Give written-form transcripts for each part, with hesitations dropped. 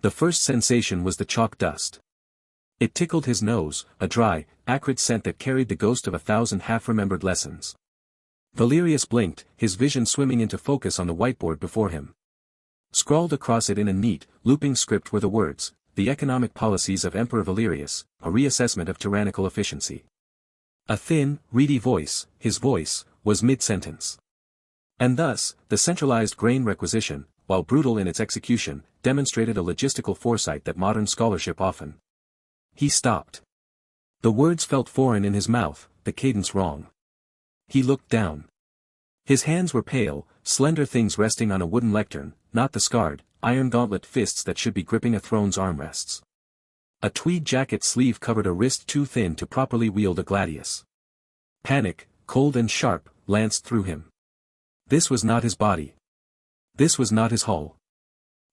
The first sensation was the chalk dust. It tickled his nose, a dry, acrid scent that carried the ghost of 1,000 half-remembered lessons. Valerius blinked, his vision swimming into focus on the whiteboard before him. Scrawled across it in a neat, looping script were the words, "The Economic Policies of Emperor Valerius, a Reassessment of Tyrannical Efficiency." A thin, reedy voice, his voice, was mid-sentence. And thus, the centralized grain requisition, while brutal in its execution, demonstrated a logistical foresight that modern scholarship often. He stopped. The words felt foreign in his mouth, the cadence wrong. He looked down. His hands were pale, slender things resting on a wooden lectern, not the scarred, iron gauntlet fists that should be gripping a throne's armrests. A tweed jacket sleeve covered a wrist too thin to properly wield a gladius. Panic, cold and sharp, lanced through him. This was not his body. This was not his hull.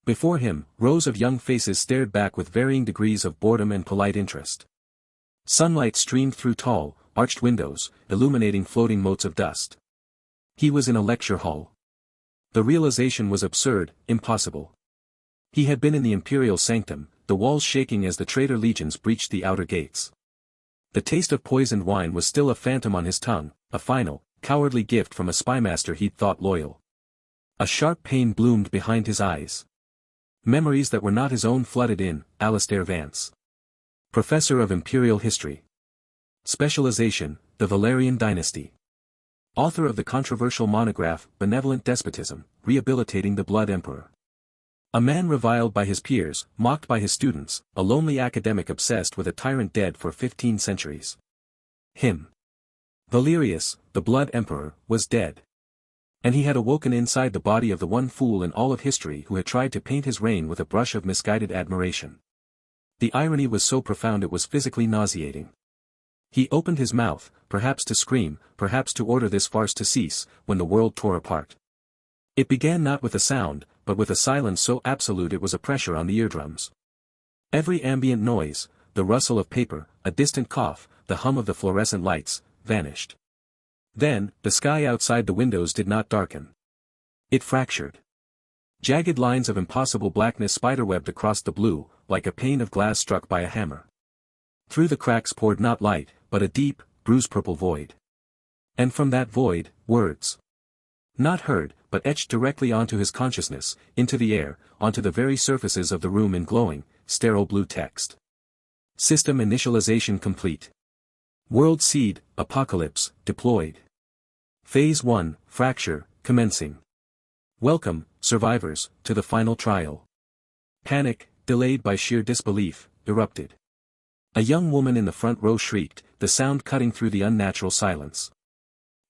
Before him, rows of young faces stared back with varying degrees of boredom and polite interest. Sunlight streamed through tall, arched windows, illuminating floating motes of dust. He was in a lecture hall. The realization was absurd, impossible. He had been in the imperial sanctum, the walls shaking as the traitor legions breached the outer gates. The taste of poisoned wine was still a phantom on his tongue, a final, cowardly gift from a spymaster he'd thought loyal. A sharp pain bloomed behind his eyes. Memories that were not his own flooded in. Alastair Vance. Professor of Imperial History. Specialization, the Valerian Dynasty. Author of the controversial monograph, Benevolent Despotism, Rehabilitating the Blood Emperor. A man reviled by his peers, mocked by his students, a lonely academic obsessed with a tyrant dead for 15 centuries. Him. Valerius, the Blood Emperor, was dead. And he had awoken inside the body of the one fool in all of history who had tried to paint his reign with a brush of misguided admiration. The irony was so profound it was physically nauseating. He opened his mouth, perhaps to scream, perhaps to order this farce to cease, when the world tore apart. It began not with a sound, but with a silence so absolute it was a pressure on the eardrums. Every ambient noise, the rustle of paper, a distant cough, the hum of the fluorescent lights, vanished. Then, the sky outside the windows did not darken. It fractured. Jagged lines of impossible blackness spiderwebbed across the blue, like a pane of glass struck by a hammer. Through the cracks poured not light, but a deep, bruise-purple void. And from that void, words. Not heard, but etched directly onto his consciousness, into the air, onto the very surfaces of the room in glowing, sterile blue text. System initialization complete. World seed, apocalypse, deployed. Phase 1, fracture, commencing. Welcome, survivors, to the final trial. Panic, delayed by sheer disbelief, erupted. A young woman in the front row shrieked, the sound cutting through the unnatural silence.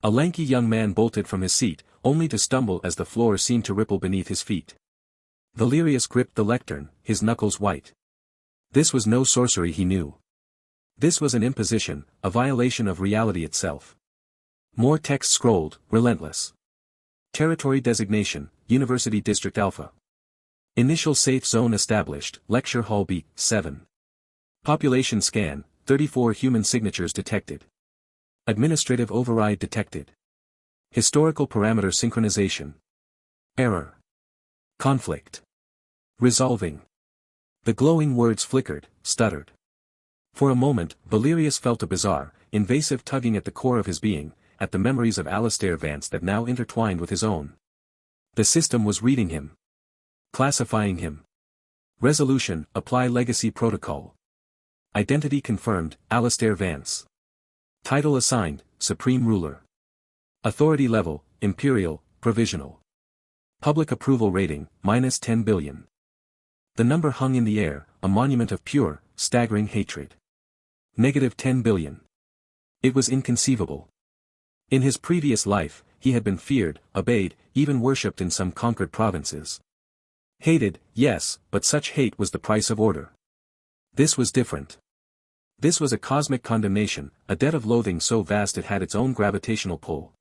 A lanky young man bolted from his seat, only to stumble as the floor seemed to ripple beneath his feet. Valerius gripped the lectern, his knuckles white. This was no sorcery he knew. This was an imposition, a violation of reality itself. More text scrolled, relentless. Territory designation, University District Alpha. Initial safe zone established, Lecture Hall B7. Population scan, 34 human signatures detected. Administrative override detected. Historical parameter synchronization. Error. Conflict. Resolving. The glowing words flickered, stuttered. For a moment, Valerius felt a bizarre, invasive tugging at the core of his being, at the memories of Alastair Vance that now intertwined with his own. The system was reading him. Classifying him. Resolution, apply legacy protocol. Identity confirmed, Alastair Vance. Title assigned, Supreme Ruler. Authority level, Imperial, Provisional. Public approval rating, -10 billion. The number hung in the air, a monument of pure, staggering hatred. -10 billion. It was inconceivable. In his previous life, he had been feared, obeyed, even worshipped in some conquered provinces. Hated, yes, but such hate was the price of order. This was different. This was a cosmic condemnation, a debt of loathing so vast it had its own gravitational pull.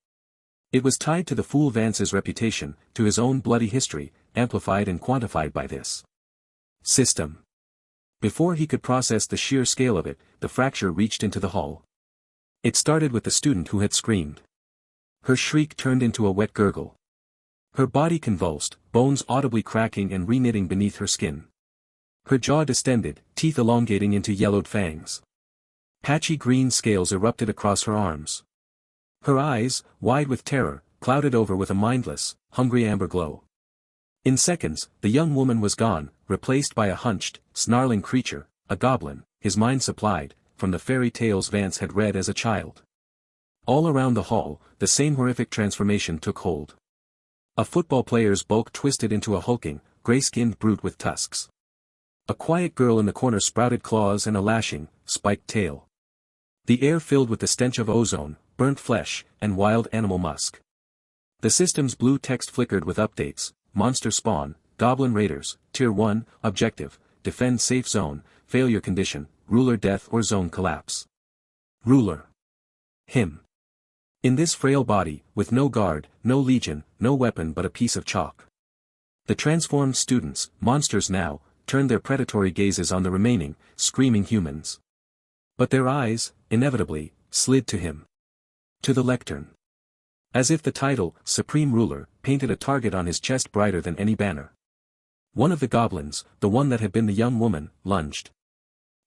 It was tied to the fool Vance's reputation, to his own bloody history, amplified and quantified by this system. Before he could process the sheer scale of it, the fracture reached into the hall. It started with the student who had screamed. Her shriek turned into a wet gurgle. Her body convulsed, bones audibly cracking and reknitting beneath her skin. Her jaw distended, teeth elongating into yellowed fangs. Patchy green scales erupted across her arms. Her eyes, wide with terror, clouded over with a mindless, hungry amber glow. In seconds, the young woman was gone, replaced by a hunched, snarling creature, a goblin, his mind supplied, from the fairy tales Vance had read as a child. All around the hall, the same horrific transformation took hold. A football player's bulk twisted into a hulking, gray-skinned brute with tusks. A quiet girl in the corner sprouted claws and a lashing, spiked tail. The air filled with the stench of ozone, burnt flesh, and wild animal musk. The system's blue text flickered with updates: monster spawn, goblin raiders, tier 1, objective, defend safe zone, failure condition, ruler death or zone collapse. Ruler. Him. In this frail body, with no guard, no legion, no weapon but a piece of chalk. The transformed students, monsters now, turned their predatory gazes on the remaining, screaming humans. But their eyes, inevitably, slid to him. To the lectern. As if the title, Supreme Ruler, painted a target on his chest brighter than any banner. One of the goblins, the one that had been the young woman, lunged.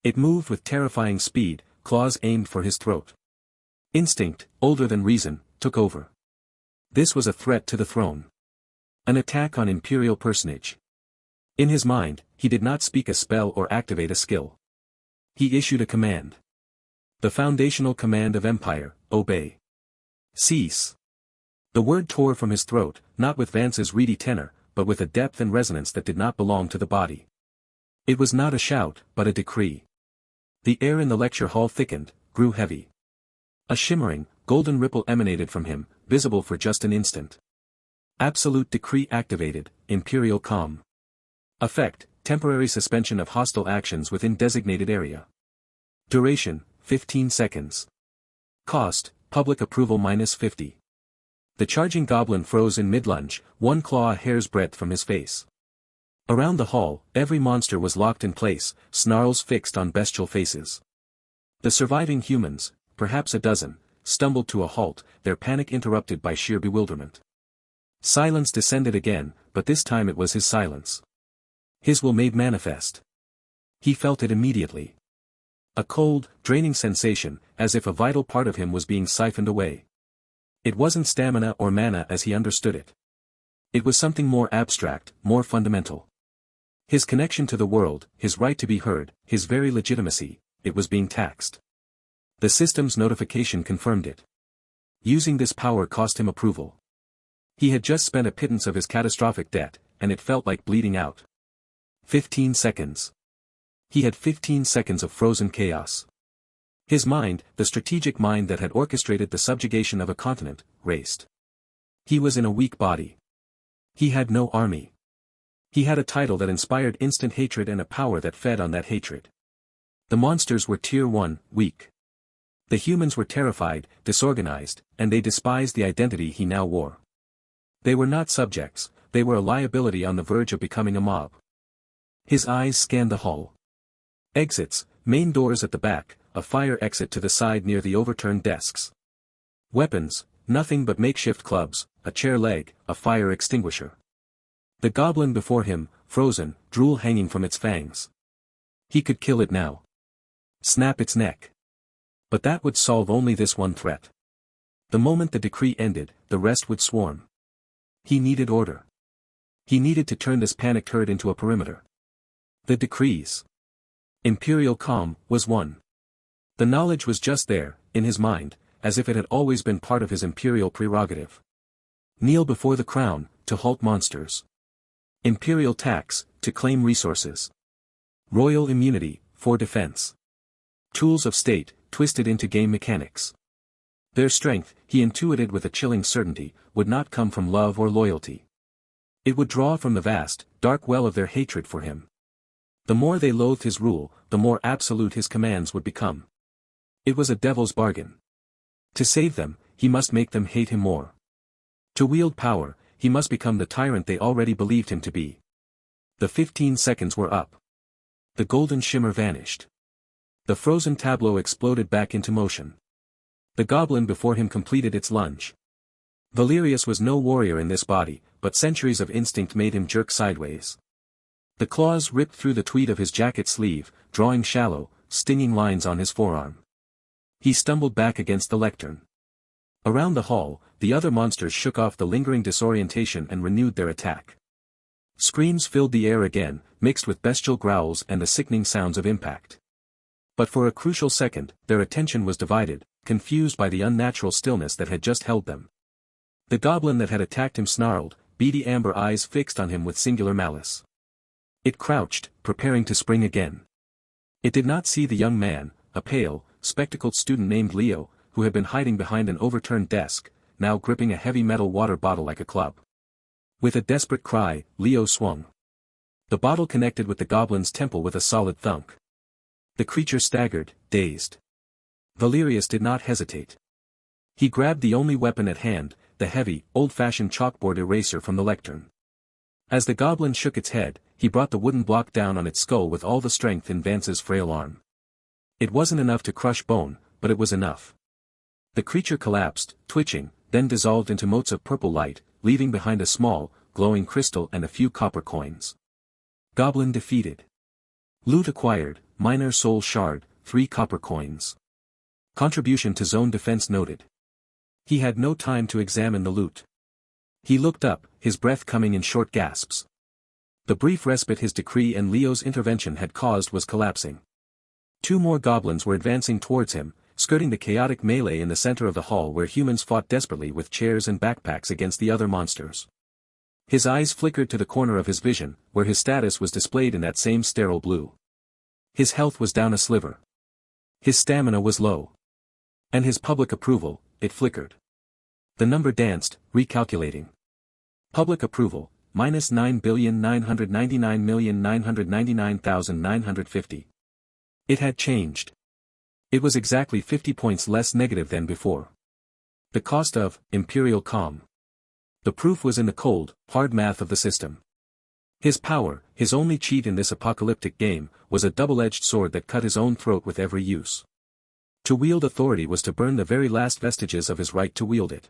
It moved with terrifying speed, claws aimed for his throat. Instinct, older than reason, took over. This was a threat to the throne. An attack on imperial personage. In his mind, he did not speak a spell or activate a skill. He issued a command. The foundational command of empire: obey. Cease. The word tore from his throat, not with Vance's reedy tenor, but with a depth and resonance that did not belong to the body. It was not a shout, but a decree. The air in the lecture hall thickened, grew heavy. A shimmering, golden ripple emanated from him, visible for just an instant. Absolute decree activated, imperial calm. Effect, temporary suspension of hostile actions within designated area. Duration, 15 seconds. Cost, public approval -50. The charging goblin froze in mid-lunge, one claw a hair's breadth from his face. Around the hall, every monster was locked in place, snarls fixed on bestial faces. The surviving humans, perhaps a dozen, stumbled to a halt, their panic interrupted by sheer bewilderment. Silence descended again, but this time it was his silence. His will made manifest. He felt it immediately. A cold, draining sensation, as if a vital part of him was being siphoned away. It wasn't stamina or mana as he understood it. It was something more abstract, more fundamental. His connection to the world, his right to be heard, his very legitimacy, it was being taxed. The system's notification confirmed it. Using this power cost him approval. He had just spent a pittance of his catastrophic debt, and it felt like bleeding out. 15 seconds. He had 15 seconds of frozen chaos. His mind, the strategic mind that had orchestrated the subjugation of a continent, raced. He was in a weak body. He had no army. He had a title that inspired instant hatred and a power that fed on that hatred. The monsters were tier 1, weak. The humans were terrified, disorganized, and they despised the identity he now wore. They were not subjects, they were a liability on the verge of becoming a mob. His eyes scanned the hall. Exits, main doors at the back, a fire exit to the side near the overturned desks. Weapons, nothing but makeshift clubs, a chair leg, a fire extinguisher. The goblin before him, frozen, drool hanging from its fangs. He could kill it now. Snap its neck. But that would solve only this one threat. The moment the decree ended, the rest would swarm. He needed order. He needed to turn this panicked herd into a perimeter. The decrees. Imperial calm, was one. The knowledge was just there, in his mind, as if it had always been part of his imperial prerogative. Kneel before the crown, to halt monsters. Imperial tax, to claim resources. Royal immunity, for defense. Tools of state, twisted into game mechanics. Their strength, he intuited with a chilling certainty, would not come from love or loyalty. It would draw from the vast, dark well of their hatred for him. The more they loathed his rule, the more absolute his commands would become. It was a devil's bargain. To save them, he must make them hate him more. To wield power, he must become the tyrant they already believed him to be. The 15 seconds were up. The golden shimmer vanished. The frozen tableau exploded back into motion. The goblin before him completed its lunge. Valerius was no warrior in this body, but centuries of instinct made him jerk sideways. The claws ripped through the tweed of his jacket sleeve, drawing shallow, stinging lines on his forearm. He stumbled back against the lectern. Around the hall, the other monsters shook off the lingering disorientation and renewed their attack. Screams filled the air again, mixed with bestial growls and the sickening sounds of impact. But for a crucial second, their attention was divided, confused by the unnatural stillness that had just held them. The goblin that had attacked him snarled, beady amber eyes fixed on him with singular malice. It crouched, preparing to spring again. It did not see the young man, a pale, spectacled student named Leo, who had been hiding behind an overturned desk, now gripping a heavy metal water bottle like a club. With a desperate cry, Leo swung. The bottle connected with the goblin's temple with a solid thunk. The creature staggered, dazed. Valerius did not hesitate. He grabbed the only weapon at hand, the heavy, old-fashioned chalkboard eraser from the lectern. As the goblin shook its head, he brought the wooden block down on its skull with all the strength in Vance's frail arm. It wasn't enough to crush bone, but it was enough. The creature collapsed, twitching, then dissolved into motes of purple light, leaving behind a small, glowing crystal and a few copper coins. Goblin defeated. Loot acquired, minor soul shard, 3 copper coins. Contribution to zone defense noted. He had no time to examine the loot. He looked up, his breath coming in short gasps. The brief respite his decree and Leo's intervention had caused was collapsing. 2 more goblins were advancing towards him, skirting the chaotic melee in the center of the hall where humans fought desperately with chairs and backpacks against the other monsters. His eyes flickered to the corner of his vision, where his status was displayed in that same sterile blue. His health was down a sliver. His stamina was low. And his public approval, it flickered. The number danced, recalculating. Public approval, minus 9,999,999,950. It had changed. It was exactly 50 points less negative than before. The cost of imperial calm. The proof was in the cold, hard math of the system. His power, his only cheat in this apocalyptic game, was a double-edged sword that cut his own throat with every use. To wield authority was to burn the very last vestiges of his right to wield it.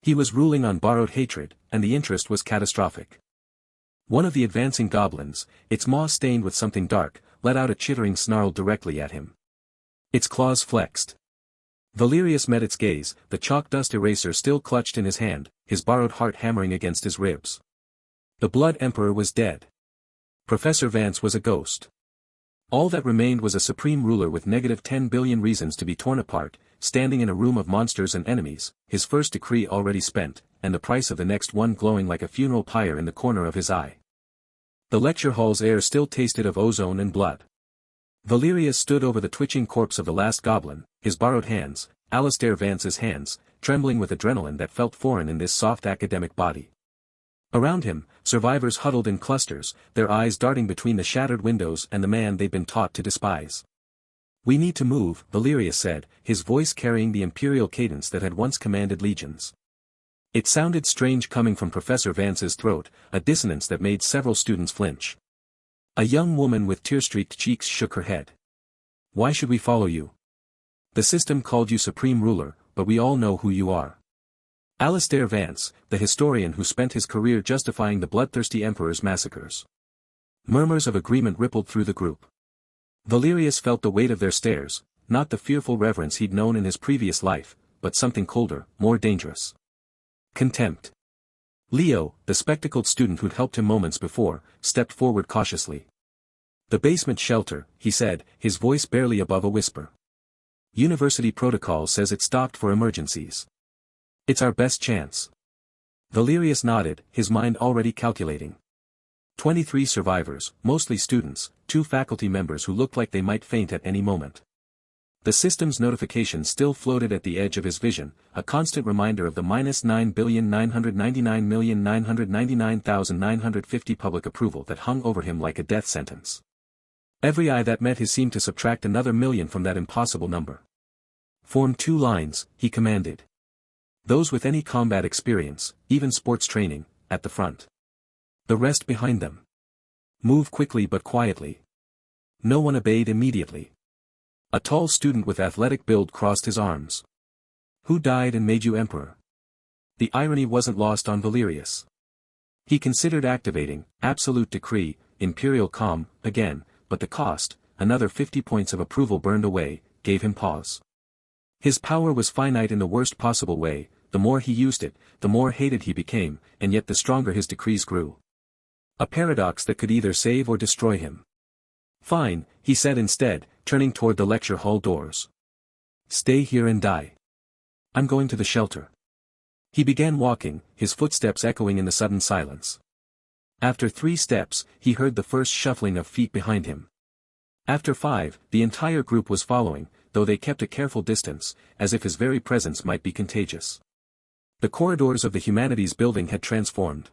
He was ruling on borrowed hatred, and the interest was catastrophic. One of the advancing goblins, its maw stained with something dark, let out a chittering snarl directly at him. Its claws flexed. Valerius met its gaze, the chalk dust eraser still clutched in his hand, his borrowed heart hammering against his ribs. The Blood Emperor was dead. Professor Vance was a ghost. All that remained was a supreme ruler with negative 10 billion reasons to be torn apart, standing in a room of monsters and enemies, his first decree already spent, and the price of the next one glowing like a funeral pyre in the corner of his eye. The lecture hall's air still tasted of ozone and blood. Valerius stood over the twitching corpse of the last goblin, his borrowed hands, Alistair Vance's hands, trembling with adrenaline that felt foreign in this soft academic body. Around him, survivors huddled in clusters, their eyes darting between the shattered windows and the man they'd been taught to despise. "We need to move," Valerius said, his voice carrying the imperial cadence that had once commanded legions. It sounded strange coming from Professor Vance's throat, a dissonance that made several students flinch. A young woman with tear-streaked cheeks shook her head. "Why should we follow you? The system called you supreme ruler, but we all know who you are." Alistair Vance, the historian who spent his career justifying the bloodthirsty emperor's massacres. Murmurs of agreement rippled through the group. Valerius felt the weight of their stares, not the fearful reverence he'd known in his previous life, but something colder, more dangerous. Contempt. Leo, the spectacled student who'd helped him moments before, stepped forward cautiously. "The basement shelter," he said, his voice barely above a whisper. "University protocol says it's stocked for emergencies. It's our best chance." Valerius nodded, his mind already calculating. 23 survivors, mostly students, 2 faculty members who looked like they might faint at any moment. The system's notification still floated at the edge of his vision, a constant reminder of the minus 9,999,999,950 public approval that hung over him like a death sentence. Every eye that met his seemed to subtract another million from that impossible number. "Form 2 lines," he commanded. "Those with any combat experience, even sports training, at the front. The rest behind them. Move quickly but quietly." No one obeyed immediately. A tall student with athletic build crossed his arms. "Who died and made you emperor?" The irony wasn't lost on Valerius. He considered activating absolute decree, imperial calm, again, but the cost, another 50 points of approval burned away, gave him pause. His power was finite in the worst possible way, the more he used it, the more hated he became, and yet the stronger his decrees grew. A paradox that could either save or destroy him. Fine, he said instead, turning toward the lecture hall doors. Stay here and die. I'm going to the shelter. He began walking, his footsteps echoing in the sudden silence. After 3 steps, he heard the first shuffling of feet behind him. After 5, the entire group was following, though they kept a careful distance, as if his very presence might be contagious. The corridors of the Humanities building had transformed.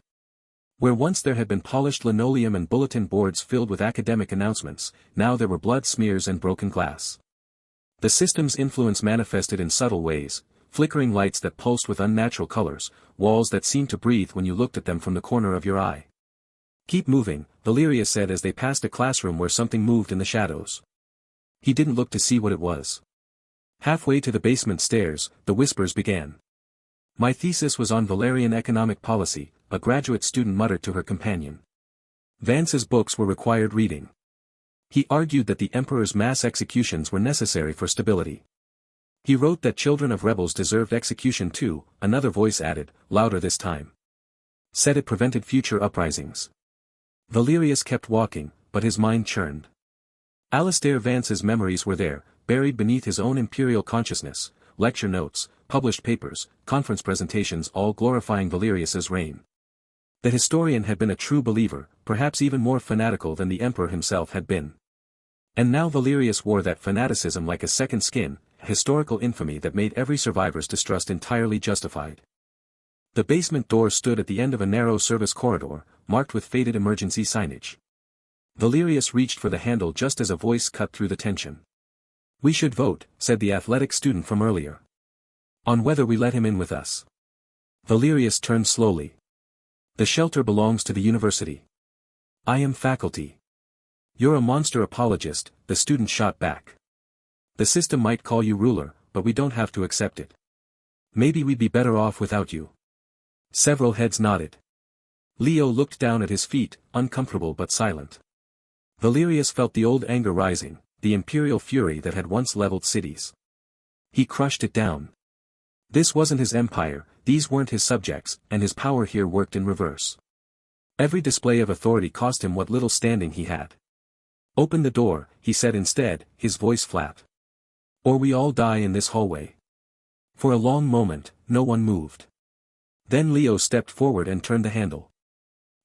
Where once there had been polished linoleum and bulletin boards filled with academic announcements, now there were blood smears and broken glass. The system's influence manifested in subtle ways, flickering lights that pulsed with unnatural colors, walls that seemed to breathe when you looked at them from the corner of your eye. Keep moving, Valerius said as they passed a classroom where something moved in the shadows. He didn't look to see what it was. Halfway to the basement stairs, the whispers began. My thesis was on Valerian economic policy, a graduate student muttered to her companion. Vance's books were required reading. He argued that the emperor's mass executions were necessary for stability. He wrote that children of rebels deserved execution too, another voice added, louder this time. Said it prevented future uprisings. Valerius kept walking, but his mind churned. Alistair Vance's memories were there, buried beneath his own imperial consciousness, lecture notes, published papers, conference presentations all glorifying Valerius's reign. The historian had been a true believer, perhaps even more fanatical than the emperor himself had been. And now Valerius wore that fanaticism like a second skin, a historical infamy that made every survivor's distrust entirely justified. The basement door stood at the end of a narrow service corridor, marked with faded emergency signage. Valerius reached for the handle just as a voice cut through the tension. We should vote, said the athletic student from earlier. On whether we let him in with us. Valerius turned slowly. The shelter belongs to the university. I am faculty. You're a monster apologist, the student shot back. The system might call you ruler, but we don't have to accept it. Maybe we'd be better off without you. Several heads nodded. Leo looked down at his feet, uncomfortable but silent. Valerius felt the old anger rising, the imperial fury that had once leveled cities. He crushed it down. This wasn't his empire, these weren't his subjects, and his power here worked in reverse. Every display of authority cost him what little standing he had. Open the door, he said instead, his voice flat. Or we all die in this hallway. For a long moment, no one moved. Then Leo stepped forward and turned the handle.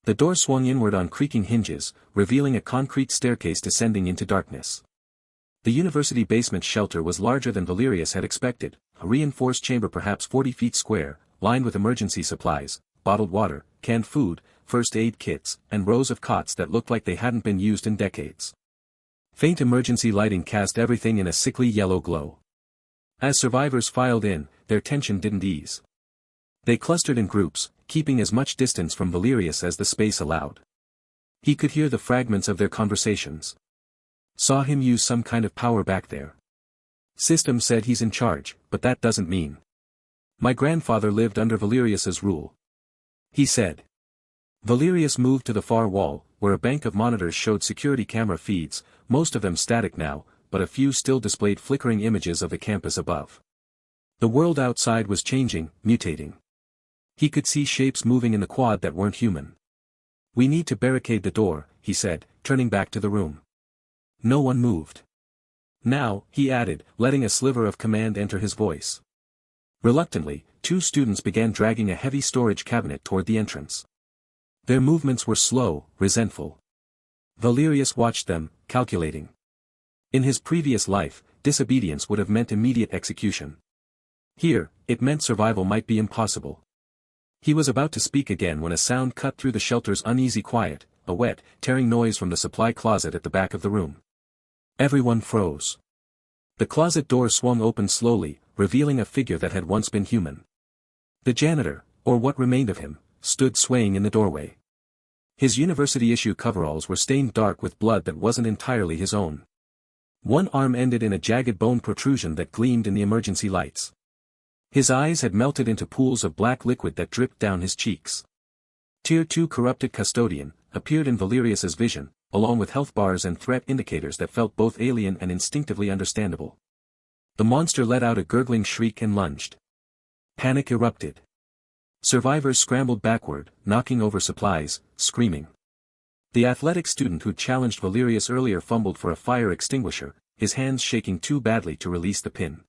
The door swung inward on creaking hinges, revealing a concrete staircase descending into darkness. The university basement shelter was larger than Valerius had expected, a reinforced chamber perhaps 40 feet square, lined with emergency supplies, bottled water, canned food, first aid kits, and rows of cots that looked like they hadn't been used in decades. Faint emergency lighting cast everything in a sickly yellow glow. As survivors filed in, their tension didn't ease. They clustered in groups, keeping as much distance from Valerius as the space allowed. He could hear the fragments of their conversations. Saw him use some kind of power back there. System said he's in charge, but that doesn't mean. My grandfather lived under Valerius's rule. He said. Valerius moved to the far wall, where a bank of monitors showed security camera feeds, most of them static now, but a few still displayed flickering images of the campus above. The world outside was changing, mutating. He could see shapes moving in the quad that weren't human. We need to barricade the door, he said, turning back to the room. No one moved. Now, he added, letting a sliver of command enter his voice. Reluctantly, 2 students began dragging a heavy storage cabinet toward the entrance. Their movements were slow, resentful. Valerius watched them, calculating. In his previous life, disobedience would have meant immediate execution. Here, it meant survival might be impossible. He was about to speak again when a sound cut through the shelter's uneasy quiet, a wet, tearing noise from the supply closet at the back of the room. Everyone froze. The closet door swung open slowly, revealing a figure that had once been human. The janitor, or what remained of him, stood swaying in the doorway. His university-issue coveralls were stained dark with blood that wasn't entirely his own. One arm ended in a jagged bone protrusion that gleamed in the emergency lights. His eyes had melted into pools of black liquid that dripped down his cheeks. Tier 2 corrupted custodian, appeared in Valerius's vision, along with health bars and threat indicators that felt both alien and instinctively understandable. The monster let out a gurgling shriek and lunged. Panic erupted. Survivors scrambled backward, knocking over supplies, screaming. The athletic student who'd challenged Valerius earlier fumbled for a fire extinguisher, his hands shaking too badly to release the pin.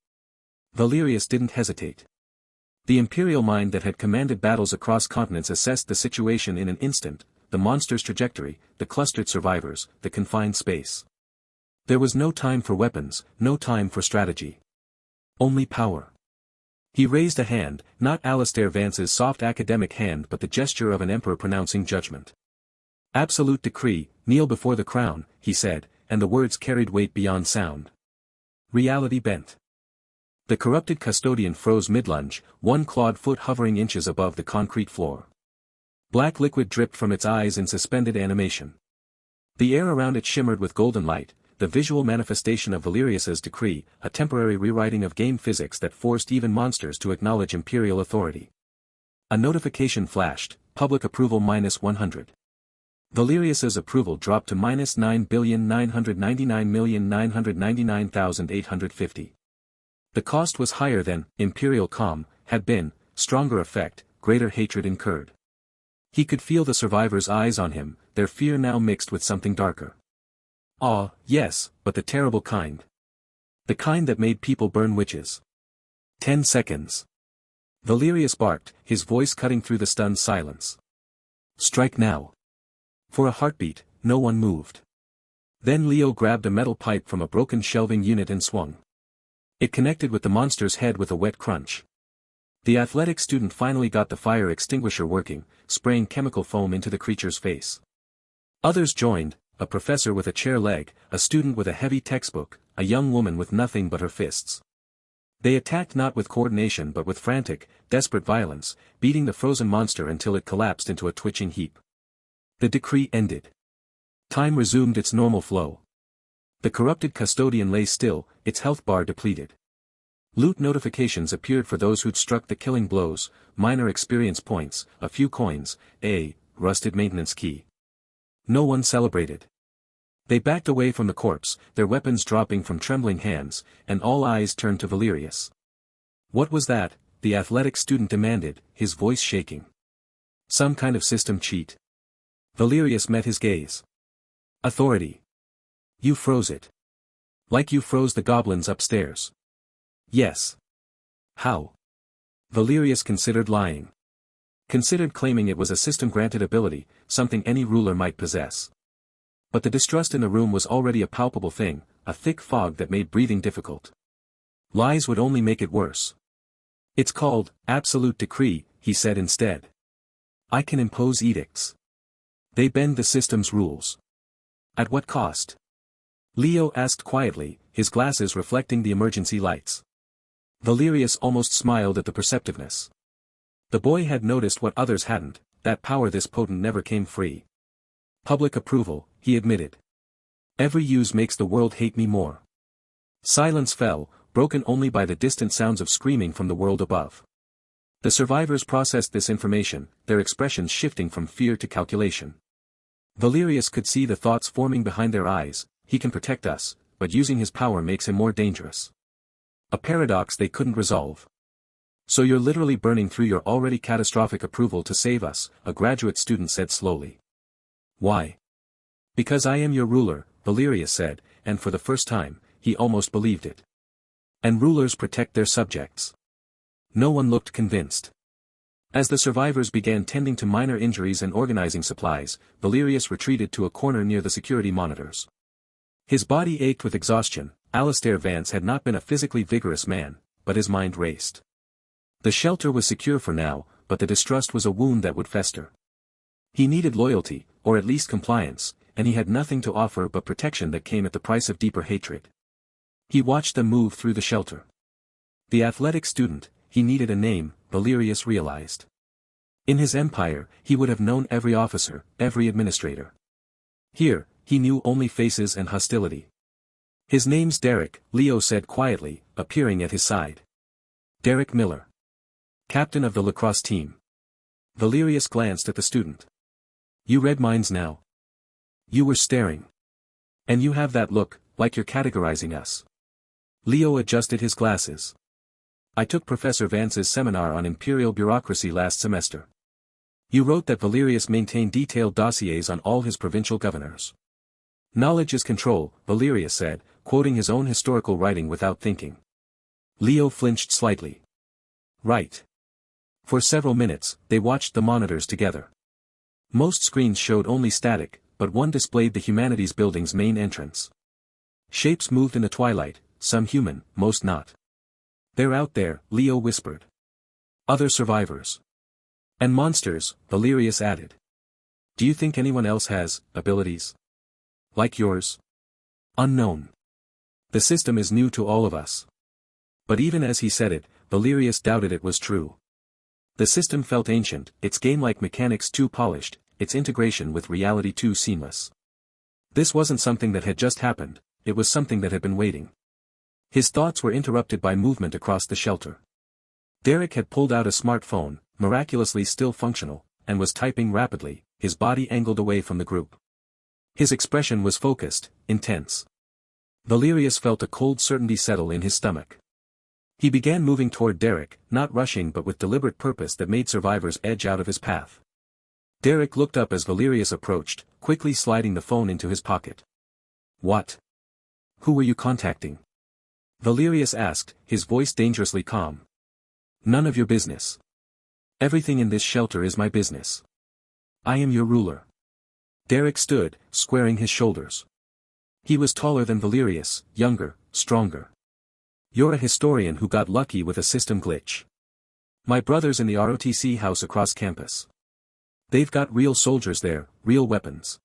Valerius didn't hesitate. The imperial mind that had commanded battles across continents assessed the situation in an instant, the monster's trajectory, the clustered survivors, the confined space. There was no time for weapons, no time for strategy. Only power. He raised a hand, not Alistair Vance's soft academic hand but the gesture of an emperor pronouncing judgment. Absolute decree, kneel before the crown, he said, and the words carried weight beyond sound. Reality bent. The corrupted custodian froze mid-lunge, one clawed foot hovering inches above the concrete floor. Black liquid dripped from its eyes in suspended animation. The air around it shimmered with golden light, the visual manifestation of Valerius's decree, a temporary rewriting of game physics that forced even monsters to acknowledge imperial authority. A notification flashed, public approval -100. Valerius's approval dropped to -9,999,999,850. The cost was higher than, imperial calm, had been, stronger effect, greater hatred incurred. He could feel the survivors' eyes on him, their fear now mixed with something darker. Awe, yes, but the terrible kind. The kind that made people burn witches. 10 seconds. Valerius barked, his voice cutting through the stunned silence. Strike now. For a heartbeat, no one moved. Then Leo grabbed a metal pipe from a broken shelving unit and swung. It connected with the monster's head with a wet crunch. The athletic student finally got the fire extinguisher working, spraying chemical foam into the creature's face. Others joined, a professor with a chair leg, a student with a heavy textbook, a young woman with nothing but her fists. They attacked not with coordination but with frantic, desperate violence, beating the frozen monster until it collapsed into a twitching heap. The decree ended. Time resumed its normal flow. The corrupted custodian lay still, its health bar depleted. Loot notifications appeared for those who'd struck the killing blows, minor experience points, a few coins, a rusted maintenance key. No one celebrated. They backed away from the corpse, their weapons dropping from trembling hands, and all eyes turned to Valerius. What was that? The athletic student demanded, his voice shaking. Some kind of system cheat. Valerius met his gaze. Authority. You froze it. Like you froze the goblins upstairs. Yes. How? Valerius considered lying. Considered claiming it was a system-granted ability, something any ruler might possess. But the distrust in the room was already a palpable thing, a thick fog that made breathing difficult. Lies would only make it worse. It's called, absolute decree, he said instead. I can impose edicts. They bend the system's rules. At what cost? Leo asked quietly, his glasses reflecting the emergency lights. Valerius almost smiled at the perceptiveness. The boy had noticed what others hadn't, that power this potent never came free. Public approval, he admitted. Every use makes the world hate me more. Silence fell, broken only by the distant sounds of screaming from the world above. The survivors processed this information, their expressions shifting from fear to calculation. Valerius could see the thoughts forming behind their eyes, he can protect us, but using his power makes him more dangerous. A paradox they couldn't resolve. So you're literally burning through your already catastrophic approval to save us, a graduate student said slowly. Why? Because I am your ruler, Valerius said, and for the first time, he almost believed it. And rulers protect their subjects. No one looked convinced. As the survivors began tending to minor injuries and organizing supplies, Valerius retreated to a corner near the security monitors. His body ached with exhaustion. Alistair Vance had not been a physically vigorous man, but his mind raced. The shelter was secure for now, but the distrust was a wound that would fester. He needed loyalty, or at least compliance, and he had nothing to offer but protection that came at the price of deeper hatred. He watched them move through the shelter. The athletic student, he needed a name, Valerius realized. In his empire, he would have known every officer, every administrator. Here, he knew only faces and hostility. His name's Derek, Leo said quietly, appearing at his side. Derek Miller. Captain of the lacrosse team. Valerius glanced at the student. You read minds now. You were staring. And you have that look, like you're categorizing us. Leo adjusted his glasses. I took Professor Vance's seminar on imperial bureaucracy last semester. You wrote that Valerius maintained detailed dossiers on all his provincial governors. Knowledge is control, Valerius said, quoting his own historical writing without thinking. Leo flinched slightly. Right. For several minutes, they watched the monitors together. Most screens showed only static, but one displayed the humanities building's main entrance. Shapes moved in the twilight, some human, most not. They're out there, Leo whispered. Other survivors. And monsters, Valerius added. Do you think anyone else has abilities? Like yours? Unknown. The system is new to all of us. But even as he said it, Valerius doubted it was true. The system felt ancient, its game-like mechanics too polished, its integration with reality too seamless. This wasn't something that had just happened, it was something that had been waiting. His thoughts were interrupted by movement across the shelter. Derek had pulled out a smartphone, miraculously still functional, and was typing rapidly, his body angled away from the group. His expression was focused, intense. Valerius felt a cold certainty settle in his stomach. He began moving toward Derek, not rushing but with deliberate purpose that made survivors edge out of his path. Derek looked up as Valerius approached, quickly sliding the phone into his pocket. What? Who were you contacting? Valerius asked, his voice dangerously calm. None of your business. Everything in this shelter is my business. I am your ruler. Derek stood, squaring his shoulders. He was taller than Valerius, younger, stronger. You're a historian who got lucky with a system glitch. My brother's in the ROTC house across campus. They've got real soldiers there, real weapons.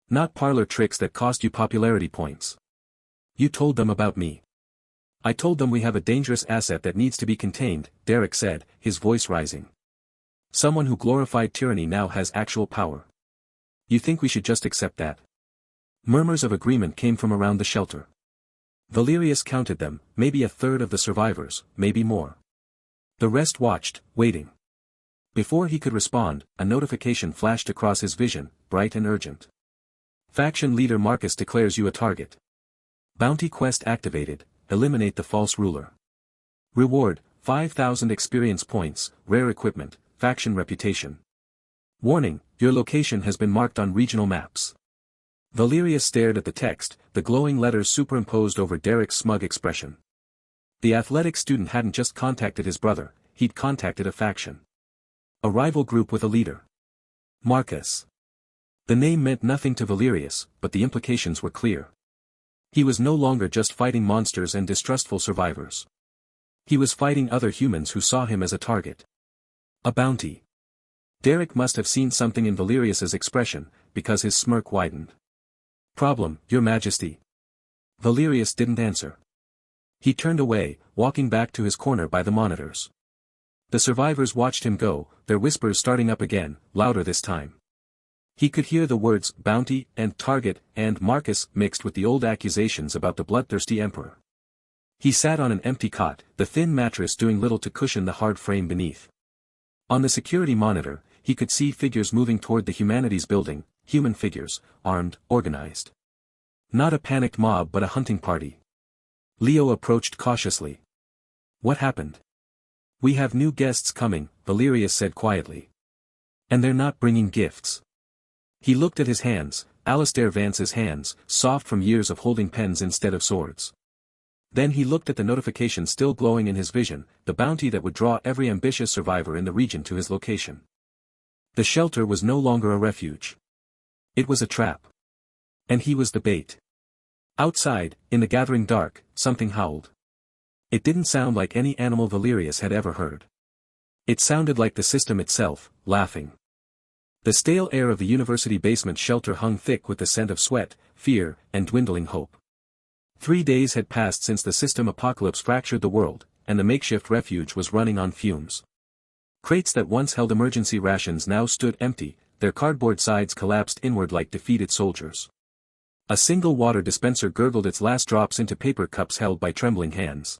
Not parlor tricks that cost you popularity points. You told them about me. I told them we have a dangerous asset that needs to be contained, Derek said, his voice rising. Someone who glorified tyranny now has actual power. You think we should just accept that? Murmurs of agreement came from around the shelter. Valerius counted them, maybe a third of the survivors, maybe more. The rest watched, waiting. Before he could respond, a notification flashed across his vision, bright and urgent. Faction leader Marcus declares you a target. Bounty quest activated, eliminate the false ruler. Reward, 5,000 experience points, rare equipment, faction reputation. Warning, your location has been marked on regional maps. Valerius stared at the text, the glowing letters superimposed over Derek's smug expression. The athletic student hadn't just contacted his brother, he'd contacted a faction. A rival group with a leader. Marcus. The name meant nothing to Valerius, but the implications were clear. He was no longer just fighting monsters and distrustful survivors. He was fighting other humans who saw him as a target. A bounty. Derek must have seen something in Valerius's expression, because his smirk widened. Problem, Your Majesty. Valerius didn't answer. He turned away, walking back to his corner by the monitors. The survivors watched him go, their whispers starting up again, louder this time. He could hear the words bounty and target and Marcus mixed with the old accusations about the bloodthirsty emperor. He sat on an empty cot, the thin mattress doing little to cushion the hard frame beneath. On the security monitor, he could see figures moving toward the humanities building, human figures, armed, organized. Not a panicked mob but a hunting party. Leo approached cautiously. What happened? We have new guests coming, Valerius said quietly. And they're not bringing gifts. He looked at his hands, Alistair Vance's hands, soft from years of holding pens instead of swords. Then he looked at the notification still glowing in his vision, the bounty that would draw every ambitious survivor in the region to his location. The shelter was no longer a refuge. It was a trap. And he was the bait. Outside, in the gathering dark, something howled. It didn't sound like any animal Valerius had ever heard. It sounded like the system itself, laughing. The stale air of the university basement shelter hung thick with the scent of sweat, fear, and dwindling hope. 3 days had passed since the system apocalypse fractured the world, and the makeshift refuge was running on fumes. Crates that once held emergency rations now stood empty, their cardboard sides collapsed inward like defeated soldiers. A single water dispenser gurgled its last drops into paper cups held by trembling hands.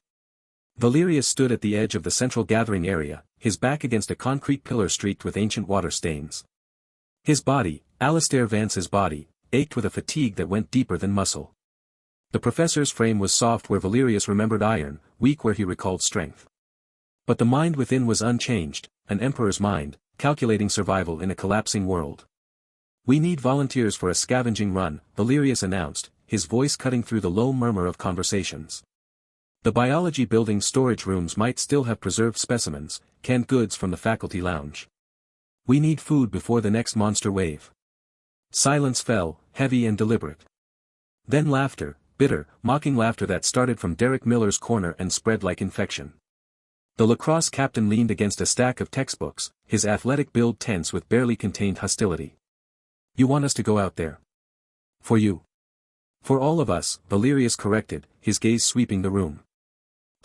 Valerius stood at the edge of the central gathering area, his back against a concrete pillar streaked with ancient water stains. His body, Alistair Vance's body, ached with a fatigue that went deeper than muscle. The professor's frame was soft where Valerius remembered iron, weak where he recalled strength. But the mind within was unchanged, an emperor's mind, calculating survival in a collapsing world. "We need volunteers for a scavenging run," Valerius announced, his voice cutting through the low murmur of conversations. The biology building's storage rooms might still have preserved specimens, canned goods from the faculty lounge. "We need food before the next monster wave." Silence fell, heavy and deliberate. Then laughter, bitter, mocking laughter that started from Derek Miller's corner and spread like infection. The lacrosse captain leaned against a stack of textbooks, his athletic build tense with barely contained hostility. "You want us to go out there?" "For you." "For all of us," Valerius corrected, his gaze sweeping the room.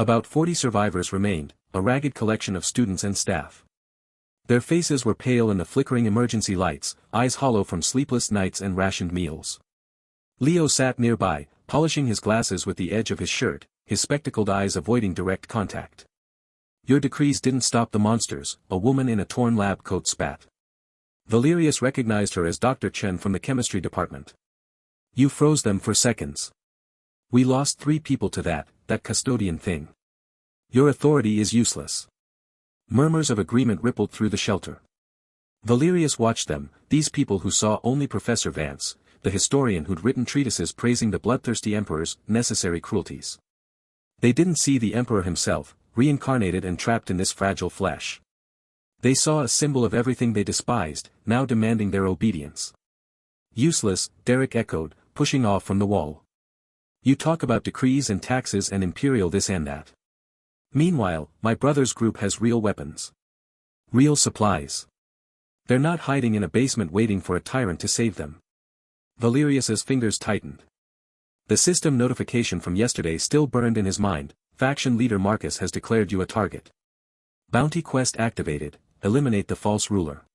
About 40 survivors remained, a ragged collection of students and staff. Their faces were pale in the flickering emergency lights, eyes hollow from sleepless nights and rationed meals. Leo sat nearby, polishing his glasses with the edge of his shirt, his spectacled eyes avoiding direct contact. "Your decrees didn't stop the monsters," a woman in a torn lab coat spat. Valerius recognized her as Dr. Chen from the chemistry department. "You froze them for seconds. We lost 3 people to that custodian thing. Your authority is useless." Murmurs of agreement rippled through the shelter. Valerius watched them, these people who saw only Professor Vance, the historian who'd written treatises praising the bloodthirsty emperor's necessary cruelties. They didn't see the emperor himself, reincarnated and trapped in this fragile flesh. They saw a symbol of everything they despised, now demanding their obedience. "Useless," Derek echoed, pushing off from the wall. "You talk about decrees and taxes and imperial this and that. Meanwhile, my brother's group has real weapons. Real supplies. They're not hiding in a basement waiting for a tyrant to save them." Valerius's fingers tightened. The system notification from yesterday still burned in his mind. "Faction leader Marcus has declared you a target. Bounty quest activated, eliminate the false ruler.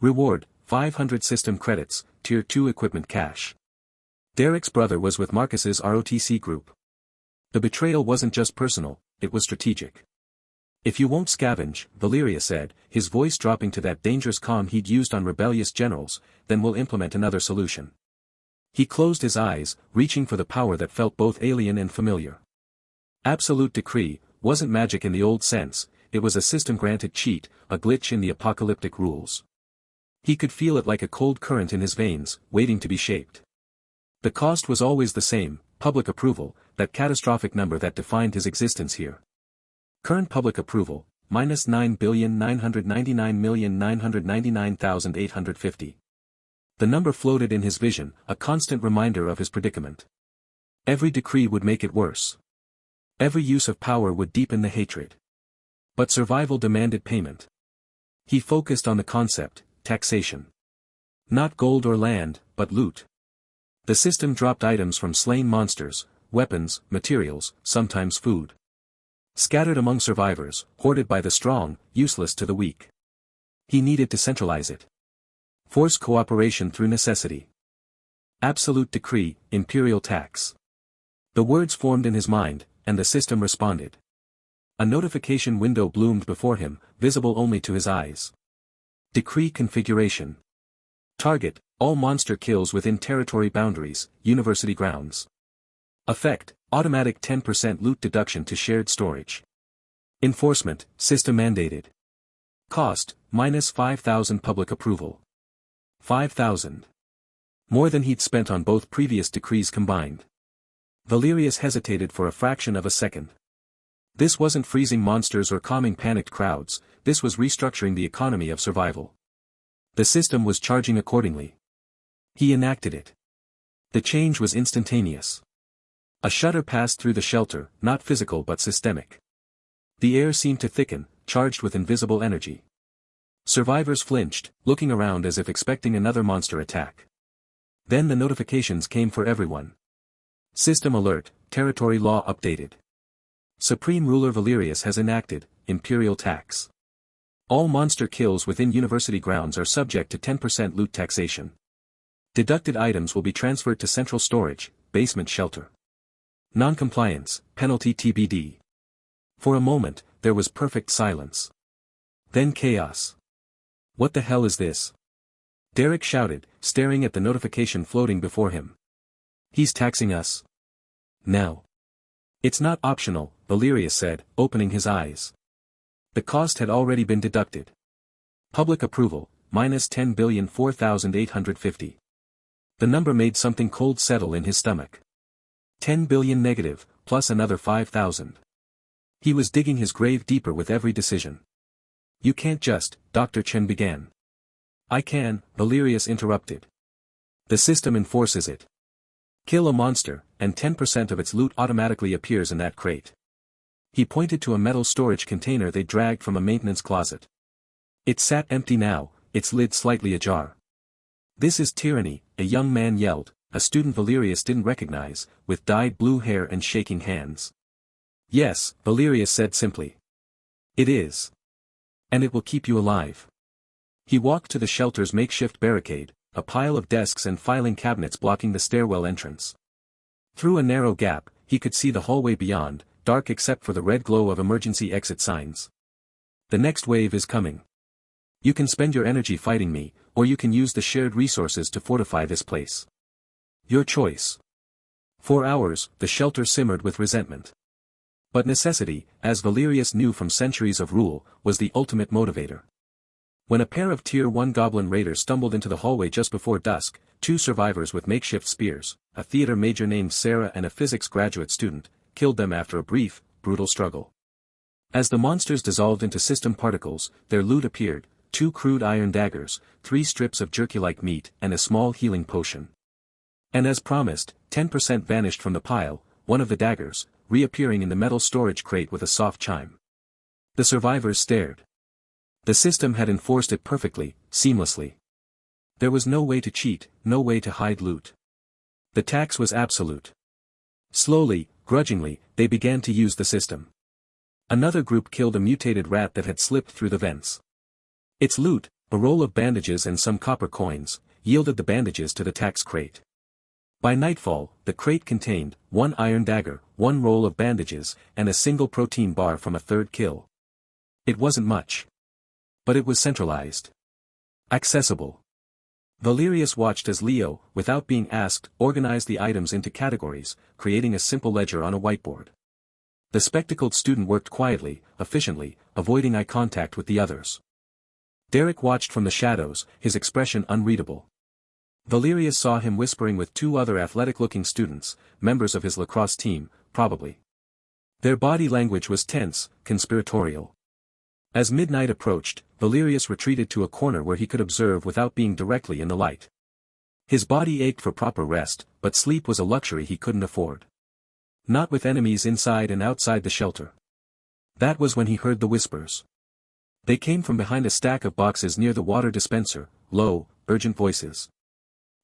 Reward, 500 system credits, tier 2 equipment cache." Derek's brother was with Marcus's ROTC group. The betrayal wasn't just personal, it was strategic. "If you won't scavenge," Valerius said, his voice dropping to that dangerous calm he'd used on rebellious generals, "then we'll implement another solution." He closed his eyes, reaching for the power that felt both alien and familiar. Absolute decree wasn't magic in the old sense, it was a system-granted cheat, a glitch in the apocalyptic rules. He could feel it like a cold current in his veins, waiting to be shaped. The cost was always the same, public approval, that catastrophic number that defined his existence here. Current public approval, -9,999,999,850. The number floated in his vision, a constant reminder of his predicament. Every decree would make it worse. Every use of power would deepen the hatred. But survival demanded payment. He focused on the concept, taxation. Not gold or land, but loot. The system dropped items from slain monsters, weapons, materials, sometimes food. Scattered among survivors, hoarded by the strong, useless to the weak. He needed to centralize it. Force cooperation through necessity. Absolute decree, imperial tax. The words formed in his mind, and the system responded. A notification window bloomed before him, visible only to his eyes. Decree configuration. Target, all monster kills within territory boundaries, university grounds. Effect, automatic 10% loot deduction to shared storage. Enforcement, system mandated. Cost, -5,000 public approval. 5,000. More than he'd spent on both previous decrees combined. Valerius hesitated for a fraction of a second. This wasn't freezing monsters or calming panicked crowds, this was restructuring the economy of survival. The system was charging accordingly. He enacted it. The change was instantaneous. A shudder passed through the shelter, not physical but systemic. The air seemed to thicken, charged with invisible energy. Survivors flinched, looking around as if expecting another monster attack. Then the notifications came for everyone. System alert, territory law updated. Supreme Ruler Valerius has enacted, imperial tax. All monster kills within university grounds are subject to 10% loot taxation. Deducted items will be transferred to central storage, basement shelter. Non-compliance, penalty TBD. For a moment, there was perfect silence. Then chaos. What the hell is this? Derek shouted, staring at the notification floating before him. He's taxing us. Now. It's not optional, Valerius said, opening his eyes. The cost had already been deducted. Public approval, minus 10,004,850. The number made something cold settle in his stomach. 10 billion negative, plus another 5,000. He was digging his grave deeper with every decision. You can't just, Dr. Chen began. I can, Valerius interrupted. The system enforces it. Kill a monster, and 10% of its loot automatically appears in that crate. He pointed to a metal storage container they dragged from a maintenance closet. It sat empty now, its lid slightly ajar. This is tyranny, a young man yelled, a student Valerius didn't recognize, with dyed blue hair and shaking hands. Yes, Valerius said simply. It is. And it will keep you alive. He walked to the shelter's makeshift barricade, a pile of desks and filing cabinets blocking the stairwell entrance. Through a narrow gap, he could see the hallway beyond, dark except for the red glow of emergency exit signs. The next wave is coming. You can spend your energy fighting me, or you can use the shared resources to fortify this place. Your choice. For hours, the shelter simmered with resentment. But necessity, as Valerius knew from centuries of rule, was the ultimate motivator. When a pair of Tier 1 goblin raiders stumbled into the hallway just before dusk, two survivors with makeshift spears, a theater major named Sarah and a physics graduate student, killed them after a brief, brutal struggle. As the monsters dissolved into system particles, their loot appeared, 2 crude iron daggers, 3 strips of jerky-like meat and a small healing potion. And as promised, 10% vanished from the pile, one of the daggers, reappearing in the metal storage crate with a soft chime. The survivors stared. The system had enforced it perfectly, seamlessly. There was no way to cheat, no way to hide loot. The tax was absolute. Slowly, grudgingly, they began to use the system. Another group killed a mutated rat that had slipped through the vents. Its loot, a roll of bandages and some copper coins, yielded the bandages to the tax crate. By nightfall, the crate contained 1 iron dagger, 1 roll of bandages, and a single protein bar from a third kill. It wasn't much. But it was centralized. Accessible. Valerius watched as Leo, without being asked, organized the items into categories, creating a simple ledger on a whiteboard. The spectacled student worked quietly, efficiently, avoiding eye contact with the others. Derek watched from the shadows, his expression unreadable. Valerius saw him whispering with 2 other athletic-looking students, members of his lacrosse team, probably. Their body language was tense, conspiratorial. As midnight approached, Valerius retreated to a corner where he could observe without being directly in the light. His body ached for proper rest, but sleep was a luxury he couldn't afford. Not with enemies inside and outside the shelter. That was when he heard the whispers. They came from behind a stack of boxes near the water dispenser, low, urgent voices.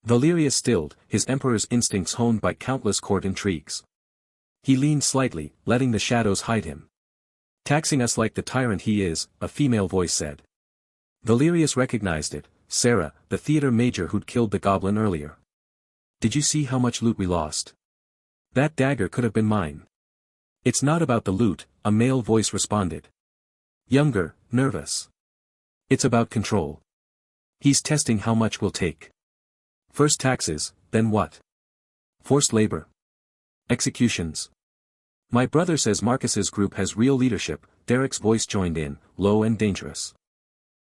Valerius stilled, his emperor's instincts honed by countless court intrigues. He leaned slightly, letting the shadows hide him. Taxing us like the tyrant he is, a female voice said. Valerius recognized it, Sarah, the theater major who'd killed the goblin earlier. Did you see how much loot we lost? That dagger could have been mine. It's not about the loot, a male voice responded. Younger, nervous. It's about control. He's testing how much we'll take. First taxes, then what? Forced labor. Executions. My brother says Marcus's group has real leadership, Derek's voice joined in, low and dangerous.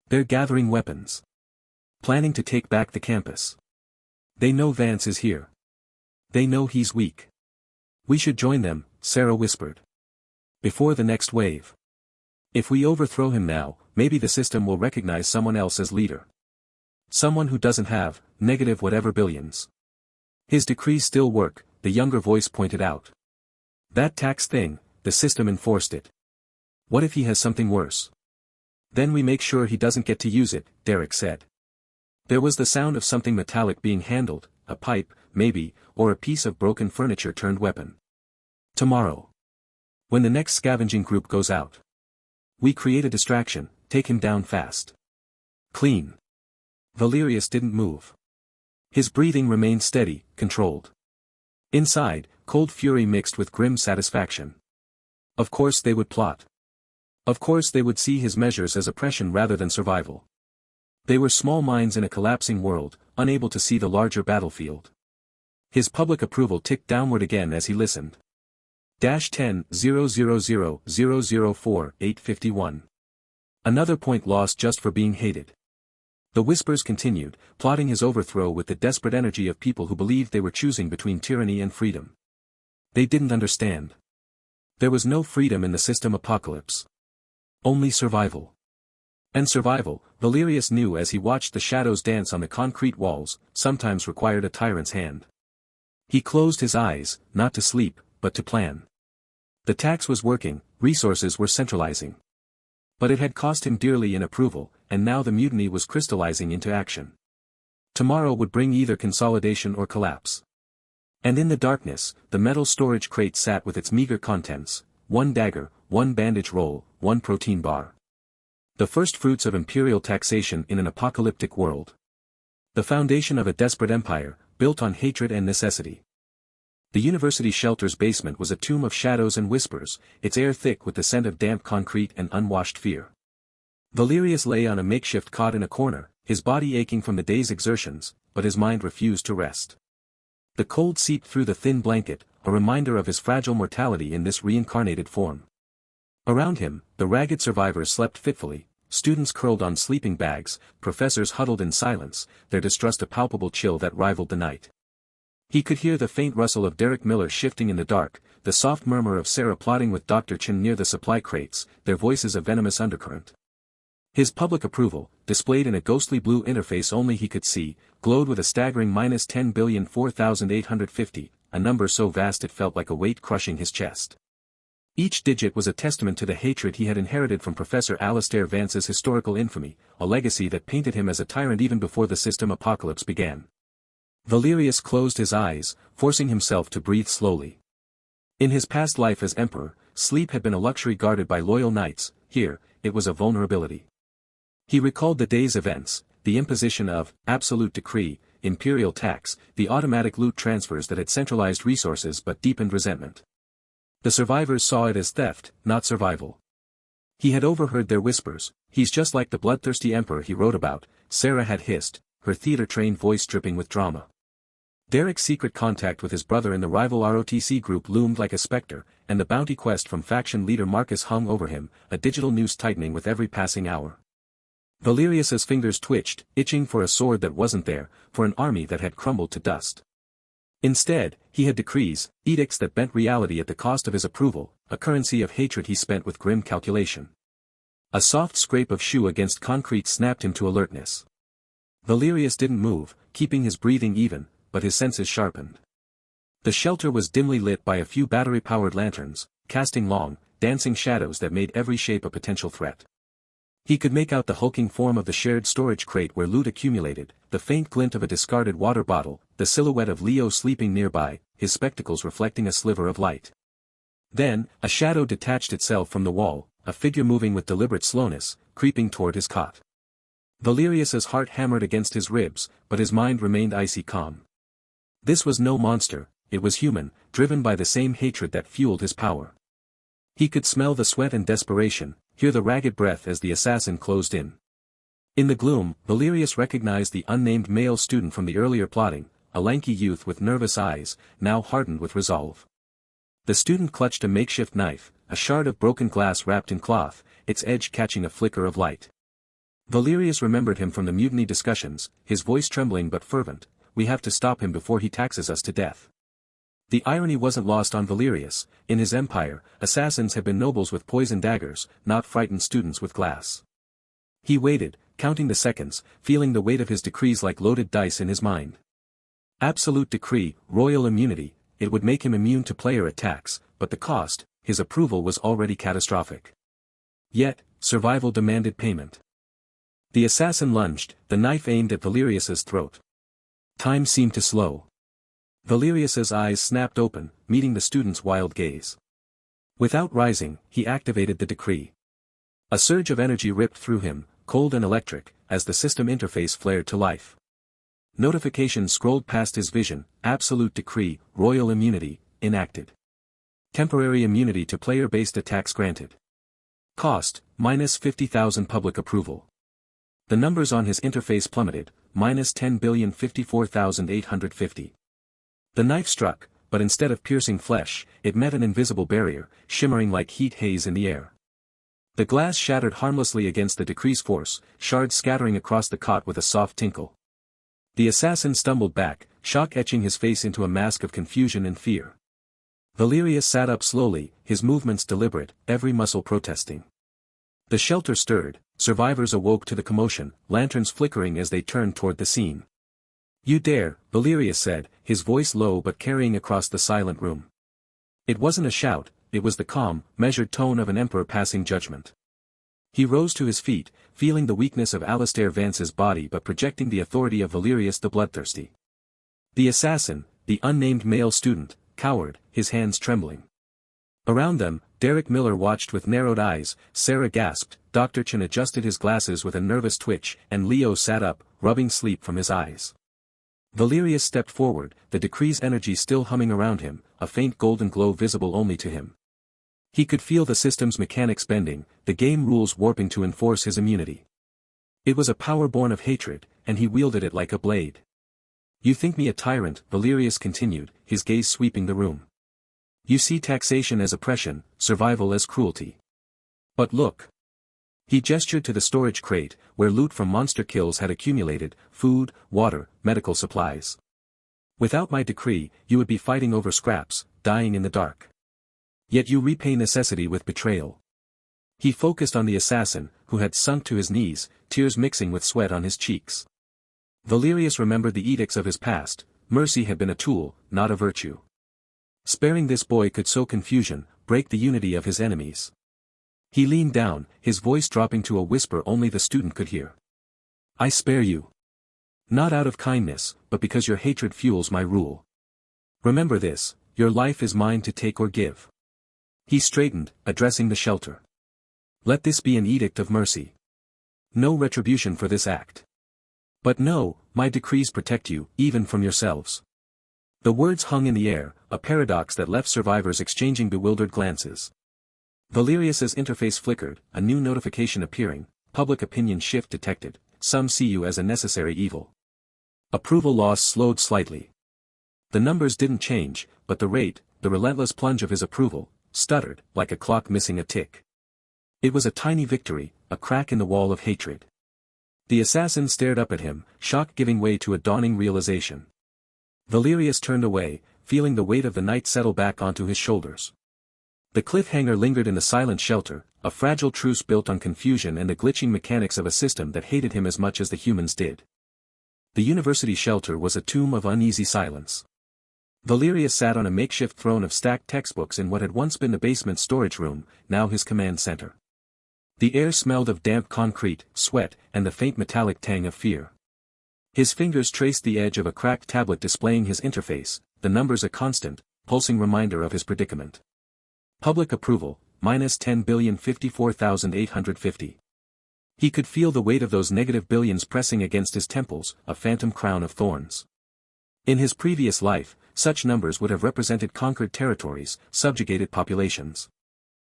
They're gathering weapons. Planning to take back the campus. They know Vance is here. They know he's weak. We should join them, Sarah whispered. Before the next wave. If we overthrow him now, maybe the system will recognize someone else as leader. Someone who doesn't have, negative whatever billions. His decrees still work, the younger voice pointed out. That tax thing, the system enforced it. What if he has something worse? Then we make sure he doesn't get to use it, Derek said. There was the sound of something metallic being handled, a pipe, maybe, or a piece of broken furniture turned weapon. Tomorrow. When the next scavenging group goes out. We create a distraction, take him down fast. Clean. Valerius didn't move. His breathing remained steady, controlled. Inside, cold fury mixed with grim satisfaction. Of course they would plot. Of course they would see his measures as oppression rather than survival. They were small minds in a collapsing world, unable to see the larger battlefield. His public approval ticked downward again as he listened. -10,000,004,851. Another point lost just for being hated. The whispers continued, plotting his overthrow with the desperate energy of people who believed they were choosing between tyranny and freedom. They didn't understand. There was no freedom in the system apocalypse. Only survival. And survival, Valerius knew as he watched the shadows dance on the concrete walls, sometimes required a tyrant's hand. He closed his eyes, not to sleep, but to plan. The tax was working, resources were centralizing. But it had cost him dearly in approval, and now the mutiny was crystallizing into action. Tomorrow would bring either consolidation or collapse. And in the darkness, the metal storage crate sat with its meager contents: one dagger, one bandage roll, one protein bar. The first fruits of imperial taxation in an apocalyptic world. The foundation of a desperate empire, built on hatred and necessity. The university shelter's basement was a tomb of shadows and whispers, its air thick with the scent of damp concrete and unwashed fear. Valerius lay on a makeshift cot in a corner, his body aching from the day's exertions, but his mind refused to rest. The cold seeped through the thin blanket, a reminder of his fragile mortality in this reincarnated form. Around him, the ragged survivors slept fitfully, students curled on sleeping bags, professors huddled in silence, their distrust a palpable chill that rivaled the night. He could hear the faint rustle of Derek Miller shifting in the dark, the soft murmur of Sarah plotting with Dr. Chin near the supply crates, their voices a venomous undercurrent. His public approval, displayed in a ghostly blue interface only he could see, glowed with a staggering -10,004,850, a number so vast it felt like a weight crushing his chest. Each digit was a testament to the hatred he had inherited from Professor Alastair Vance's historical infamy, a legacy that painted him as a tyrant even before the system apocalypse began. Valerius closed his eyes, forcing himself to breathe slowly. In his past life as emperor, sleep had been a luxury guarded by loyal knights; here, it was a vulnerability. He recalled the day's events, the imposition of absolute decree, imperial tax, the automatic loot transfers that had centralized resources but deepened resentment. The survivors saw it as theft, not survival. He had overheard their whispers. "He's just like the bloodthirsty emperor he wrote about," Sarah had hissed, her theater-trained voice dripping with drama. Derek's secret contact with his brother in the rival ROTC group loomed like a specter, and the bounty quest from faction leader Marcus hung over him, a digital noose tightening with every passing hour. Valerius's fingers twitched, itching for a sword that wasn't there, for an army that had crumbled to dust. Instead, he had decrees, edicts that bent reality at the cost of his approval, a currency of hatred he spent with grim calculation. A soft scrape of shoe against concrete snapped him to alertness. Valerius didn't move, keeping his breathing even, but his senses sharpened. The shelter was dimly lit by a few battery-powered lanterns, casting long, dancing shadows that made every shape a potential threat. He could make out the hulking form of the shared storage crate where loot accumulated, the faint glint of a discarded water bottle, the silhouette of Leo sleeping nearby, his spectacles reflecting a sliver of light. Then, a shadow detached itself from the wall, a figure moving with deliberate slowness, creeping toward his cot. Valerius's heart hammered against his ribs, but his mind remained icy calm. This was no monster, it was human, driven by the same hatred that fueled his power. He could smell the sweat and desperation, hear the ragged breath as the assassin closed in. In the gloom, Valerius recognized the unnamed male student from the earlier plotting, a lanky youth with nervous eyes, now hardened with resolve. The student clutched a makeshift knife, a shard of broken glass wrapped in cloth, its edge catching a flicker of light. Valerius remembered him from the mutiny discussions, his voice trembling but fervent. "We have to stop him before he taxes us to death." The irony wasn't lost on Valerius. In his empire, assassins had been nobles with poisoned daggers, not frightened students with glass. He waited, counting the seconds, feeling the weight of his decrees like loaded dice in his mind. Absolute decree, royal immunity, it would make him immune to player attacks, but the cost, his approval was already catastrophic. Yet, survival demanded payment. The assassin lunged, the knife aimed at Valerius's throat. Time seemed to slow. Valerius's eyes snapped open, meeting the student's wild gaze. Without rising, he activated the decree. A surge of energy ripped through him, cold and electric, as the system interface flared to life. Notifications scrolled past his vision: absolute decree, royal immunity, enacted. Temporary immunity to player-based attacks granted. Cost, -50,000 public approval. The numbers on his interface plummeted, -10,054,850. The knife struck, but instead of piercing flesh, it met an invisible barrier, shimmering like heat haze in the air. The glass shattered harmlessly against the decree's force, shards scattering across the cot with a soft tinkle. The assassin stumbled back, shock etching his face into a mask of confusion and fear. Valerius sat up slowly, his movements deliberate, every muscle protesting. The shelter stirred, survivors awoke to the commotion, lanterns flickering as they turned toward the scene. "You dare," Valerius said, his voice low but carrying across the silent room. It wasn't a shout, it was the calm, measured tone of an emperor passing judgment. He rose to his feet, feeling the weakness of Alistair Vance's body but projecting the authority of Valerius the bloodthirsty. The assassin, the unnamed male student, cowered, his hands trembling. Around them, Derek Miller watched with narrowed eyes, Sarah gasped, Dr. Chen adjusted his glasses with a nervous twitch, and Leo sat up, rubbing sleep from his eyes. Valerius stepped forward, the decree's energy still humming around him, a faint golden glow visible only to him. He could feel the system's mechanics bending, the game rules warping to enforce his immunity. It was a power born of hatred, and he wielded it like a blade. "You think me a tyrant," Valerius continued, his gaze sweeping the room. "You see taxation as oppression, survival as cruelty. But look." He gestured to the storage crate, where loot from monster kills had accumulated, food, water, medical supplies. "Without my decree, you would be fighting over scraps, dying in the dark. Yet you repay necessity with betrayal." He focused on the assassin, who had sunk to his knees, tears mixing with sweat on his cheeks. Valerius remembered the edicts of his past, mercy had been a tool, not a virtue. Sparing this boy could sow confusion, break the unity of his enemies. He leaned down, his voice dropping to a whisper only the student could hear. "I spare you. Not out of kindness, but because your hatred fuels my rule. Remember this, your life is mine to take or give." He straightened, addressing the shelter. "Let this be an edict of mercy. No retribution for this act. But no, my decrees protect you, even from yourselves." The words hung in the air, a paradox that left survivors exchanging bewildered glances. Valerius's interface flickered, a new notification appearing, public opinion shift detected, some see you as a necessary evil. Approval loss slowed slightly. The numbers didn't change, but the rate, the relentless plunge of his approval, stuttered, like a clock missing a tick. It was a tiny victory, a crack in the wall of hatred. The assassin stared up at him, shock giving way to a dawning realization. Valerius turned away, feeling the weight of the night settle back onto his shoulders. The cliffhanger lingered in the silent shelter, a fragile truce built on confusion and the glitching mechanics of a system that hated him as much as the humans did. The university shelter was a tomb of uneasy silence. Valerius sat on a makeshift throne of stacked textbooks in what had once been the basement storage room, now his command center. The air smelled of damp concrete, sweat, and the faint metallic tang of fear. His fingers traced the edge of a cracked tablet displaying his interface, the numbers a constant, pulsing reminder of his predicament. Public approval, -10,054,850. He could feel the weight of those negative billions pressing against his temples, a phantom crown of thorns. In his previous life, such numbers would have represented conquered territories, subjugated populations.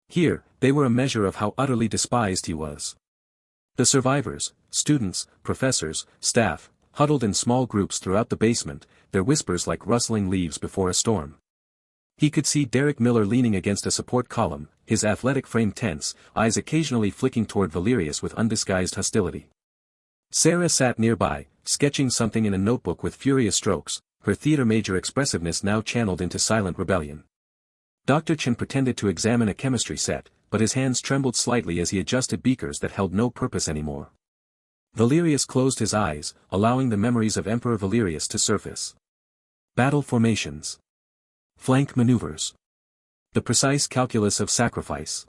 Here, they were a measure of how utterly despised he was. The survivors, students, professors, staff, huddled in small groups throughout the basement, their whispers like rustling leaves before a storm. He could see Derek Miller leaning against a support column, his athletic frame tense, eyes occasionally flicking toward Valerius with undisguised hostility. Sarah sat nearby, sketching something in a notebook with furious strokes, her theater major expressiveness now channeled into silent rebellion. Dr. Chen pretended to examine a chemistry set, but his hands trembled slightly as he adjusted beakers that held no purpose anymore. Valerius closed his eyes, allowing the memories of Emperor Valerius to surface. Battle formations. Flank maneuvers. The precise calculus of sacrifice.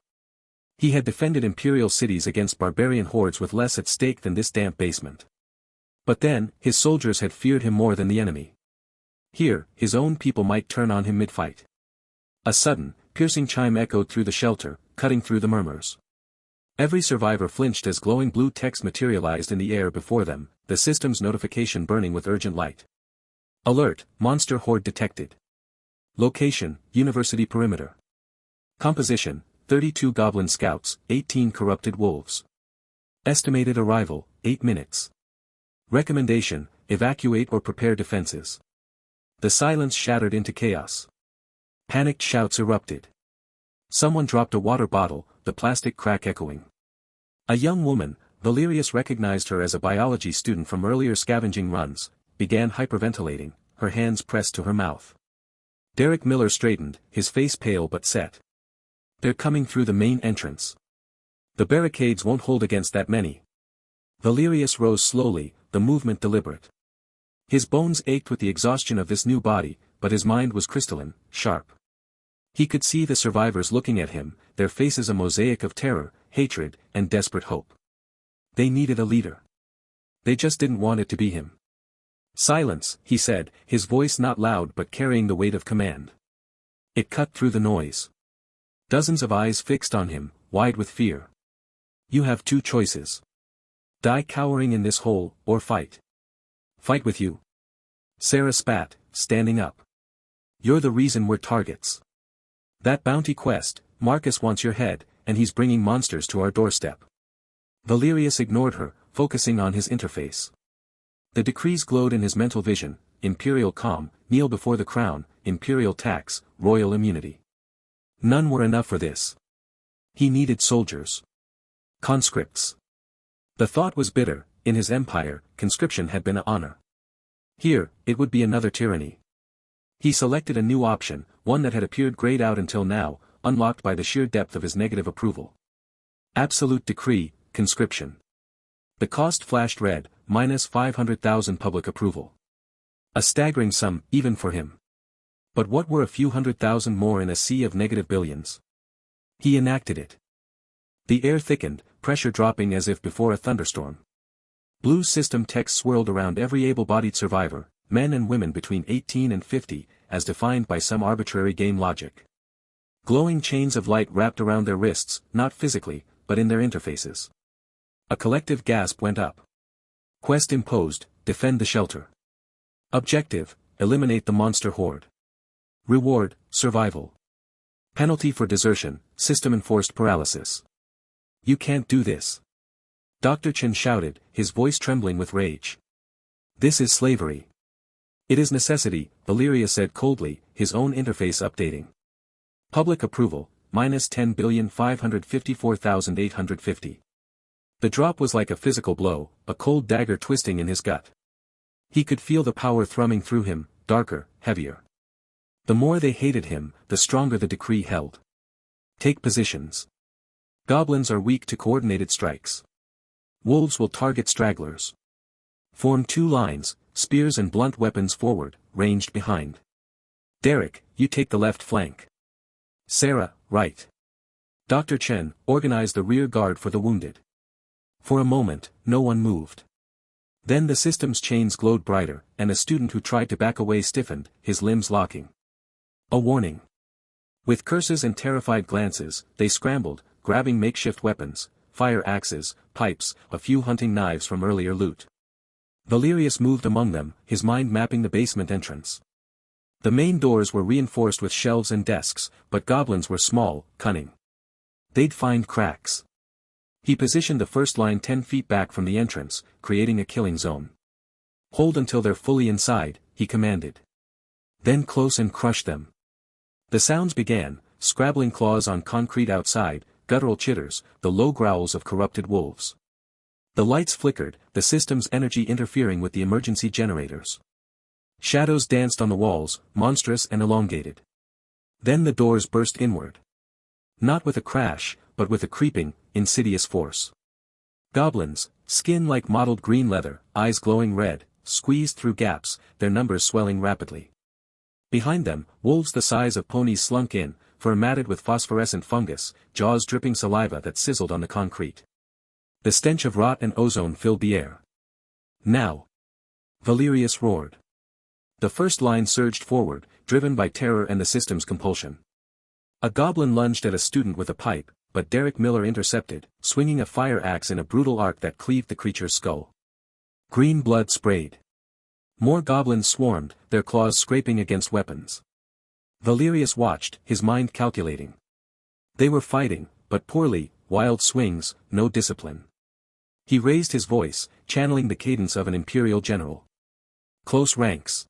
He had defended imperial cities against barbarian hordes with less at stake than this damp basement. But then, his soldiers had feared him more than the enemy. Here, his own people might turn on him mid-fight. A sudden, piercing chime echoed through the shelter, cutting through the murmurs. Every survivor flinched as glowing blue text materialized in the air before them, the system's notification burning with urgent light. Alert, monster horde detected. Location, university perimeter. Composition, 32 goblin scouts, 18 corrupted wolves. Estimated arrival, 8 minutes. Recommendation, evacuate or prepare defenses. The silence shattered into chaos. Panicked shouts erupted. Someone dropped a water bottle, the plastic crack echoing. A young woman, Valerius recognized her as a biology student from earlier scavenging runs, began hyperventilating, her hands pressed to her mouth. Derek Miller straightened, his face pale but set. They're coming through the main entrance. The barricades won't hold against that many. Valerius rose slowly, the movement deliberate. His bones ached with the exhaustion of this new body, but his mind was crystalline, sharp. He could see the survivors looking at him, their faces a mosaic of terror, hatred, and desperate hope. They needed a leader. They just didn't want it to be him. Silence, he said, his voice not loud but carrying the weight of command. It cut through the noise. Dozens of eyes fixed on him, wide with fear. You have two choices. Die cowering in this hole, or fight. Fight with you. Sarah spat, standing up. You're the reason we're targets. That bounty quest, Marcus wants your head, and he's bringing monsters to our doorstep. Valerius ignored her, focusing on his interface. The decrees glowed in his mental vision: imperial calm, kneel before the crown, imperial tax, royal immunity. None were enough for this. He needed soldiers. Conscripts. The thought was bitter. In his empire, conscription had been an honor. Here, it would be another tyranny. He selected a new option, one that had appeared grayed out until now, unlocked by the sheer depth of his negative approval. Absolute decree, conscription. The cost flashed red, minus 500,000 public approval. A staggering sum, even for him. But what were a few 100,000 more in a sea of negative billions? He enacted it. The air thickened, pressure dropping as if before a thunderstorm. Blue system text swirled around every able-bodied survivor, men and women between 18 and 50, as defined by some arbitrary game logic. Glowing chains of light wrapped around their wrists, not physically, but in their interfaces. A collective gasp went up. Quest imposed: defend the shelter. Objective: eliminate the monster horde. Reward: survival. Penalty for desertion: system-enforced paralysis. You can't do this. Dr. Chen shouted, his voice trembling with rage. This is slavery. It is necessity, Valerius said coldly, his own interface updating. Public approval, minus 10,554,850. The drop was like a physical blow, a cold dagger twisting in his gut. He could feel the power thrumming through him, darker, heavier. The more they hated him, the stronger the decree held. Take positions. Goblins are weak to coordinated strikes. Wolves will target stragglers. Form two lines, spears and blunt weapons forward, ranged behind. Derek, you take the left flank. Sarah, right. Dr. Chen, organize the rear guard for the wounded. For a moment, no one moved. Then the system's chains glowed brighter, and a student who tried to back away stiffened, his limbs locking. A warning. With curses and terrified glances, they scrambled, grabbing makeshift weapons, fire axes, pipes, a few hunting knives from earlier loot. Valerius moved among them, his mind mapping the basement entrance. The main doors were reinforced with shelves and desks, but goblins were small, cunning. They'd find cracks. He positioned the first line 10 feet back from the entrance, creating a killing zone. Hold until they're fully inside, he commanded. Then close and crush them. The sounds began, scrabbling claws on concrete outside, guttural chitters, the low growls of corrupted wolves. The lights flickered, the system's energy interfering with the emergency generators. Shadows danced on the walls, monstrous and elongated. Then the doors burst inward. Not with a crash, but with a creeping, insidious force. Goblins, skin like mottled green leather, eyes glowing red, squeezed through gaps, their numbers swelling rapidly. Behind them, wolves the size of ponies slunk in, fur matted with phosphorescent fungus, jaws dripping saliva that sizzled on the concrete. The stench of rot and ozone filled the air. Now! Valerius roared. The first line surged forward, driven by terror and the system's compulsion. A goblin lunged at a student with a pipe, but Derek Miller intercepted, swinging a fire axe in a brutal arc that cleaved the creature's skull. Green blood sprayed. More goblins swarmed, their claws scraping against weapons. Valerius watched, his mind calculating. They were fighting, but poorly, wild swings, no discipline. He raised his voice, channeling the cadence of an imperial general. Close ranks.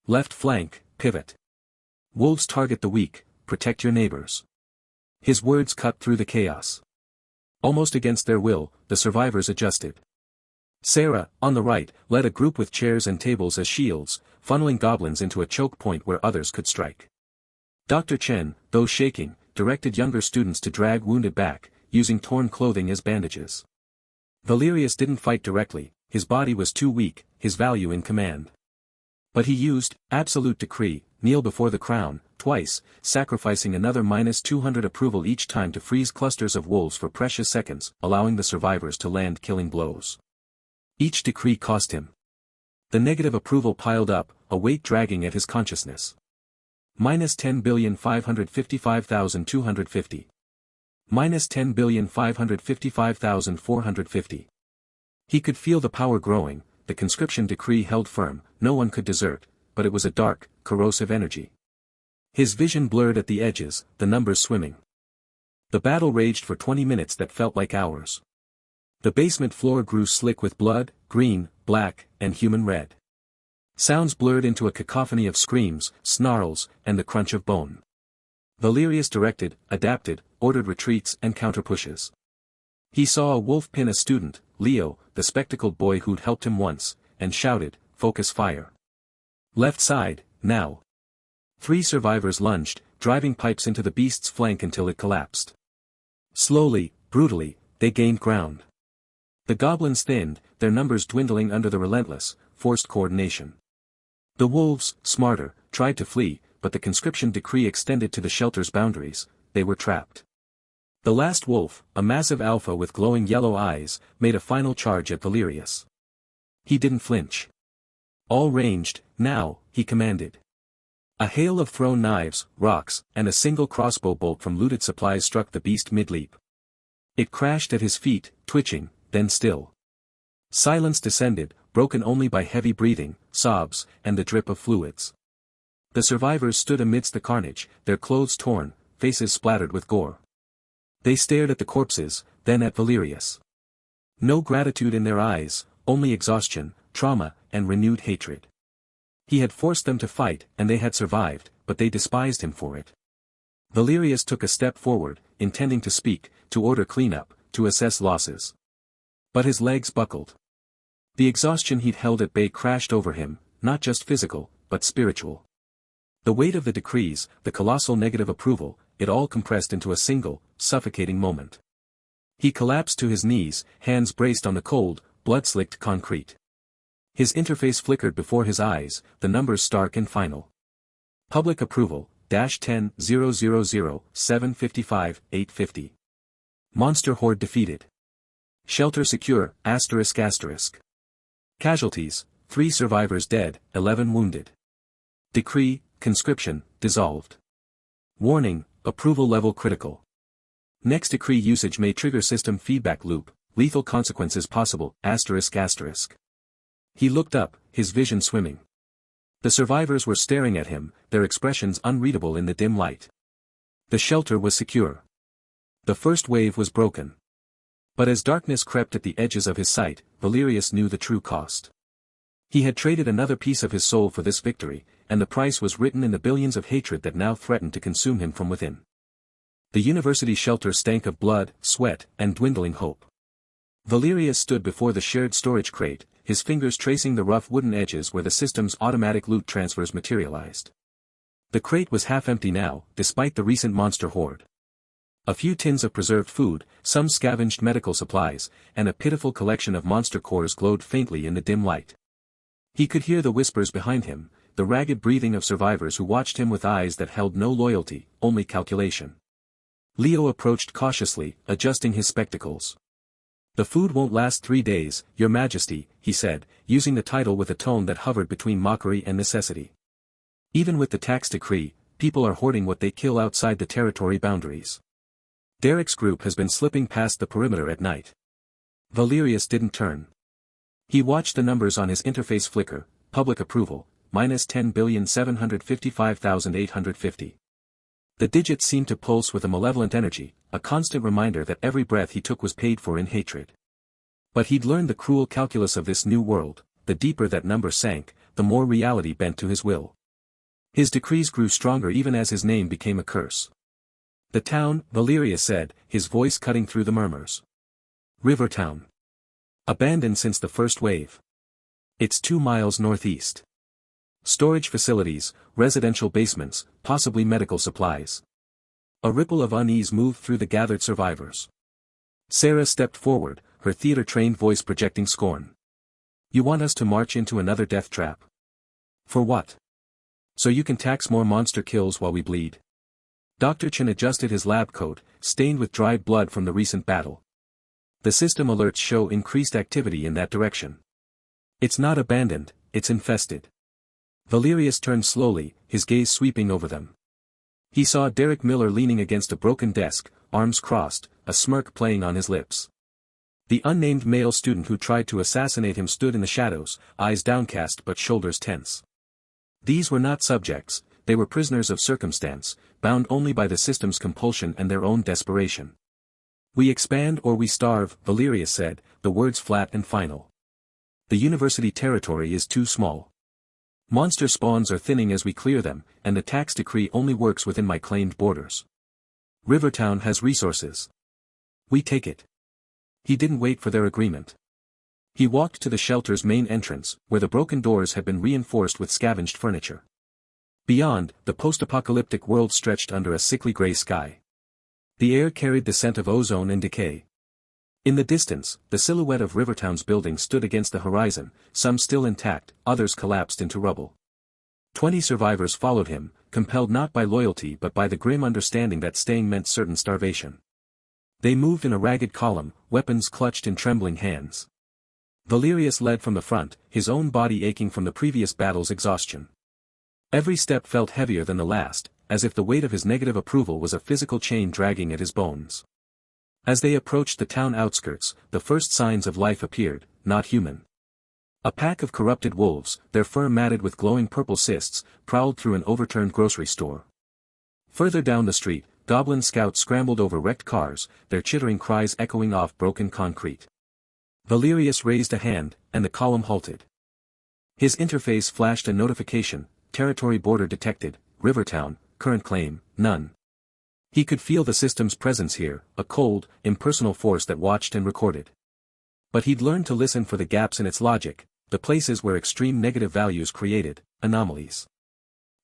Left flank, pivot. Wolves target the weak, protect your neighbors. His words cut through the chaos. Almost against their will, the survivors adjusted. Sarah, on the right, led a group with chairs and tables as shields, funneling goblins into a choke point where others could strike. Dr. Chen, though shaking, directed younger students to drag wounded back, using torn clothing as bandages. Valerius didn't fight directly, his body was too weak, his value in command. But he used absolute decree, kneel before the crown, twice, sacrificing another -200 approval each time to freeze clusters of wolves for precious seconds, allowing the survivors to land killing blows. Each decree cost him. The negative approval piled up, a weight dragging at his consciousness. -10,555,250. -10,555,450. He could feel the power growing, the conscription decree held firm, no one could desert, but it was a dark, corrosive energy. His vision blurred at the edges, the numbers swimming. The battle raged for 20 minutes that felt like hours. The basement floor grew slick with blood, green, black, and human red. Sounds blurred into a cacophony of screams, snarls, and the crunch of bone. Valerius directed, adapted, ordered retreats and counterpushes. He saw a wolf pin a student, Leo, the spectacled boy who'd helped him once, and shouted, "Focus fire. Left side, now." 3 survivors lunged, driving pipes into the beast's flank until it collapsed. Slowly, brutally, they gained ground. The goblins thinned, their numbers dwindling under the relentless, forced coordination. The wolves, smarter, tried to flee, but the conscription decree extended to the shelter's boundaries, they were trapped. The last wolf, a massive alpha with glowing yellow eyes, made a final charge at Valerius. He didn't flinch. All ranged, now, he commanded. A hail of thrown knives, rocks, and a single crossbow bolt from looted supplies struck the beast mid-leap. It crashed at his feet, twitching, then still. Silence descended, broken only by heavy breathing, sobs, and the drip of fluids. The survivors stood amidst the carnage, their clothes torn, faces splattered with gore. They stared at the corpses, then at Valerius. No gratitude in their eyes, only exhaustion, trauma, and renewed hatred. He had forced them to fight, and they had survived, but they despised him for it. Valerius took a step forward, intending to speak, to order cleanup, to assess losses. But his legs buckled. The exhaustion he'd held at bay crashed over him, not just physical, but spiritual. The weight of the decrees, the colossal negative approval, it all compressed into a single, suffocating moment. He collapsed to his knees, hands braced on the cold, blood-slicked concrete. His interface flickered before his eyes, the numbers stark and final. Public approval, -10,000,755,850. Monster horde defeated. Shelter secure, ***. Casualties, 3 survivors dead, 11 wounded. Decree, conscription, dissolved. Warning, approval level critical. Next decree usage may trigger system feedback loop, lethal consequences possible, ***. He looked up, his vision swimming. The survivors were staring at him, their expressions unreadable in the dim light. The shelter was secure. The first wave was broken. But as darkness crept at the edges of his sight, Valerius knew the true cost. He had traded another piece of his soul for this victory, and the price was written in the billions of hatred that now threatened to consume him from within. The university shelter stank of blood, sweat, and dwindling hope. Valerius stood before the shared storage crate, his fingers tracing the rough wooden edges where the system's automatic loot transfers materialized. The crate was half empty now, despite the recent monster horde. A few tins of preserved food, some scavenged medical supplies, and a pitiful collection of monster cores glowed faintly in the dim light. He could hear the whispers behind him, the ragged breathing of survivors who watched him with eyes that held no loyalty, only calculation. Leo approached cautiously, adjusting his spectacles. "The food won't last 3 days, Your Majesty," he said, using the title with a tone that hovered between mockery and necessity. Even with the tax decree, people are hoarding what they kill outside the territory boundaries. Derek's group has been slipping past the perimeter at night. Valerius didn't turn. He watched the numbers on his interface flicker, public approval, -10,755,850. The digits seemed to pulse with a malevolent energy, a constant reminder that every breath he took was paid for in hatred. But he'd learned the cruel calculus of this new world: the deeper that number sank, the more reality bent to his will. His decrees grew stronger even as his name became a curse. "The town," Valerius said, his voice cutting through the murmurs. "Rivertown. Abandoned since the first wave. It's 2 miles northeast. Storage facilities, residential basements, possibly medical supplies." A ripple of unease moved through the gathered survivors. Sarah stepped forward, her theater-trained voice projecting scorn. "You want us to march into another death trap? For what? So you can tax more monster kills while we bleed?" Dr. Chen adjusted his lab coat, stained with dried blood from the recent battle. "The system alerts show increased activity in that direction. It's not abandoned, it's infested." Valerius turned slowly, his gaze sweeping over them. He saw Derek Miller leaning against a broken desk, arms crossed, a smirk playing on his lips. The unnamed male student who tried to assassinate him stood in the shadows, eyes downcast but shoulders tense. These were not subjects, they were prisoners of circumstance, bound only by the system's compulsion and their own desperation. "We expand or we starve," Valerius said, the words flat and final. "The university territory is too small. Monster spawns are thinning as we clear them, and the tax decree only works within my claimed borders. Rivertown has resources. We take it." He didn't wait for their agreement. He walked to the shelter's main entrance, where the broken doors had been reinforced with scavenged furniture. Beyond, the post-apocalyptic world stretched under a sickly gray sky. The air carried the scent of ozone and decay. In the distance, the silhouette of Rivertown's buildings stood against the horizon, some still intact, others collapsed into rubble. 20 survivors followed him, compelled not by loyalty but by the grim understanding that staying meant certain starvation. They moved in a ragged column, weapons clutched in trembling hands. Valerius led from the front, his own body aching from the previous battle's exhaustion. Every step felt heavier than the last, as if the weight of his negative approval was a physical chain dragging at his bones. As they approached the town outskirts, the first signs of life appeared, not human. A pack of corrupted wolves, their fur matted with glowing purple cysts, prowled through an overturned grocery store. Further down the street, goblin scouts scrambled over wrecked cars, their chittering cries echoing off broken concrete. Valerius raised a hand, and the column halted. His interface flashed a notification: territory border detected, Rivertown, current claim, none. He could feel the system's presence here, a cold, impersonal force that watched and recorded. But he'd learned to listen for the gaps in its logic, the places where extreme negative values created anomalies.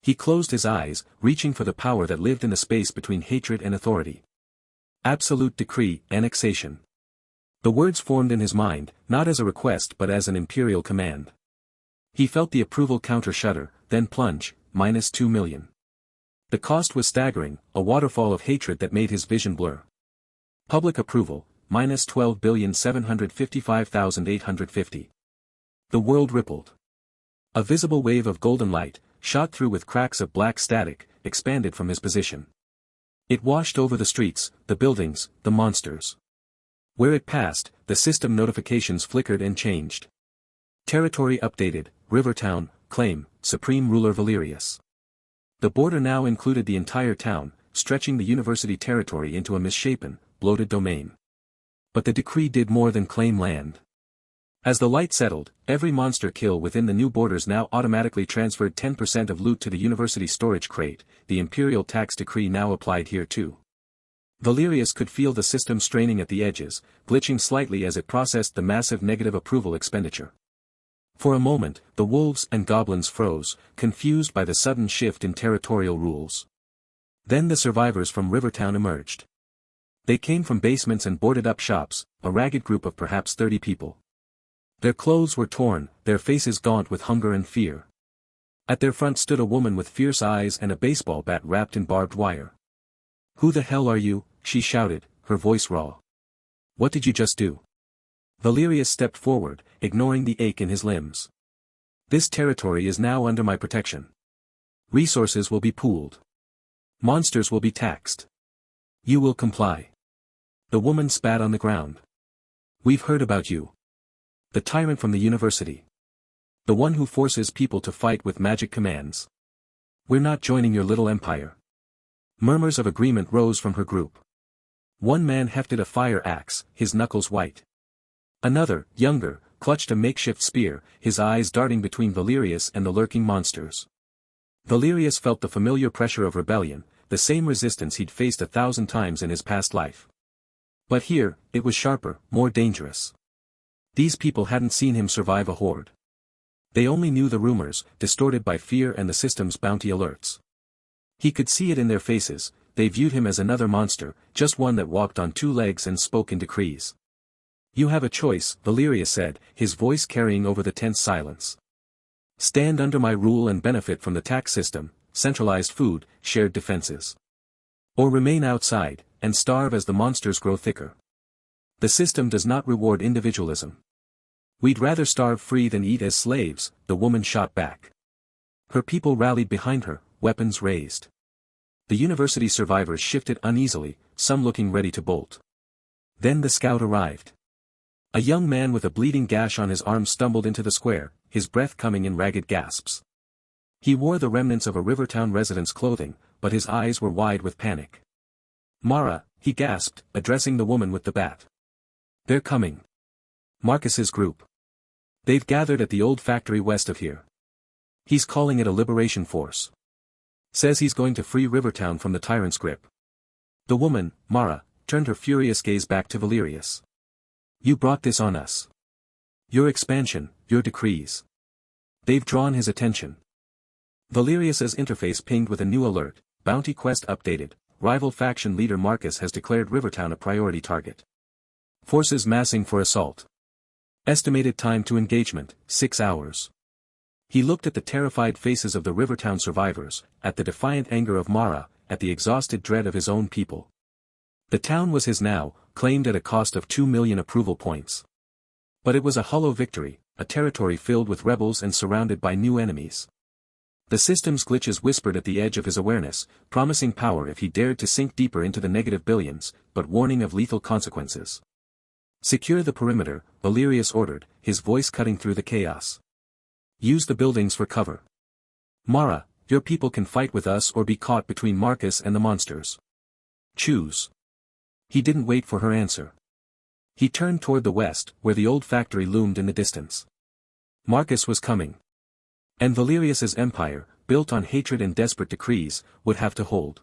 He closed his eyes, reaching for the power that lived in the space between hatred and authority. Absolute decree, annexation. The words formed in his mind, not as a request but as an imperial command. He felt the approval counter shudder, then plunge, -2 million. The cost was staggering, a waterfall of hatred that made his vision blur. Public approval, -12,755,850. The world rippled. A visible wave of golden light, shot through with cracks of black static, expanded from his position. It washed over the streets, the buildings, the monsters. Where it passed, the system notifications flickered and changed. Territory updated, Rivertown, claim, Supreme Ruler Valerius. The border now included the entire town, stretching the university territory into a misshapen, bloated domain. But the decree did more than claim land. As the light settled, every monster kill within the new borders now automatically transferred 10% of loot to the university storage crate, the imperial tax decree now applied here too. Valerius could feel the system straining at the edges, glitching slightly as it processed the massive negative approval expenditure. For a moment, the wolves and goblins froze, confused by the sudden shift in territorial rules. Then the survivors from Rivertown emerged. They came from basements and boarded-up shops, a ragged group of perhaps 30 people. Their clothes were torn, their faces gaunt with hunger and fear. At their front stood a woman with fierce eyes and a baseball bat wrapped in barbed wire. "Who the hell are you?" she shouted, her voice raw. "What did you just do?" Valerius stepped forward, ignoring the ache in his limbs. "This territory is now under my protection. Resources will be pooled. Monsters will be taxed. You will comply." The woman spat on the ground. "We've heard about you. The tyrant from the university. The one who forces people to fight with magic commands. We're not joining your little empire." Murmurs of agreement rose from her group. One man hefted a fire axe, his knuckles white. Another, younger, clutched a makeshift spear, his eyes darting between Valerius and the lurking monsters. Valerius felt the familiar pressure of rebellion, the same resistance he'd faced 1,000 times in his past life. But here, it was sharper, more dangerous. These people hadn't seen him survive a horde. They only knew the rumors, distorted by fear and the system's bounty alerts. He could see it in their faces, they viewed him as another monster, just one that walked on two legs and spoke in decrees. "You have a choice," Valerius said, his voice carrying over the tense silence. "Stand under my rule and benefit from the tax system, centralized food, shared defenses. Or remain outside, and starve as the monsters grow thicker. The system does not reward individualism. We'd rather starve free than eat as slaves," the woman shot back. Her people rallied behind her, weapons raised. The university survivors shifted uneasily, some looking ready to bolt. Then the scout arrived. A young man with a bleeding gash on his arm stumbled into the square, his breath coming in ragged gasps. He wore the remnants of a Rivertown resident's clothing, but his eyes were wide with panic. "Mara," he gasped, addressing the woman with the bat. "They're coming. Marcus's group. They've gathered at the old factory west of here. He's calling it a liberation force. Says he's going to free Rivertown from the tyrant's grip." The woman, Mara, turned her furious gaze back to Valerius. "You brought this on us. Your expansion, your decrees. They've drawn his attention." Valerius's interface pinged with a new alert, bounty quest updated, rival faction leader Marcus has declared Rivertown a priority target. Forces massing for assault. Estimated time to engagement, 6 hours. He looked at the terrified faces of the Rivertown survivors, at the defiant anger of Mara, at the exhausted dread of his own people. The town was his now, claimed at a cost of 2 million approval points. But it was a hollow victory, a territory filled with rebels and surrounded by new enemies. The system's glitches whispered at the edge of his awareness, promising power if he dared to sink deeper into the negative billions, but warning of lethal consequences. "Secure the perimeter," Valerius ordered, his voice cutting through the chaos. "Use the buildings for cover. Mara, your people can fight with us or be caught between Marcus and the monsters. Choose." He didn't wait for her answer. He turned toward the west, where the old factory loomed in the distance. Marcus was coming. And Valerius's empire, built on hatred and desperate decrees, would have to hold.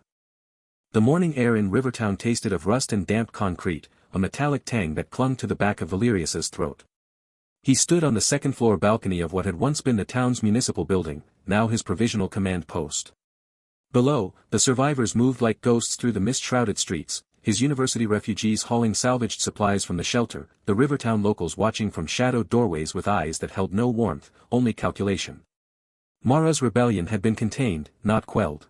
The morning air in Rivertown tasted of rust and damp concrete, a metallic tang that clung to the back of Valerius's throat. He stood on the second-floor balcony of what had once been the town's municipal building, now his provisional command post. Below, the survivors moved like ghosts through the mist-shrouded streets, his university refugees hauling salvaged supplies from the shelter, the Rivertown locals watching from shadowed doorways with eyes that held no warmth, only calculation. Mara's rebellion had been contained, not quelled.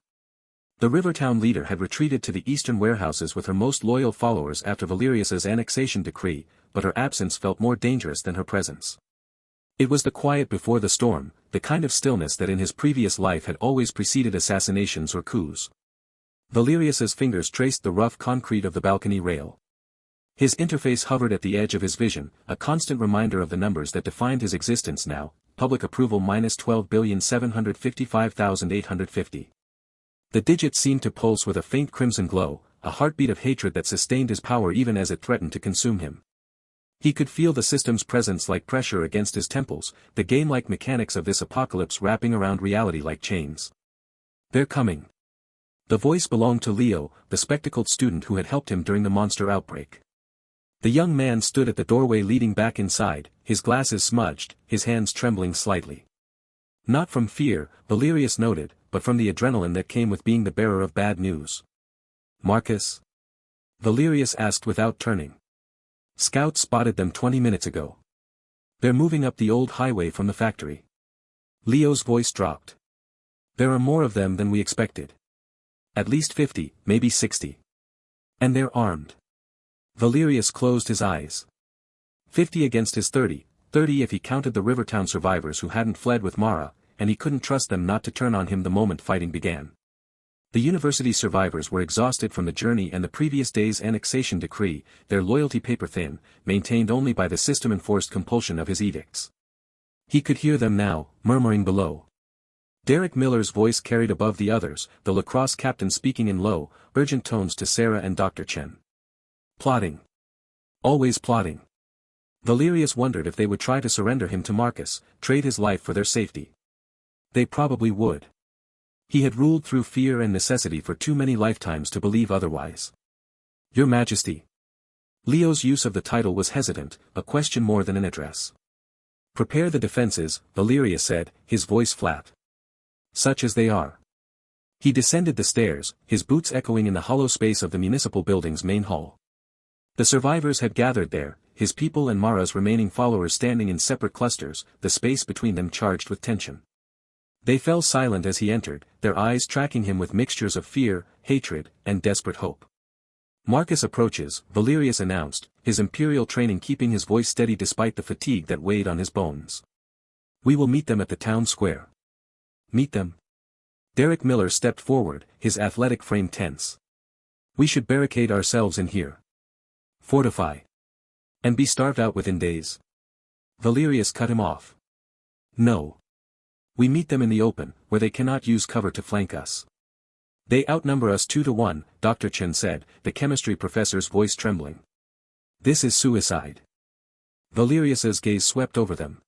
The Rivertown leader had retreated to the eastern warehouses with her most loyal followers after Valerius's annexation decree, but her absence felt more dangerous than her presence. It was the quiet before the storm, the kind of stillness that in his previous life had always preceded assassinations or coups. Valerius's fingers traced the rough concrete of the balcony rail. His interface hovered at the edge of his vision, a constant reminder of the numbers that defined his existence now, public approval -12,755,850. The digits seemed to pulse with a faint crimson glow, a heartbeat of hatred that sustained his power even as it threatened to consume him. He could feel the system's presence like pressure against his temples, the game-like mechanics of this apocalypse wrapping around reality like chains. "They're coming." The voice belonged to Leo, the spectacled student who had helped him during the monster outbreak. The young man stood at the doorway leading back inside, his glasses smudged, his hands trembling slightly. Not from fear, Valerius noted, but from the adrenaline that came with being the bearer of bad news. "Marcus?" Valerius asked without turning. "Scouts spotted them 20 minutes ago. They're moving up the old highway from the factory." Leo's voice dropped. "There are more of them than we expected. At least 50, maybe 60. And they're armed." Valerius closed his eyes. 50 against his 30 if he counted the Rivertown survivors who hadn't fled with Mara, and he couldn't trust them not to turn on him the moment fighting began. The university survivors were exhausted from the journey and the previous day's annexation decree, their loyalty paper-thin, maintained only by the system-enforced compulsion of his edicts. He could hear them now, murmuring below. Derek Miller's voice carried above the others, the lacrosse captain speaking in low, urgent tones to Sarah and Dr. Chen. "Plotting. Always plotting. Valerius wondered if they would try to surrender him to Marcus, trade his life for their safety. They probably would. He had ruled through fear and necessity for too many lifetimes to believe otherwise. Your Majesty. Leo's use of the title was hesitant, a question more than an address. Prepare the defenses, Valerius said, his voice flat. Such as they are. He descended the stairs, his boots echoing in the hollow space of the municipal building's main hall. The survivors had gathered there, his people and Mara's remaining followers standing in separate clusters, the space between them charged with tension. They fell silent as he entered, their eyes tracking him with mixtures of fear, hatred, and desperate hope. Marcus approaches, Valerius announced, his imperial training keeping his voice steady despite the fatigue that weighed on his bones. We will meet them at the town square. Meet them? Derek Miller stepped forward, his athletic frame tense. We should barricade ourselves in here. Fortify. And be starved out within days. Valerius cut him off. No. We meet them in the open, where they cannot use cover to flank us. They outnumber us 2-1, Dr. Chen said, the chemistry professor's voice trembling. This is suicide. Valerius's gaze swept over them.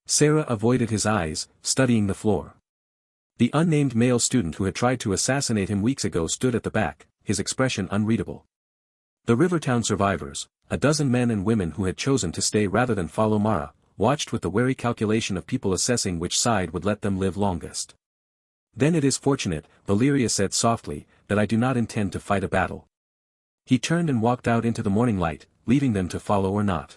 Sarah avoided his eyes, studying the floor. The unnamed male student who had tried to assassinate him weeks ago stood at the back, his expression unreadable. The Rivertown survivors, a dozen men and women who had chosen to stay rather than follow Mara, watched with the wary calculation of people assessing which side would let them live longest. Then it is fortunate, Valerius said softly, that I do not intend to fight a battle. He turned and walked out into the morning light, leaving them to follow or not.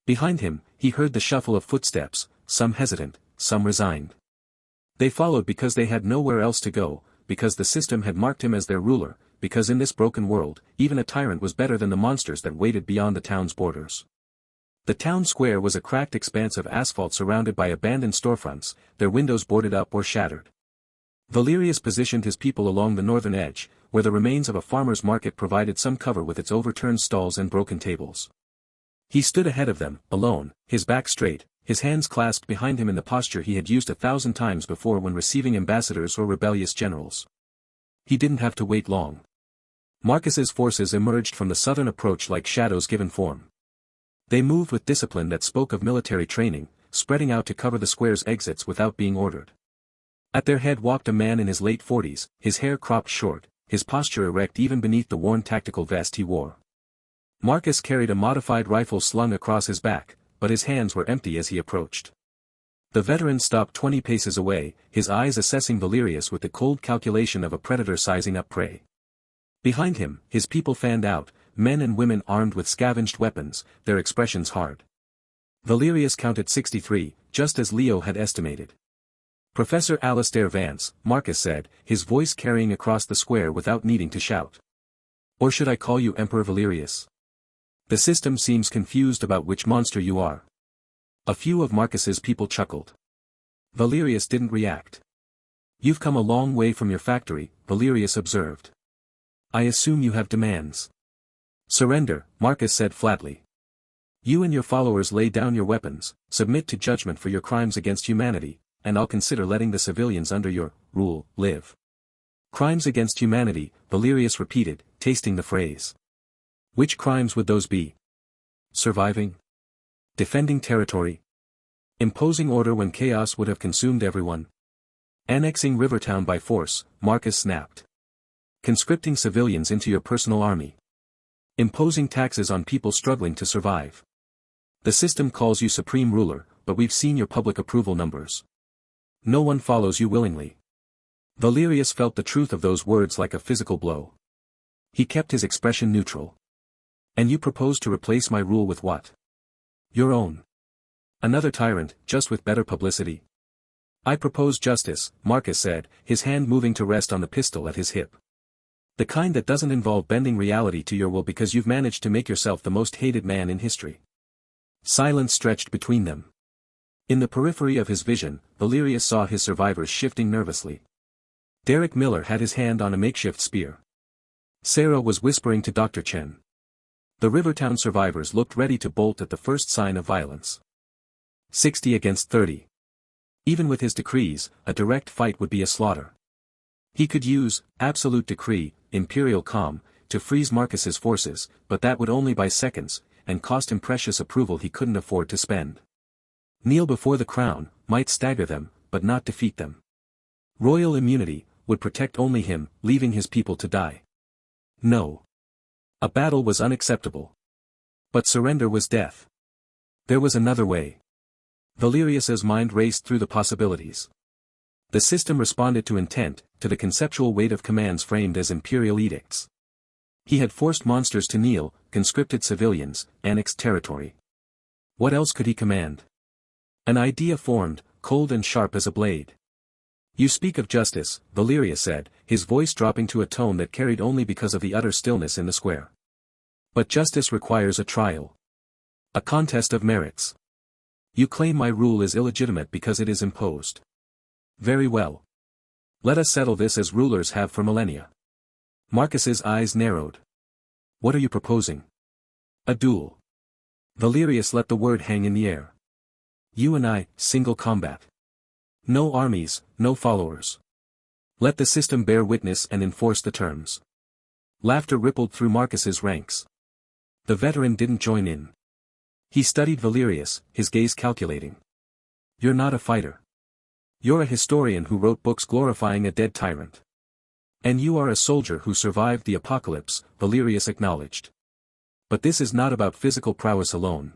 Behind him, he heard the shuffle of footsteps, some hesitant, some resigned. They followed because they had nowhere else to go, because the system had marked him as their ruler, because in this broken world, even a tyrant was better than the monsters that waited beyond the town's borders. The town square was a cracked expanse of asphalt surrounded by abandoned storefronts, their windows boarded up or shattered. Valerius positioned his people along the northern edge, where the remains of a farmer's market provided some cover with its overturned stalls and broken tables. He stood ahead of them, alone, his back straight, his hands clasped behind him in the posture he had used 1,000 times before when receiving ambassadors or rebellious generals. He didn't have to wait long. Marcus's forces emerged from the southern approach like shadows given form. They moved with discipline that spoke of military training, spreading out to cover the square's exits without being ordered. At their head walked a man in his late 40s, his hair cropped short, his posture erect even beneath the worn tactical vest he wore. Marcus carried a modified rifle slung across his back, but his hands were empty as he approached. The veteran stopped 20 paces away, his eyes assessing Valerius with the cold calculation of a predator sizing up prey. Behind him, his people fanned out, men and women armed with scavenged weapons, their expressions hard. Valerius counted 63, just as Leo had estimated. Professor Alastair Vance, Marcus said, his voice carrying across the square without needing to shout. Or should I call you Emperor Valerius? The system seems confused about which monster you are. A few of Marcus's people chuckled. Valerius didn't react. You've come a long way from your factory, Valerius observed. I assume you have demands. Surrender, Marcus said flatly. You and your followers lay down your weapons, submit to judgment for your crimes against humanity, and I'll consider letting the civilians under your rule live. Crimes against humanity, Valerius repeated, tasting the phrase. Which crimes would those be? Surviving? Defending territory? Imposing order when chaos would have consumed everyone? Annexing Rivertown by force, Marcus snapped. Conscripting civilians into your personal army. Imposing taxes on people struggling to survive. The system calls you supreme ruler, but we've seen your public approval numbers. No one follows you willingly. Valerius felt the truth of those words like a physical blow. He kept his expression neutral. And you propose to replace my rule with what? Your own. Another tyrant, just with better publicity. I propose justice, Marcus said, his hand moving to rest on the pistol at his hip. The kind that doesn't involve bending reality to your will because you've managed to make yourself the most hated man in history. Silence stretched between them. In the periphery of his vision, Valerius saw his survivors shifting nervously. Derek Miller had his hand on a makeshift spear. Sarah was whispering to Dr. Chen. The Rivertown survivors looked ready to bolt at the first sign of violence. 60 against 30. Even with his decrees, a direct fight would be a slaughter. He could use absolute decree, imperial calm, to freeze Marcus's forces, but that would only buy seconds, and cost him precious approval he couldn't afford to spend. Kneel before the crown, might stagger them, but not defeat them. Royal immunity would protect only him, leaving his people to die. No. A battle was unacceptable. But surrender was death. There was another way. Valerius's mind raced through the possibilities. The system responded to intent, to the conceptual weight of commands framed as imperial edicts. He had forced monsters to kneel, conscripted civilians, annexed territory. What else could he command? An idea formed, cold and sharp as a blade. You speak of justice, Valerius said, his voice dropping to a tone that carried only because of the utter stillness in the square. But justice requires a trial. A contest of merits. You claim my rule is illegitimate because it is imposed. Very well. Let us settle this as rulers have for millennia. Marcus's eyes narrowed. What are you proposing? A duel. Valerius let the word hang in the air. You and I, single combat. No armies, no followers. Let the system bear witness and enforce the terms. Laughter rippled through Marcus's ranks. The veteran didn't join in. He studied Valerius, his gaze calculating. You're not a fighter. You're a historian who wrote books glorifying a dead tyrant. And you are a soldier who survived the apocalypse, Valerius acknowledged. But this is not about physical prowess alone.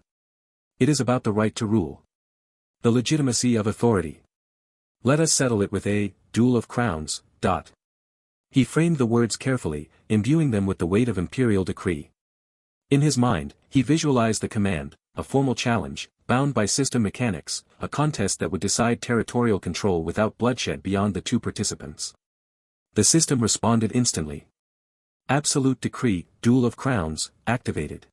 It is about the right to rule. The legitimacy of authority. Let us settle it with a duel of crowns. He framed the words carefully, imbuing them with the weight of imperial decree. In his mind, he visualized the command, a formal challenge, bound by system mechanics, a contest that would decide territorial control without bloodshed beyond the two participants. The system responded instantly. Absolute decree, duel of crowns, activated.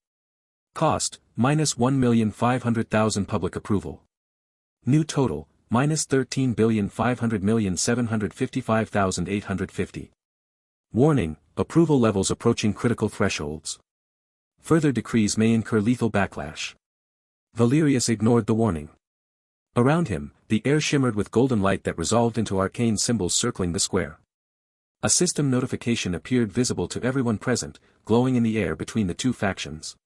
Cost, -1,500,000 public approval. New total, -13,500,755,850. Warning, approval levels approaching critical thresholds. Further decrees may incur lethal backlash. Valerius ignored the warning. Around him, the air shimmered with golden light that resolved into arcane symbols circling the square. A system notification appeared visible to everyone present, glowing in the air between the two factions.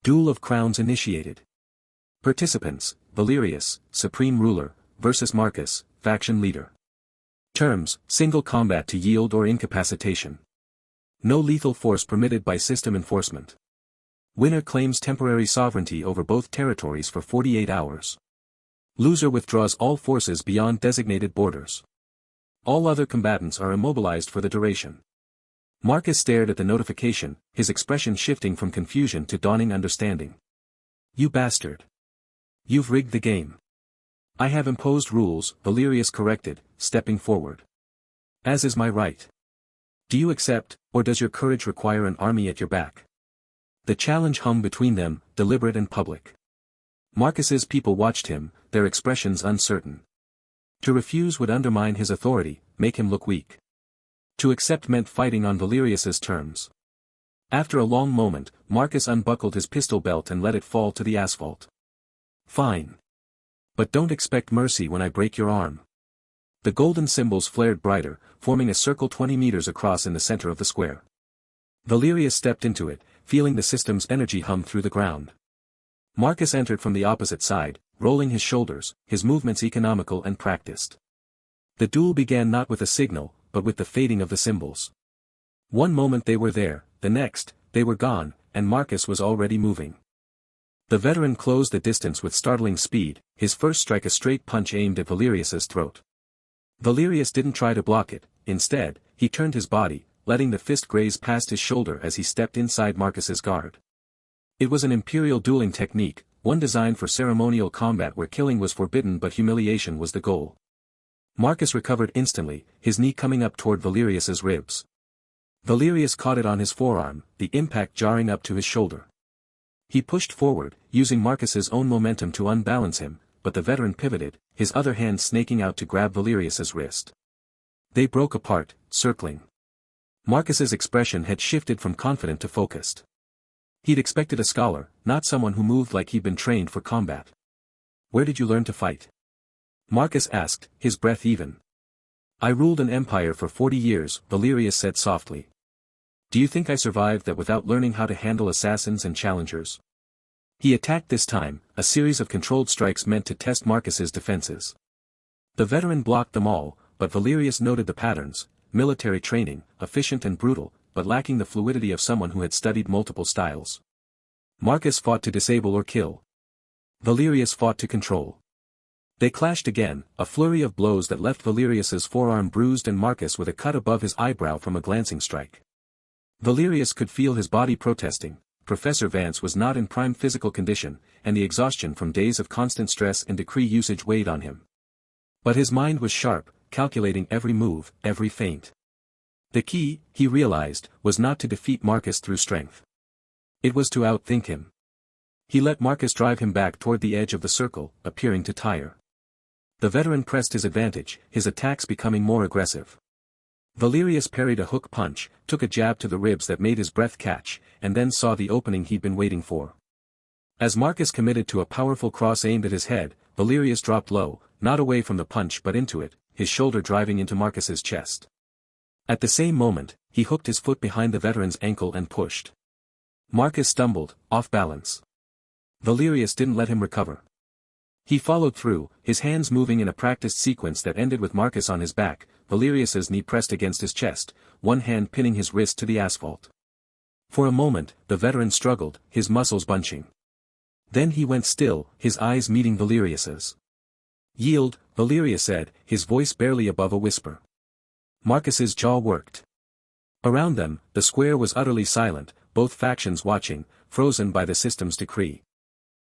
Duel of Crowns initiated. Participants, Valerius, Supreme Ruler, versus Marcus, Faction Leader. Terms, single combat to yield or incapacitation. No lethal force permitted by system enforcement. Winner claims temporary sovereignty over both territories for 48 hours. Loser withdraws all forces beyond designated borders. All other combatants are immobilized for the duration. Marcus stared at the notification, his expression shifting from confusion to dawning understanding. You bastard. You've rigged the game. I have imposed rules, Valerius corrected, stepping forward. As is my right. Do you accept, or does your courage require an army at your back? The challenge hung between them, deliberate and public. Marcus's people watched him, their expressions uncertain. To refuse would undermine his authority, make him look weak. To accept meant fighting on Valerius's terms. After a long moment, Marcus unbuckled his pistol belt and let it fall to the asphalt. Fine. But don't expect mercy when I break your arm. The golden symbols flared brighter, forming a circle 20 meters across in the center of the square. Valerius stepped into it, feeling the system's energy hum through the ground. Marcus entered from the opposite side, rolling his shoulders, his movements economical and practiced. The duel began not with a signal, but with the fading of the symbols. One moment they were there, the next, they were gone, and Marcus was already moving. The veteran closed the distance with startling speed, his first strike a straight punch aimed at Valerius's throat. Valerius didn't try to block it, instead, he turned his body, letting the fist graze past his shoulder as he stepped inside Marcus's guard. It was an imperial dueling technique, one designed for ceremonial combat where killing was forbidden but humiliation was the goal. Marcus recovered instantly, his knee coming up toward Valerius's ribs. Valerius caught it on his forearm, the impact jarring up to his shoulder. He pushed forward, using Marcus's own momentum to unbalance him, but the veteran pivoted, his other hand snaking out to grab Valerius's wrist. They broke apart, circling. Marcus's expression had shifted from confident to focused. He'd expected a scholar, not someone who moved like he'd been trained for combat. Where did you learn to fight? Marcus asked, his breath even. I ruled an empire for 40 years, Valerius said softly. Do you think I survived that without learning how to handle assassins and challengers? He attacked this time, a series of controlled strikes meant to test Marcus's defenses. The veteran blocked them all, but Valerius noted the patterns: military training, efficient and brutal, but lacking the fluidity of someone who had studied multiple styles. Marcus fought to disable or kill. Valerius fought to control. They clashed again, a flurry of blows that left Valerius's forearm bruised and Marcus with a cut above his eyebrow from a glancing strike. Valerius could feel his body protesting. Professor Vance was not in prime physical condition, and the exhaustion from days of constant stress and decree usage weighed on him. But his mind was sharp, calculating every move, every feint. The key, he realized, was not to defeat Marcus through strength. It was to outthink him. He let Marcus drive him back toward the edge of the circle, appearing to tire. The veteran pressed his advantage, his attacks becoming more aggressive. Valerius parried a hook punch, took a jab to the ribs that made his breath catch, and then saw the opening he'd been waiting for. As Marcus committed to a powerful cross aimed at his head, Valerius dropped low, not away from the punch but into it, his shoulder driving into Marcus's chest. At the same moment, he hooked his foot behind the veteran's ankle and pushed. Marcus stumbled, off balance. Valerius didn't let him recover. He followed through, his hands moving in a practiced sequence that ended with Marcus on his back, Valerius's knee pressed against his chest, one hand pinning his wrist to the asphalt. For a moment, the veteran struggled, his muscles bunching. Then he went still, his eyes meeting Valerius's. "Yield," Valerius said, his voice barely above a whisper. Marcus's jaw worked. Around them, the square was utterly silent, both factions watching, frozen by the system's decree.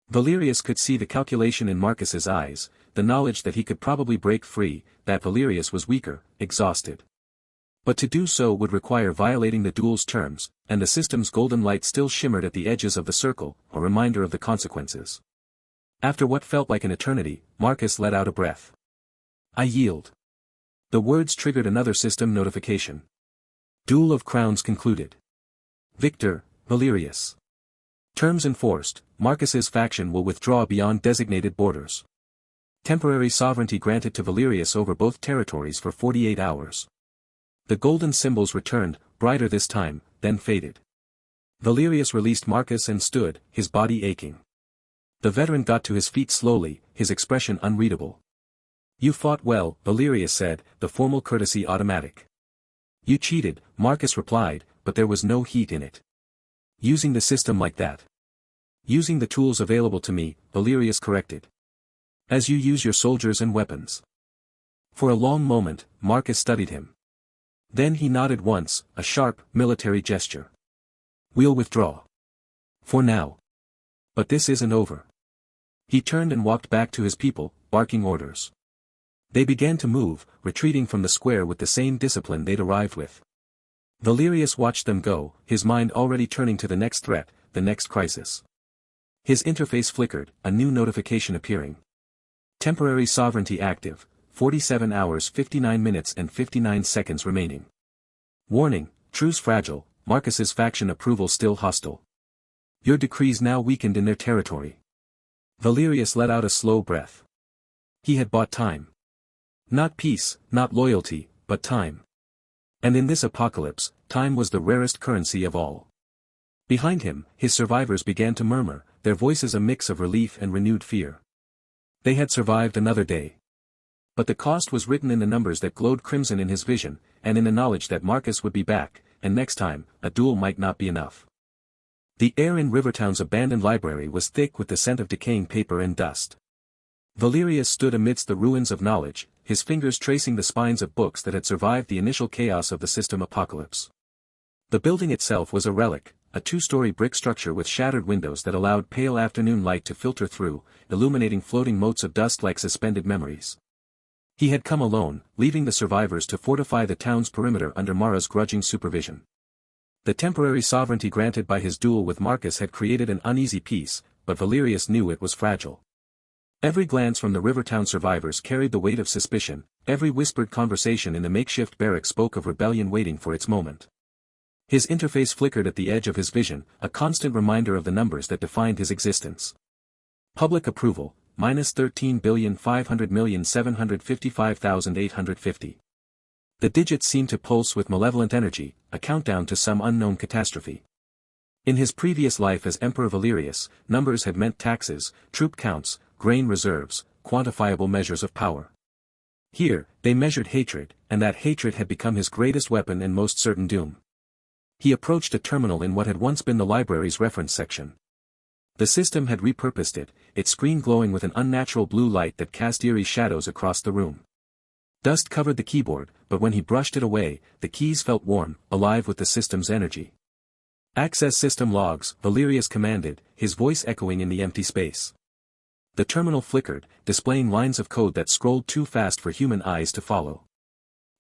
Valerius could see the calculation in Marcus's eyes, the knowledge that he could probably break free, that Valerius was weaker, exhausted. But to do so would require violating the duel's terms, and the system's golden light still shimmered at the edges of the circle, a reminder of the consequences. After what felt like an eternity, Marcus let out a breath. "I yield." The words triggered another system notification. Duel of Crowns concluded. Victor, Valerius. Terms enforced, Marcus's faction will withdraw beyond designated borders. Temporary sovereignty granted to Valerius over both territories for 48 hours. The golden symbols returned, brighter this time, then faded. Valerius released Marcus and stood, his body aching. The veteran got to his feet slowly, his expression unreadable. "You fought well," Valerius said, the formal courtesy automatic. "You cheated," Marcus replied, but there was no heat in it. "Using the system like that." "Using the tools available to me," Valerius corrected. "As you use your soldiers and weapons." For a long moment, Marcus studied him. Then he nodded once, a sharp, military gesture. "We'll withdraw. For now. But this isn't over." He turned and walked back to his people, barking orders. They began to move, retreating from the square with the same discipline they'd arrived with. Valerius watched them go, his mind already turning to the next threat, the next crisis. His interface flickered, a new notification appearing. Temporary sovereignty active, 47 hours 59 minutes and 59 seconds remaining. Warning, truce fragile, Marcus's faction approval still hostile. Your decrees now weakened in their territory. Valerius let out a slow breath. He had bought time. Not peace, not loyalty, but time. And in this apocalypse, time was the rarest currency of all. Behind him, his survivors began to murmur, their voices a mix of relief and renewed fear. They had survived another day. But the cost was written in the numbers that glowed crimson in his vision, and in the knowledge that Marcus would be back, and next time, a duel might not be enough. The air in Rivertown's abandoned library was thick with the scent of decaying paper and dust. Valerius stood amidst the ruins of knowledge, his fingers tracing the spines of books that had survived the initial chaos of the system apocalypse. The building itself was a relic, a two-story brick structure with shattered windows that allowed pale afternoon light to filter through, illuminating floating motes of dust like suspended memories. He had come alone, leaving the survivors to fortify the town's perimeter under Mara's grudging supervision. The temporary sovereignty granted by his duel with Marcus had created an uneasy peace, but Valerius knew it was fragile. Every glance from the Rivertown survivors carried the weight of suspicion, every whispered conversation in the makeshift barrack spoke of rebellion waiting for its moment. His interface flickered at the edge of his vision, a constant reminder of the numbers that defined his existence. Public approval, -13,500,755,850. The digits seemed to pulse with malevolent energy, a countdown to some unknown catastrophe. In his previous life as Emperor Valerius, numbers had meant taxes, troop counts, grain reserves, quantifiable measures of power. Here, they measured hatred, and that hatred had become his greatest weapon and most certain doom. He approached a terminal in what had once been the library's reference section. The system had repurposed it, its screen glowing with an unnatural blue light that cast eerie shadows across the room. Dust covered the keyboard, but when he brushed it away, the keys felt warm, alive with the system's energy. "Access system logs," Valerius commanded, his voice echoing in the empty space. The terminal flickered, displaying lines of code that scrolled too fast for human eyes to follow.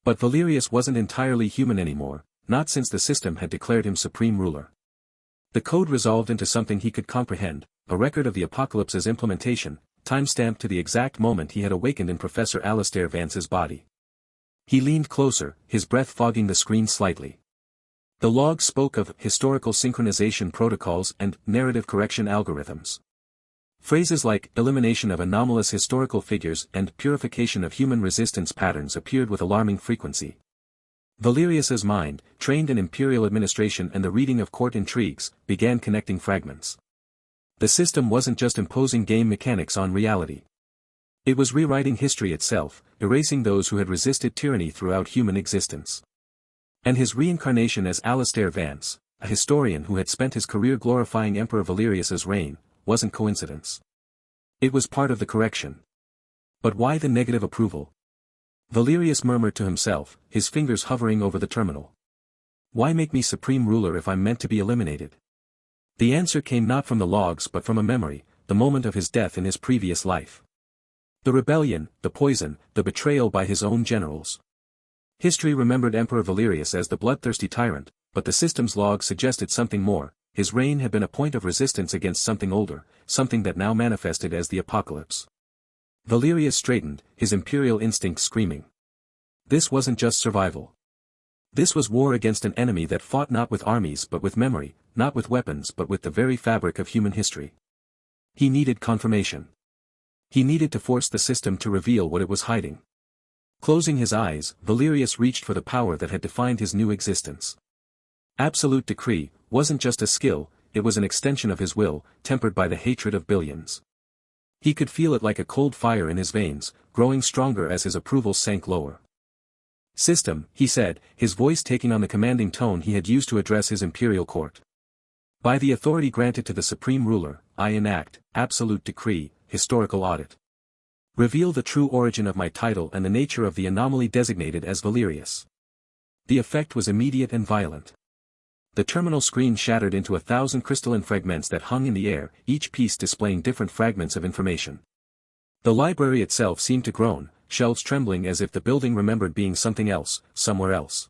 But Valerius wasn't entirely human anymore, not since the system had declared him supreme ruler. The code resolved into something he could comprehend, a record of the apocalypse's implementation, time-stamped to the exact moment he had awakened in Professor Alastair Vance's body. He leaned closer, his breath fogging the screen slightly. The log spoke of historical synchronization protocols and narrative correction algorithms. Phrases like elimination of anomalous historical figures and purification of human resistance patterns appeared with alarming frequency. Valerius's mind, trained in imperial administration and the reading of court intrigues, began connecting fragments. The system wasn't just imposing game mechanics on reality. It was rewriting history itself, erasing those who had resisted tyranny throughout human existence. And his reincarnation as Alastair Vance, a historian who had spent his career glorifying Emperor Valerius's reign, wasn't coincidence. It was part of the correction. But why the negative approval? Valerius murmured to himself, his fingers hovering over the terminal. Why make me supreme ruler if I'm meant to be eliminated? The answer came not from the logs but from a memory, the moment of his death in his previous life. The rebellion, the poison, the betrayal by his own generals. History remembered Emperor Valerius as the bloodthirsty tyrant, but the system's log suggested something more. His reign had been a point of resistance against something older, something that now manifested as the apocalypse. Valerius straightened, his imperial instinct screaming. This wasn't just survival. This was war against an enemy that fought not with armies but with memory, not with weapons but with the very fabric of human history. He needed confirmation. He needed to force the system to reveal what it was hiding. Closing his eyes, Valerius reached for the power that had defined his new existence. Absolute decree wasn't just a skill, it was an extension of his will, tempered by the hatred of billions. He could feel it like a cold fire in his veins, growing stronger as his approval sank lower. "System," he said, his voice taking on the commanding tone he had used to address his imperial court. "By the authority granted to the supreme ruler, I enact, absolute decree, historical audit. Reveal the true origin of my title and the nature of the anomaly designated as Valerius." The effect was immediate and violent. The terminal screen shattered into 1,000 crystalline fragments that hung in the air, each piece displaying different fragments of information. The library itself seemed to groan, shelves trembling as if the building remembered being something else, somewhere else.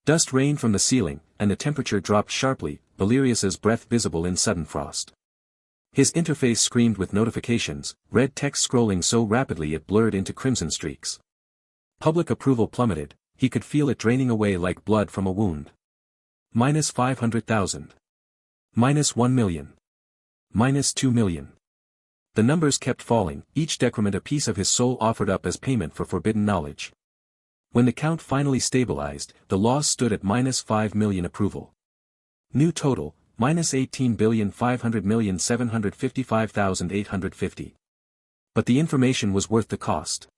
Dust rained from the ceiling, and the temperature dropped sharply, Valerius's breath visible in sudden frost. His interface screamed with notifications, red text scrolling so rapidly it blurred into crimson streaks. Public approval plummeted, he could feel it draining away like blood from a wound. -500,000. -1 million. -2 million. The numbers kept falling, each decrement a piece of his soul offered up as payment for forbidden knowledge. When the count finally stabilized, the loss stood at -5 million approval. New total, -18,500,755,850. But the information was worth the cost.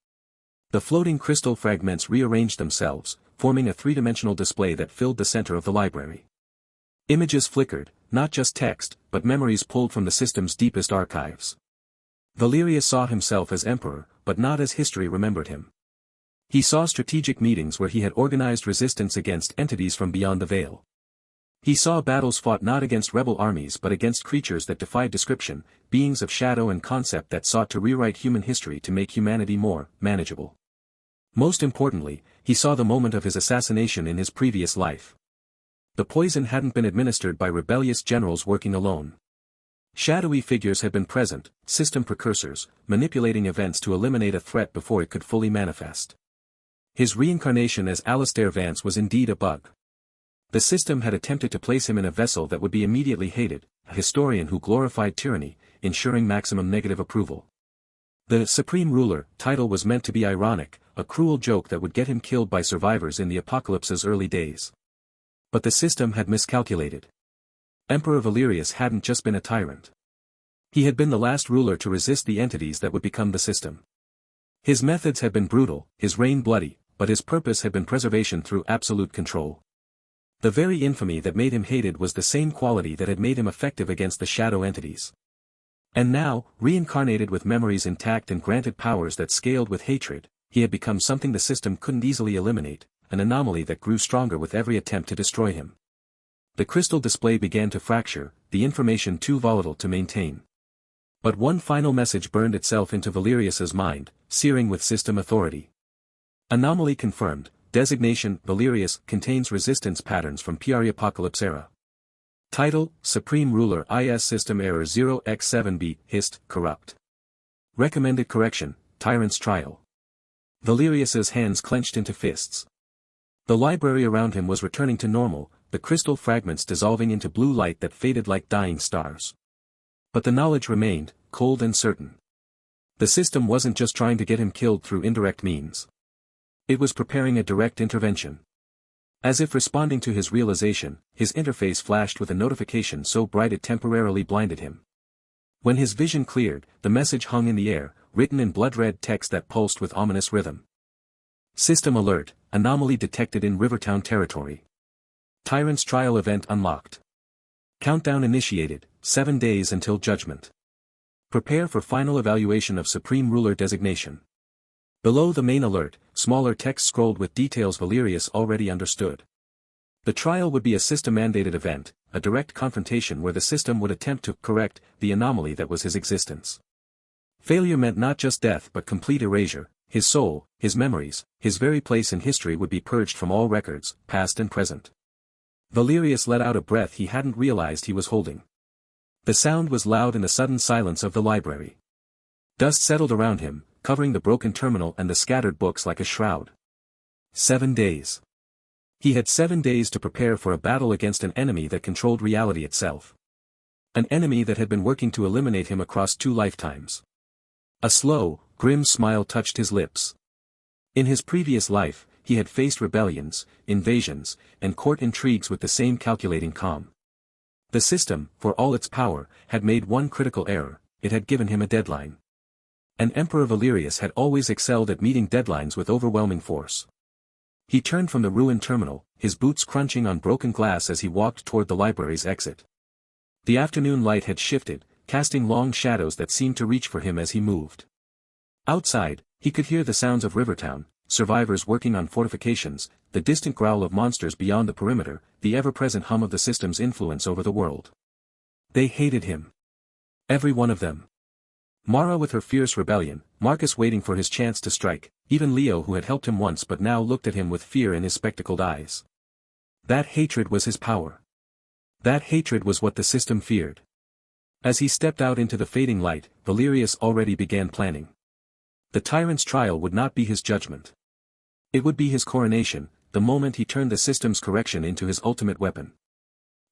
The floating crystal fragments rearranged themselves, forming a three-dimensional display that filled the center of the library. Images flickered, not just text, but memories pulled from the system's deepest archives. Valerius saw himself as emperor, but not as history remembered him. He saw strategic meetings where he had organized resistance against entities from beyond the veil. He saw battles fought not against rebel armies but against creatures that defied description, beings of shadow and concept that sought to rewrite human history to make humanity more manageable. Most importantly, he saw the moment of his assassination in his previous life. The poison hadn't been administered by rebellious generals working alone. Shadowy figures had been present, system precursors, manipulating events to eliminate a threat before it could fully manifest. His reincarnation as Alastair Vance was indeed a bug. The system had attempted to place him in a vessel that would be immediately hated, a historian who glorified tyranny, ensuring maximum negative approval. The Supreme Ruler title was meant to be ironic, a cruel joke that would get him killed by survivors in the apocalypse's early days. But the system had miscalculated. Emperor Valerius hadn't just been a tyrant. He had been the last ruler to resist the entities that would become the system. His methods had been brutal, his reign bloody, but his purpose had been preservation through absolute control. The very infamy that made him hated was the same quality that had made him effective against the shadow entities. And now, reincarnated with memories intact and granted powers that scaled with hatred, he had become something the system couldn't easily eliminate, an anomaly that grew stronger with every attempt to destroy him. The crystal display began to fracture, the information too volatile to maintain. But one final message burned itself into Valerius's mind, searing with system authority. Anomaly confirmed, designation Valerius contains resistance patterns from pre-apocalypse era. Title, Supreme Ruler IS System Error 0x7b, Hist, Corrupt. Recommended correction, Tyrant's Trial. Valerius's hands clenched into fists. The library around him was returning to normal, the crystal fragments dissolving into blue light that faded like dying stars. But the knowledge remained, cold and certain. The system wasn't just trying to get him killed through indirect means. It was preparing a direct intervention. As if responding to his realization, his interface flashed with a notification so bright it temporarily blinded him. When his vision cleared, the message hung in the air, written in blood-red text that pulsed with ominous rhythm. System alert, anomaly detected in Rivertown territory. Tyrant's trial event unlocked. Countdown initiated, 7 days until judgment. Prepare for final evaluation of Supreme Ruler designation. Below the main alert, smaller text scrolled with details Valerius already understood. The trial would be a system-mandated event, a direct confrontation where the system would attempt to correct the anomaly that was his existence. Failure meant not just death but complete erasure, his soul, his memories, his very place in history would be purged from all records, past and present. Valerius let out a breath he hadn't realized he was holding. The sound was loud in the sudden silence of the library. Dust settled around him, covering the broken terminal and the scattered books like a shroud. 7 days. He had 7 days to prepare for a battle against an enemy that controlled reality itself. An enemy that had been working to eliminate him across 2 lifetimes. A slow, grim smile touched his lips. In his previous life, he had faced rebellions, invasions, and court intrigues with the same calculating calm. The system, for all its power, had made one critical error: it had given him a deadline. And Emperor Valerius had always excelled at meeting deadlines with overwhelming force. He turned from the ruined terminal, his boots crunching on broken glass as he walked toward the library's exit. The afternoon light had shifted, casting long shadows that seemed to reach for him as he moved. Outside, he could hear the sounds of Rivertown, survivors working on fortifications, the distant growl of monsters beyond the perimeter, the ever-present hum of the system's influence over the world. They hated him. Every one of them. Mara with her fierce rebellion, Marcus waiting for his chance to strike, even Leo who had helped him once but now looked at him with fear in his spectacled eyes. That hatred was his power. That hatred was what the system feared. As he stepped out into the fading light, Valerius already began planning. The tyrant's trial would not be his judgment. It would be his coronation, the moment he turned the system's correction into his ultimate weapon.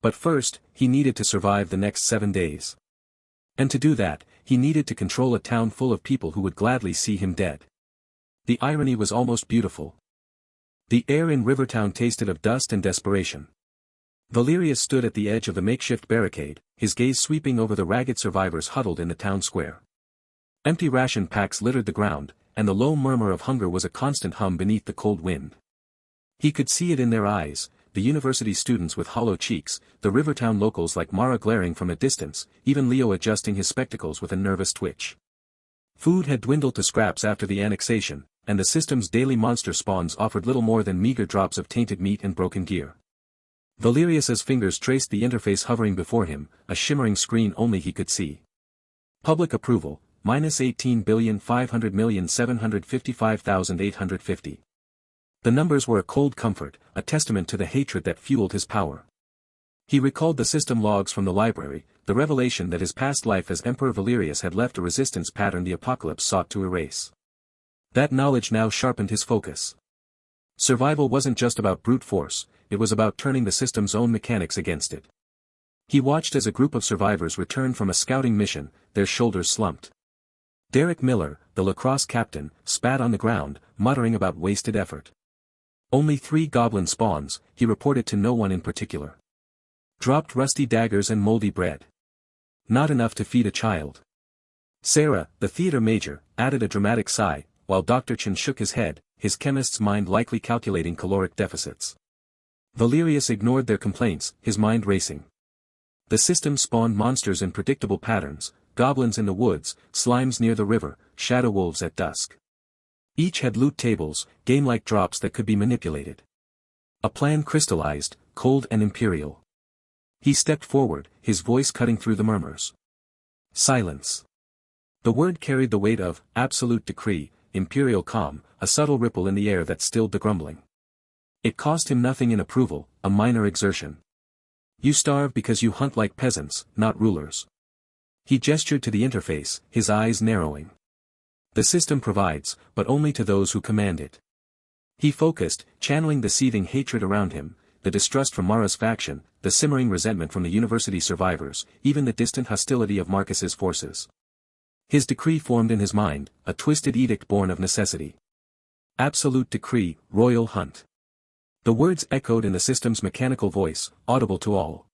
But first, he needed to survive the next 7 days. And to do that, he needed to control a town full of people who would gladly see him dead. The irony was almost beautiful. The air in Rivertown tasted of dust and desperation. Valerius stood at the edge of the makeshift barricade, his gaze sweeping over the ragged survivors huddled in the town square. Empty ration packs littered the ground, and the low murmur of hunger was a constant hum beneath the cold wind. He could see it in their eyes, the university students with hollow cheeks, the Rivertown locals like Mara glaring from a distance, even Leo adjusting his spectacles with a nervous twitch. Food had dwindled to scraps after the annexation, and the system's daily monster spawns offered little more than meager drops of tainted meat and broken gear. Valerius's fingers traced the interface hovering before him, a shimmering screen only he could see. Public approval, -18,500,755,850. The numbers were a cold comfort, a testament to the hatred that fueled his power. He recalled the system logs from the library, the revelation that his past life as Emperor Valerius had left a resistance pattern the apocalypse sought to erase. That knowledge now sharpened his focus. Survival wasn't just about brute force, it was about turning the system's own mechanics against it. He watched as a group of survivors returned from a scouting mission, their shoulders slumped. Derek Miller, the lacrosse captain, spat on the ground, muttering about wasted effort. Only 3 goblin spawns, he reported to no one in particular. Dropped rusty daggers and moldy bread. Not enough to feed a child. Sarah, the theater major, added a dramatic sigh, while Dr. Chen shook his head, his chemist's mind likely calculating caloric deficits. Valerius ignored their complaints, his mind racing. The system spawned monsters in predictable patterns, goblins in the woods, slimes near the river, shadow wolves at dusk. Each had loot tables, game-like drops that could be manipulated. A plan crystallized, cold and imperial. He stepped forward, his voice cutting through the murmurs. Silence. The word carried the weight of absolute decree, imperial calm, a subtle ripple in the air that stilled the grumbling. It cost him nothing in approval, a minor exertion. You starve because you hunt like peasants, not rulers. He gestured to the interface, his eyes narrowing. The system provides, but only to those who command it. He focused, channeling the seething hatred around him, the distrust from Mara's faction, the simmering resentment from the university survivors, even the distant hostility of Marcus's forces. His decree formed in his mind, a twisted edict born of necessity. Absolute decree, royal hunt. The words echoed in the system's mechanical voice, audible to all.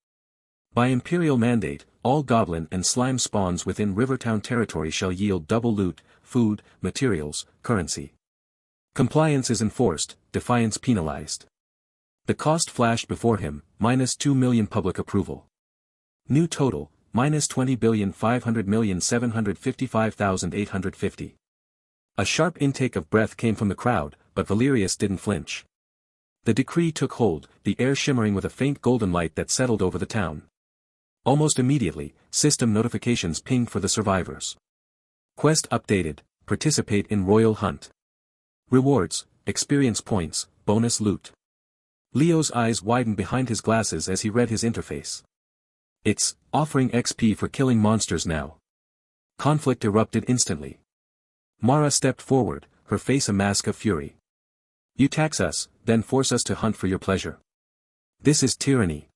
By imperial mandate, all goblin and slime spawns within Rivertown territory shall yield double loot, food, materials, currency. Compliance is enforced, defiance penalized. The cost flashed before him, -2 million public approval. New total, -20,500,755,850. A sharp intake of breath came from the crowd, but Valerius didn't flinch. The decree took hold, the air shimmering with a faint golden light that settled over the town. Almost immediately, system notifications pinged for the survivors. Quest updated, participate in royal hunt. Rewards, experience points, bonus loot. Leo's eyes widened behind his glasses as he read his interface. It's offering XP for killing monsters now. Conflict erupted instantly. Mara stepped forward, her face a mask of fury. You tax us, then force us to hunt for your pleasure. This is tyranny.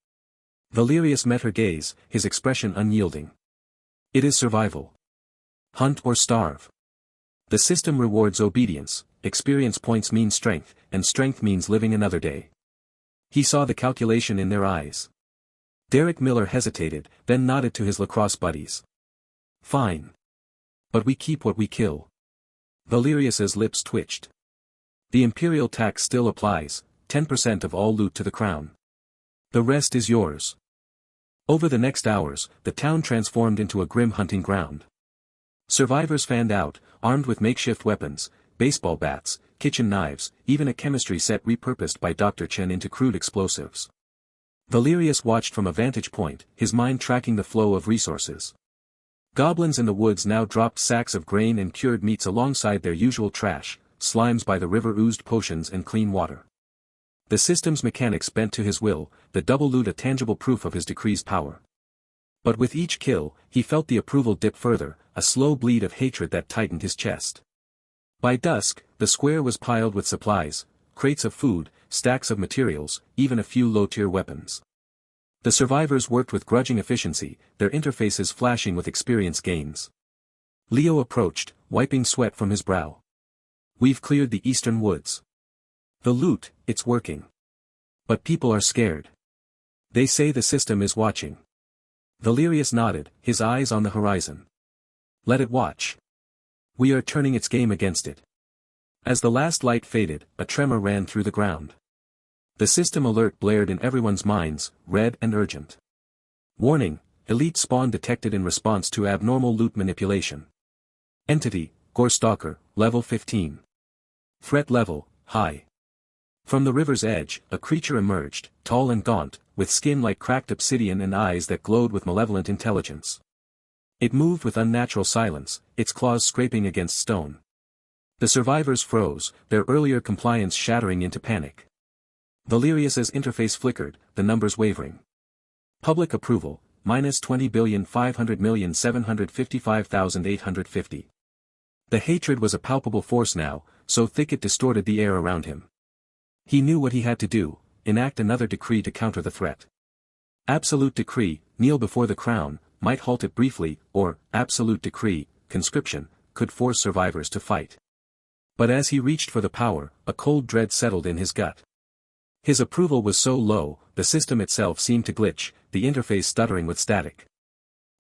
Valerius met her gaze, his expression unyielding. It is survival. Hunt or starve. The system rewards obedience, experience points mean strength, and strength means living another day. He saw the calculation in their eyes. Derek Miller hesitated, then nodded to his lacrosse buddies. Fine. But we keep what we kill. Valerius's lips twitched. The imperial tax still applies, 10% of all loot to the crown. The rest is yours. Over the next hours, the town transformed into a grim hunting ground. Survivors fanned out, armed with makeshift weapons, baseball bats, kitchen knives, even a chemistry set repurposed by Dr. Chen into crude explosives. Valerius watched from a vantage point, his mind tracking the flow of resources. Goblins in the woods now dropped sacks of grain and cured meats alongside their usual trash, slimes by the river oozed potions and clean water. The system's mechanics bent to his will, the double loot a tangible proof of his decree's power. But with each kill, he felt the approval dip further, a slow bleed of hatred that tightened his chest. By dusk, the square was piled with supplies, crates of food, stacks of materials, even a few low-tier weapons. The survivors worked with grudging efficiency, their interfaces flashing with experience gains. Leo approached, wiping sweat from his brow. We've cleared the eastern woods. The loot, it's working. But people are scared. They say the system is watching. Valerius nodded, his eyes on the horizon. Let it watch. We are turning its game against it. As the last light faded, a tremor ran through the ground. The system alert blared in everyone's minds, red and urgent. Warning, elite spawn detected in response to abnormal loot manipulation. Entity, Gore Stalker, level 15. Threat level, high. From the river's edge, a creature emerged, tall and gaunt, with skin like cracked obsidian and eyes that glowed with malevolent intelligence. It moved with unnatural silence, its claws scraping against stone. The survivors froze, their earlier compliance shattering into panic. Valerius's interface flickered, the numbers wavering. Public approval, -20,500,755,850. The hatred was a palpable force now, so thick it distorted the air around him. He knew what he had to do, enact another decree to counter the threat. Absolute decree, kneel before the crown, might halt it briefly, or, absolute decree, conscription, could force survivors to fight. But as he reached for the power, a cold dread settled in his gut. His approval was so low, the system itself seemed to glitch, the interface stuttering with static.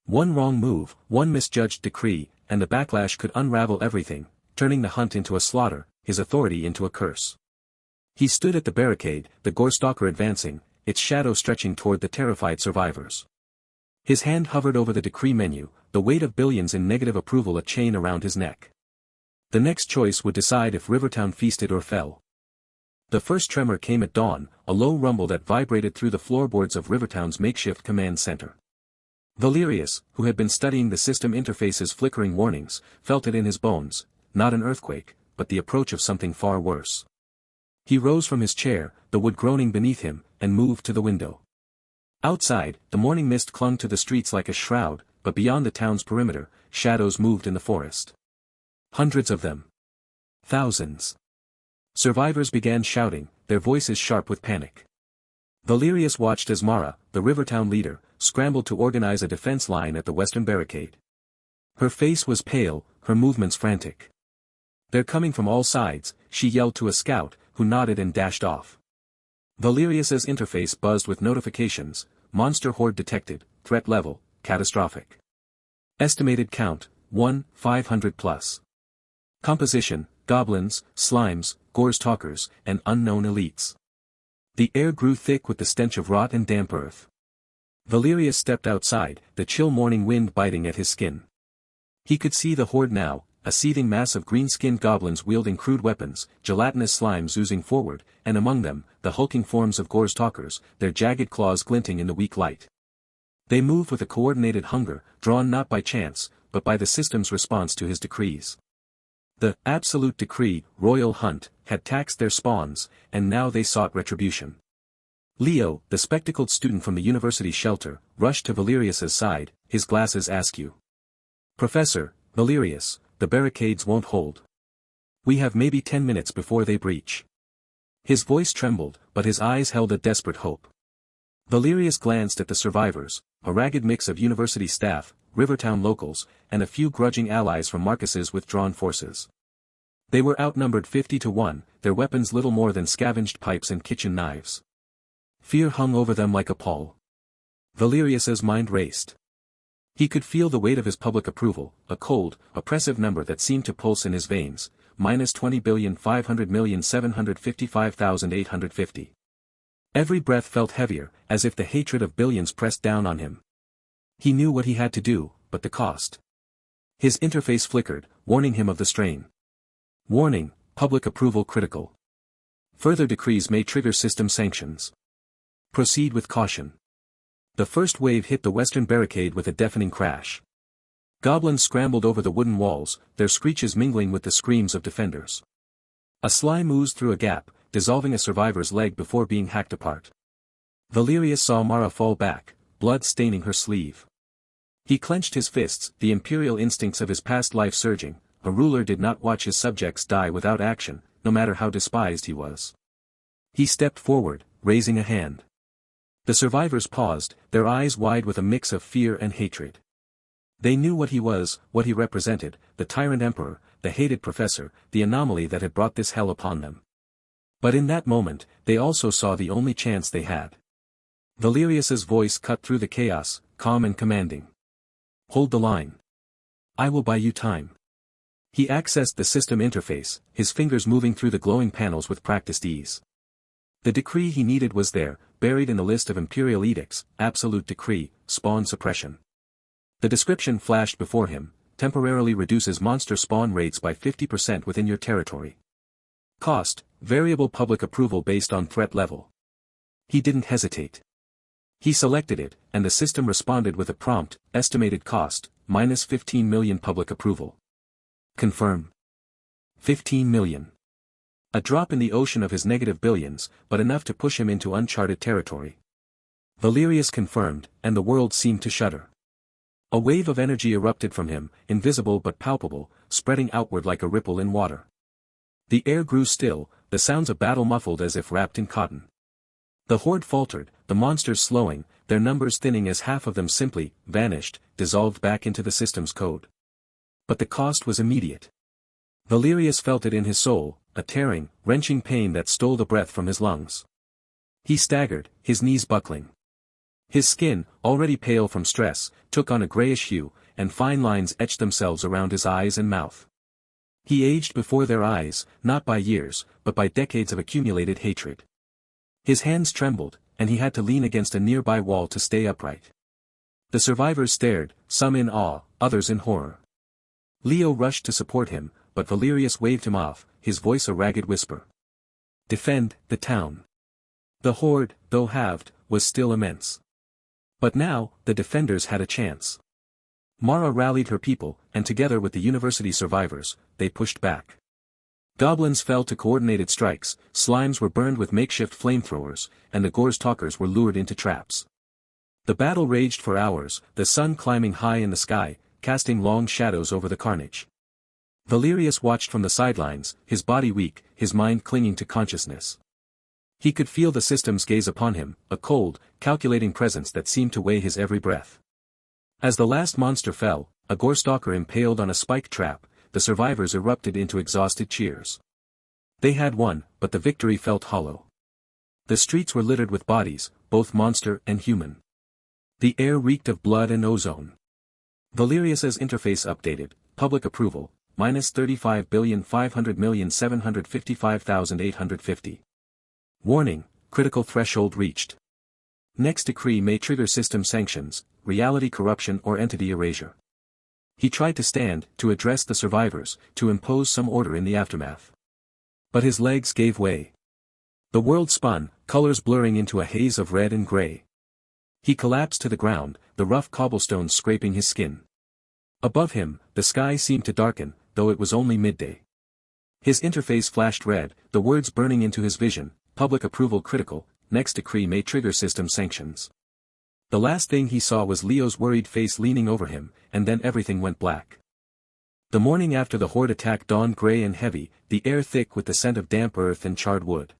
One wrong move, one misjudged decree, and the backlash could unravel everything, turning the hunt into a slaughter, his authority into a curse. He stood at the barricade, the Gorestalker advancing, its shadow stretching toward the terrified survivors. His hand hovered over the decree menu, the weight of billions in negative approval a chain around his neck. The next choice would decide if Rivertown feasted or fell. The first tremor came at dawn, a low rumble that vibrated through the floorboards of Rivertown's makeshift command center. Valerius, who had been studying the system interface's flickering warnings, felt it in his bones, not an earthquake, but the approach of something far worse. He rose from his chair, the wood groaning beneath him, and moved to the window. Outside, the morning mist clung to the streets like a shroud, but beyond the town's perimeter, shadows moved in the forest. Hundreds of them. Thousands. Survivors began shouting, their voices sharp with panic. Valerius watched as Mara, the Rivertown leader, scrambled to organize a defense line at the western barricade. Her face was pale, her movements frantic. "They're coming from all sides," she yelled to a scout, who nodded and dashed off. Valerius's interface buzzed with notifications, monster horde detected, threat level, catastrophic. Estimated count, 1,500 plus. Composition, goblins, slimes, Gorestalkers, and unknown elites. The air grew thick with the stench of rot and damp earth. Valerius stepped outside, the chill morning wind biting at his skin. He could see the horde now, a seething mass of green-skinned goblins wielding crude weapons, gelatinous slimes oozing forward, and among them, the hulking forms of Gorestalkers, their jagged claws glinting in the weak light. They moved with a coordinated hunger, drawn not by chance, but by the system's response to his decrees. The absolute decree, royal hunt, had taxed their spawns, and now they sought retribution. Leo, the spectacled student from the university shelter, rushed to Valerius's side, his glasses askew. "Professor, Valerius, the barricades won't hold. We have maybe 10 minutes before they breach." His voice trembled, but his eyes held a desperate hope. Valerius glanced at the survivors, a ragged mix of university staff, Rivertown locals, and a few grudging allies from Marcus's withdrawn forces. They were outnumbered 50 to 1, their weapons little more than scavenged pipes and kitchen knives. Fear hung over them like a pall. Valerius's mind raced. He could feel the weight of his public approval, a cold, oppressive number that seemed to pulse in his veins, minus 20,500,755,850. Every breath felt heavier, as if the hatred of billions pressed down on him. He knew what he had to do, but the cost. His interface flickered, warning him of the strain. Warning, public approval critical. Further decrees may trigger system sanctions. Proceed with caution. The first wave hit the western barricade with a deafening crash. Goblins scrambled over the wooden walls, their screeches mingling with the screams of defenders. A slime oozed through a gap, dissolving a survivor's leg before being hacked apart. Valerius saw Mara fall back, blood staining her sleeve. He clenched his fists, the imperial instincts of his past life surging. A ruler did not watch his subjects die without action, no matter how despised he was. He stepped forward, raising a hand. The survivors paused, their eyes wide with a mix of fear and hatred. They knew what he was, what he represented, the tyrant emperor, the hated professor, the anomaly that had brought this hell upon them. But in that moment, they also saw the only chance they had. Valerius's voice cut through the chaos, calm and commanding. "Hold the line. I will buy you time." He accessed the system interface, his fingers moving through the glowing panels with practiced ease. The decree he needed was there, buried in the list of imperial edicts, absolute decree, spawn suppression. The description flashed before him, temporarily reduces monster spawn rates by 50% within your territory. Cost, variable public approval based on threat level. He didn't hesitate. He selected it, and the system responded with a prompt, estimated cost, minus 15 million public approval. Confirm. 15 million. A drop in the ocean of his negative billions, but enough to push him into uncharted territory. Valerius confirmed, and the world seemed to shudder. A wave of energy erupted from him, invisible but palpable, spreading outward like a ripple in water. The air grew still, the sounds of battle muffled as if wrapped in cotton. The horde faltered, the monsters slowing, their numbers thinning as half of them simply vanished, dissolved back into the system's code. But the cost was immediate. Valerius felt it in his soul, a tearing, wrenching pain that stole the breath from his lungs. He staggered, his knees buckling. His skin, already pale from stress, took on a grayish hue, and fine lines etched themselves around his eyes and mouth. He aged before their eyes, not by years, but by decades of accumulated hatred. His hands trembled, and he had to lean against a nearby wall to stay upright. The survivors stared, some in awe, others in horror. Leo rushed to support him, but Valerius waved him off, his voice a ragged whisper. Defend the town. The horde, though halved, was still immense. But now, the defenders had a chance. Mara rallied her people, and together with the university survivors, they pushed back. Goblins fell to coordinated strikes, slimes were burned with makeshift flamethrowers, and the gore stalkers were lured into traps. The battle raged for hours, the sun climbing high in the sky, casting long shadows over the carnage. Valerius watched from the sidelines, his body weak, his mind clinging to consciousness. He could feel the system's gaze upon him, a cold, calculating presence that seemed to weigh his every breath. As the last monster fell, a gore stalker impaled on a spike trap, the survivors erupted into exhausted cheers. They had won, but the victory felt hollow. The streets were littered with bodies, both monster and human. The air reeked of blood and ozone. Valerius's interface updated, public approval, -35,500,755,850. Warning, critical threshold reached. Next decree may trigger system sanctions, reality corruption or entity erasure. He tried to stand, to address the survivors, to impose some order in the aftermath. But his legs gave way. The world spun, colors blurring into a haze of red and gray. He collapsed to the ground, the rough cobblestones scraping his skin. Above him, the sky seemed to darken, though it was only midday. His interface flashed red, the words burning into his vision, public approval critical, next decree may trigger system sanctions. The last thing he saw was Leo's worried face leaning over him, and then everything went black. The morning after the horde attack dawned gray and heavy, the air thick with the scent of damp earth and charred wood.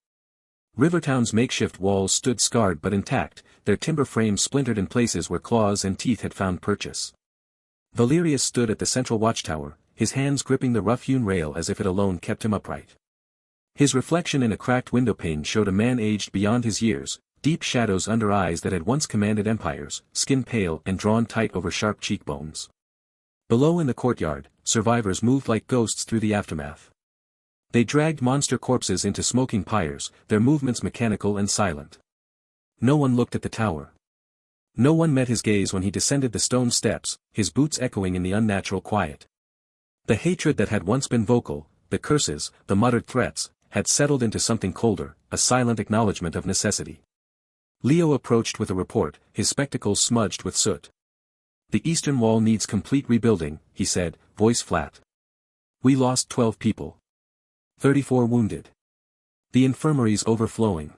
Rivertown's makeshift walls stood scarred but intact, their timber frames splintered in places where claws and teeth had found purchase. Valerius stood at the central watchtower, his hands gripping the rough-hewn rail as if it alone kept him upright. His reflection in a cracked windowpane showed a man aged beyond his years, deep shadows under eyes that had once commanded empires, skin pale and drawn tight over sharp cheekbones. Below in the courtyard, survivors moved like ghosts through the aftermath. They dragged monster corpses into smoking pyres, their movements mechanical and silent. No one looked at the tower. No one met his gaze when he descended the stone steps, his boots echoing in the unnatural quiet. The hatred that had once been vocal, the curses, the muttered threats, had settled into something colder, a silent acknowledgement of necessity. Leo approached with a report, his spectacles smudged with soot. The eastern wall needs complete rebuilding, he said, voice flat. We lost 12 people. 34 wounded. The infirmary's overflowing.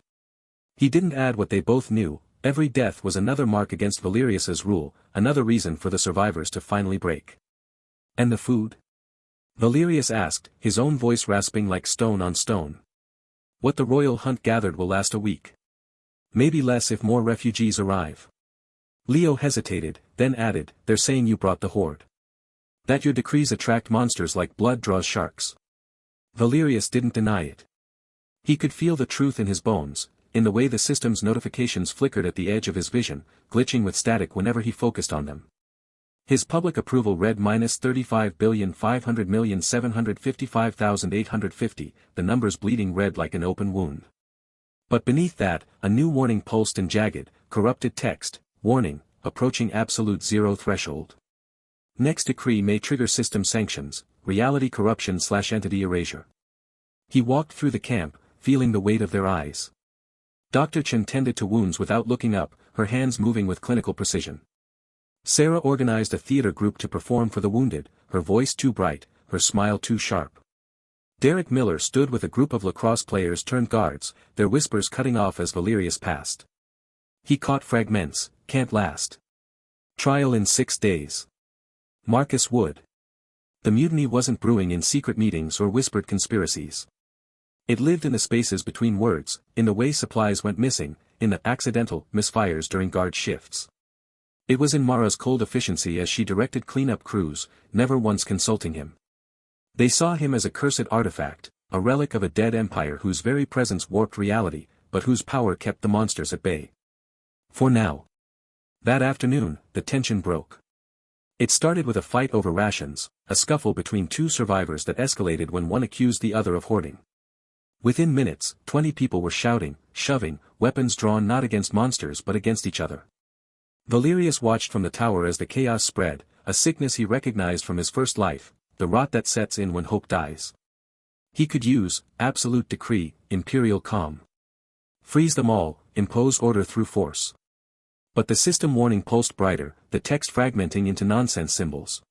He didn't add what they both knew, every death was another mark against Valerius's rule, another reason for the survivors to finally break. And the food? Valerius asked, his own voice rasping like stone on stone. What the royal hunt gathered will last a week. Maybe less if more refugees arrive. Leo hesitated, then added, they're saying you brought the horde. That your decrees attract monsters like blood draws sharks. Valerius didn't deny it. He could feel the truth in his bones, in the way the system's notifications flickered at the edge of his vision, glitching with static whenever he focused on them. His public approval read -35,500,755,850, the numbers bleeding red like an open wound. But beneath that, a new warning pulsed in jagged, corrupted text, warning, approaching absolute zero threshold. Next decree may trigger system sanctions, reality corruption/entity erasure. He walked through the camp, feeling the weight of their eyes. Dr. Chen tended to wounds without looking up, her hands moving with clinical precision. Sarah organized a theater group to perform for the wounded, her voice too bright, her smile too sharp. Derek Miller stood with a group of lacrosse players turned guards, their whispers cutting off as Valerius passed. He caught fragments, can't last. Trial in 6 days. Marcus Wood. The mutiny wasn't brewing in secret meetings or whispered conspiracies. It lived in the spaces between words, in the way supplies went missing, in the accidental misfires during guard shifts. It was in Mara's cold efficiency as she directed cleanup crews, never once consulting him. They saw him as a cursed artifact, a relic of a dead empire whose very presence warped reality, but whose power kept the monsters at bay. For now. That afternoon, the tension broke. It started with a fight over rations, a scuffle between two survivors that escalated when one accused the other of hoarding. Within minutes, 20 people were shouting, shoving, weapons drawn not against monsters but against each other. Valerius watched from the tower as the chaos spread, a sickness he recognized from his first life, the rot that sets in when hope dies. He could use absolute decree, imperial calm. Freeze them all, impose order through force. But the system warning pulsed brighter, the text fragmenting into nonsense symbols.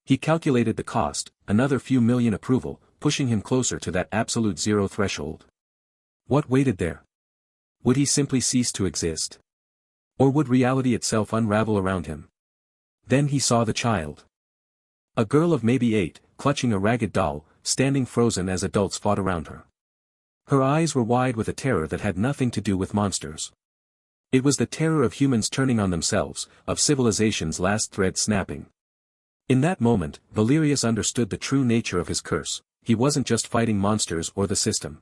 He calculated the cost, another few million approval, pushing him closer to that absolute zero threshold. What waited there? Would he simply cease to exist? Or would reality itself unravel around him? Then he saw the child. A girl of maybe 8, clutching a ragged doll, standing frozen as adults fought around her. Her eyes were wide with a terror that had nothing to do with monsters. It was the terror of humans turning on themselves, of civilization's last thread snapping. In that moment, Valerius understood the true nature of his curse. He wasn't just fighting monsters or the system.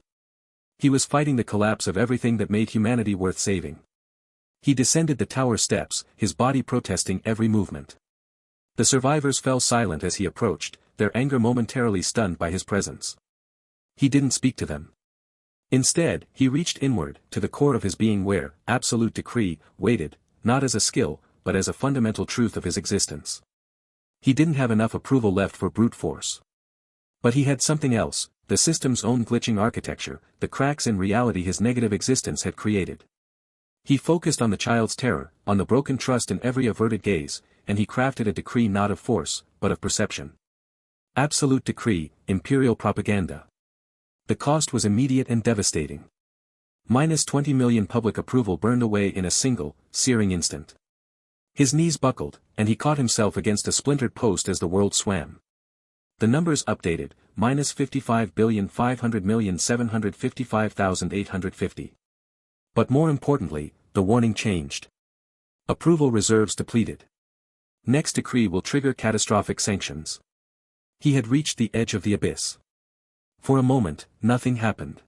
He was fighting the collapse of everything that made humanity worth saving. He descended the tower steps, his body protesting every movement. The survivors fell silent as he approached, their anger momentarily stunned by his presence. He didn't speak to them. Instead, he reached inward, to the core of his being where absolute decree waited, not as a skill, but as a fundamental truth of his existence. He didn't have enough approval left for brute force. But he had something else, the system's own glitching architecture, the cracks in reality his negative existence had created. He focused on the child's terror, on the broken trust in every averted gaze, and he crafted a decree not of force, but of perception. Absolute decree, imperial propaganda. The cost was immediate and devastating. Minus 20 million public approval burned away in a single, searing instant. His knees buckled, and he caught himself against a splintered post as the world swam. The numbers updated, minus 55,500,755,850. But more importantly, the warning changed. Approval reserves depleted. Next decree will trigger catastrophic sanctions. He had reached the edge of the abyss. For a moment, nothing happened.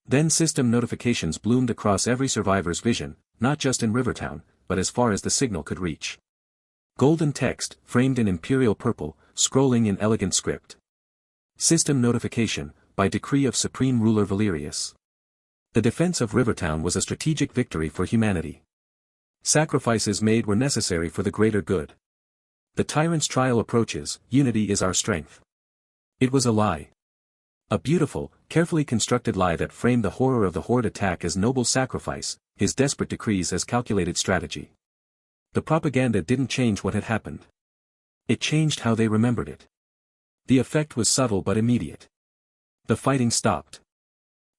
Then system notifications bloomed across every survivor's vision, not just in Rivertown, but as far as the signal could reach. Golden text, framed in imperial purple, scrolling in elegant script. System notification, by decree of Supreme Ruler Valerius. The defense of Rivertown was a strategic victory for humanity. Sacrifices made were necessary for the greater good. The tyrant's trial approaches, unity is our strength. It was a lie. A beautiful, carefully constructed lie that framed the horror of the horde attack as noble sacrifice, his desperate decrees as calculated strategy. The propaganda didn't change what had happened. It changed how they remembered it. The effect was subtle but immediate. The fighting stopped.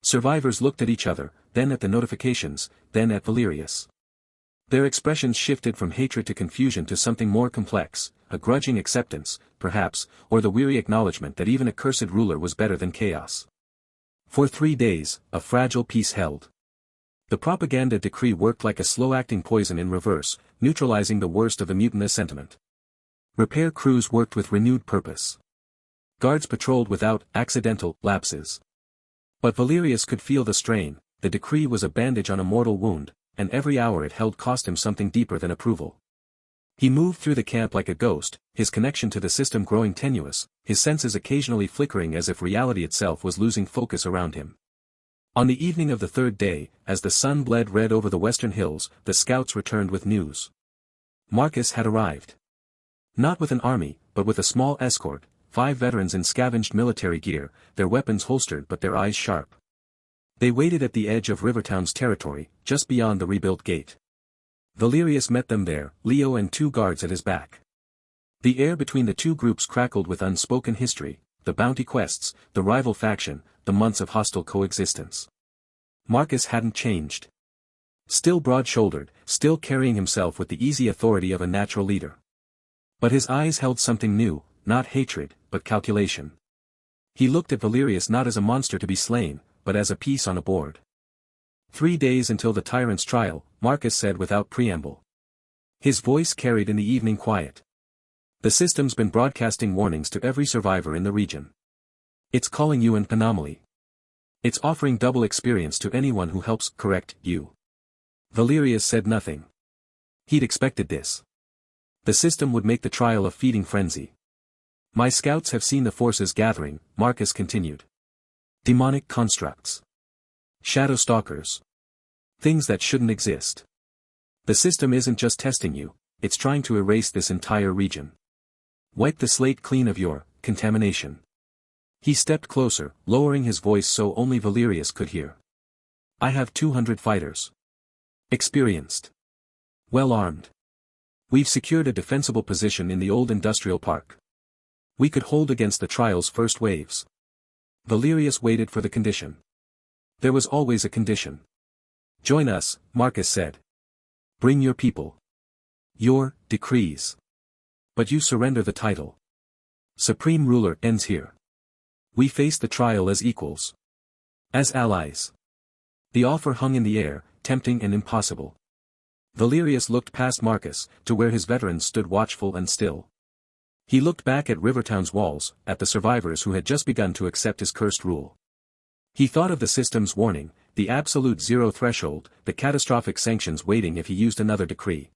Survivors looked at each other, then at the notifications, then at Valerius. Their expressions shifted from hatred to confusion to something more complex, a grudging acceptance, perhaps, or the weary acknowledgement that even a cursed ruler was better than chaos. For 3 days, a fragile peace held. The propaganda decree worked like a slow-acting poison in reverse, neutralizing the worst of the mutinous sentiment. Repair crews worked with renewed purpose. Guards patrolled without accidental lapses. But Valerius could feel the strain. The decree was a bandage on a mortal wound, and every hour it held cost him something deeper than approval. He moved through the camp like a ghost, his connection to the system growing tenuous, his senses occasionally flickering as if reality itself was losing focus around him. On the evening of the 3rd day, as the sun bled red over the western hills, the scouts returned with news. Marcus had arrived. Not with an army, but with a small escort, 5 veterans in scavenged military gear, their weapons holstered but their eyes sharp. They waited at the edge of Rivertown's territory, just beyond the rebuilt gate. Valerius met them there, Leo and 2 guards at his back. The air between the two groups crackled with unspoken history, the bounty quests, the rival faction, the months of hostile coexistence. Marcus hadn't changed. Still broad-shouldered, still carrying himself with the easy authority of a natural leader. But his eyes held something new, not hatred, but calculation. He looked at Valerius not as a monster to be slain, but as a piece on a board. 3 days until the tyrant's trial, Marcus said without preamble. His voice carried in the evening quiet. The system's been broadcasting warnings to every survivor in the region. It's calling you an anomaly. It's offering double experience to anyone who helps correct you. Valerius said nothing. He'd expected this. The system would make the trial a feeding frenzy. My scouts have seen the forces gathering, Marcus continued. Demonic constructs. Shadow stalkers. Things that shouldn't exist. The system isn't just testing you, it's trying to erase this entire region. Wipe the slate clean of your contamination. He stepped closer, lowering his voice so only Valerius could hear. I have 200 fighters. Experienced. Well armed. We've secured a defensible position in the old industrial park. We could hold against the trial's first waves. Valerius waited for the condition. There was always a condition. Join us, Marcus said. Bring your people. Your decrees. But you surrender the title. Supreme ruler ends here. We face the trial as equals. As allies. The offer hung in the air, tempting and impossible. Valerius looked past Marcus, to where his veterans stood watchful and still. He looked back at Rivertown's walls, at the survivors who had just begun to accept his cursed rule. He thought of the system's warning, the absolute zero threshold, the catastrophic sanctions waiting if he used another decree.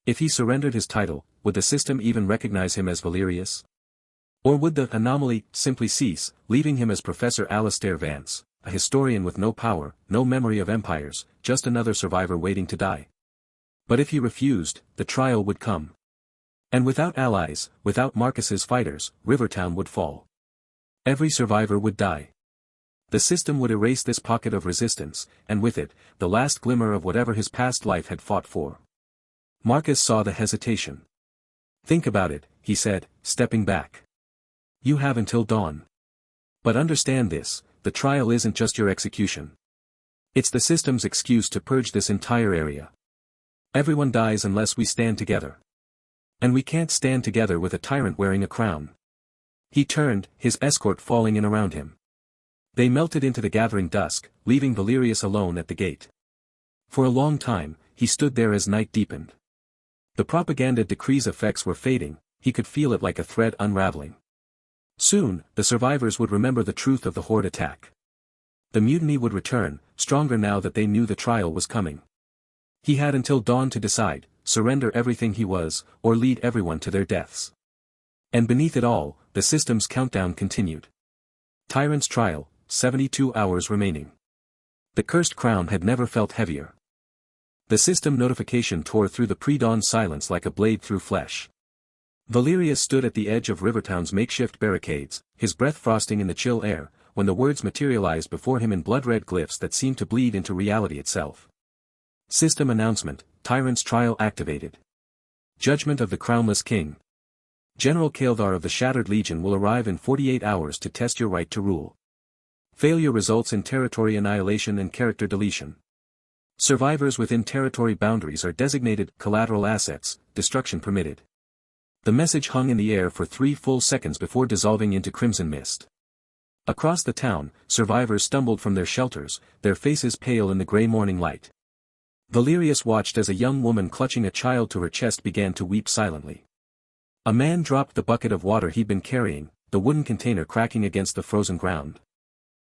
If he surrendered his title, would the system even recognize him as Valerius? Or would the anomaly simply cease, leaving him as Professor Alastair Vance, a historian with no power, no memory of empires, just another survivor waiting to die? But if he refused, the trial would come. And without allies, without Marcus's fighters, Rivertown would fall. Every survivor would die. The system would erase this pocket of resistance, and with it, the last glimmer of whatever his past life had fought for. Marcus saw the hesitation. Think about it, he said, stepping back. You have until dawn. But understand this, the trial isn't just your execution. It's the system's excuse to purge this entire area. Everyone dies unless we stand together. And we can't stand together with a tyrant wearing a crown. He turned, his escort falling in around him. They melted into the gathering dusk, leaving Valerius alone at the gate. For a long time, he stood there as night deepened. The propaganda decree's effects were fading, he could feel it like a thread unraveling. Soon, the survivors would remember the truth of the horde attack. The mutiny would return, stronger now that they knew the trial was coming. He had until dawn to decide, surrender everything he was, or lead everyone to their deaths. And beneath it all, the system's countdown continued. Tyrant's trial, 72 hours remaining. The cursed crown had never felt heavier. The system notification tore through the pre-dawn silence like a blade through flesh. Valerius stood at the edge of Rivertown's makeshift barricades, his breath frosting in the chill air, when the words materialized before him in blood-red glyphs that seemed to bleed into reality itself. System announcement, Tyrant's trial activated. Judgment of the crownless king. General Kaeldar of the Shattered Legion will arrive in 48 hours to test your right to rule. Failure results in territory annihilation and character deletion. Survivors within territory boundaries are designated collateral assets, destruction permitted. The message hung in the air for 3 full seconds before dissolving into crimson mist. Across the town, survivors stumbled from their shelters, their faces pale in the gray morning light. Valerius watched as a young woman clutching a child to her chest began to weep silently. A man dropped the bucket of water he'd been carrying, the wooden container cracking against the frozen ground.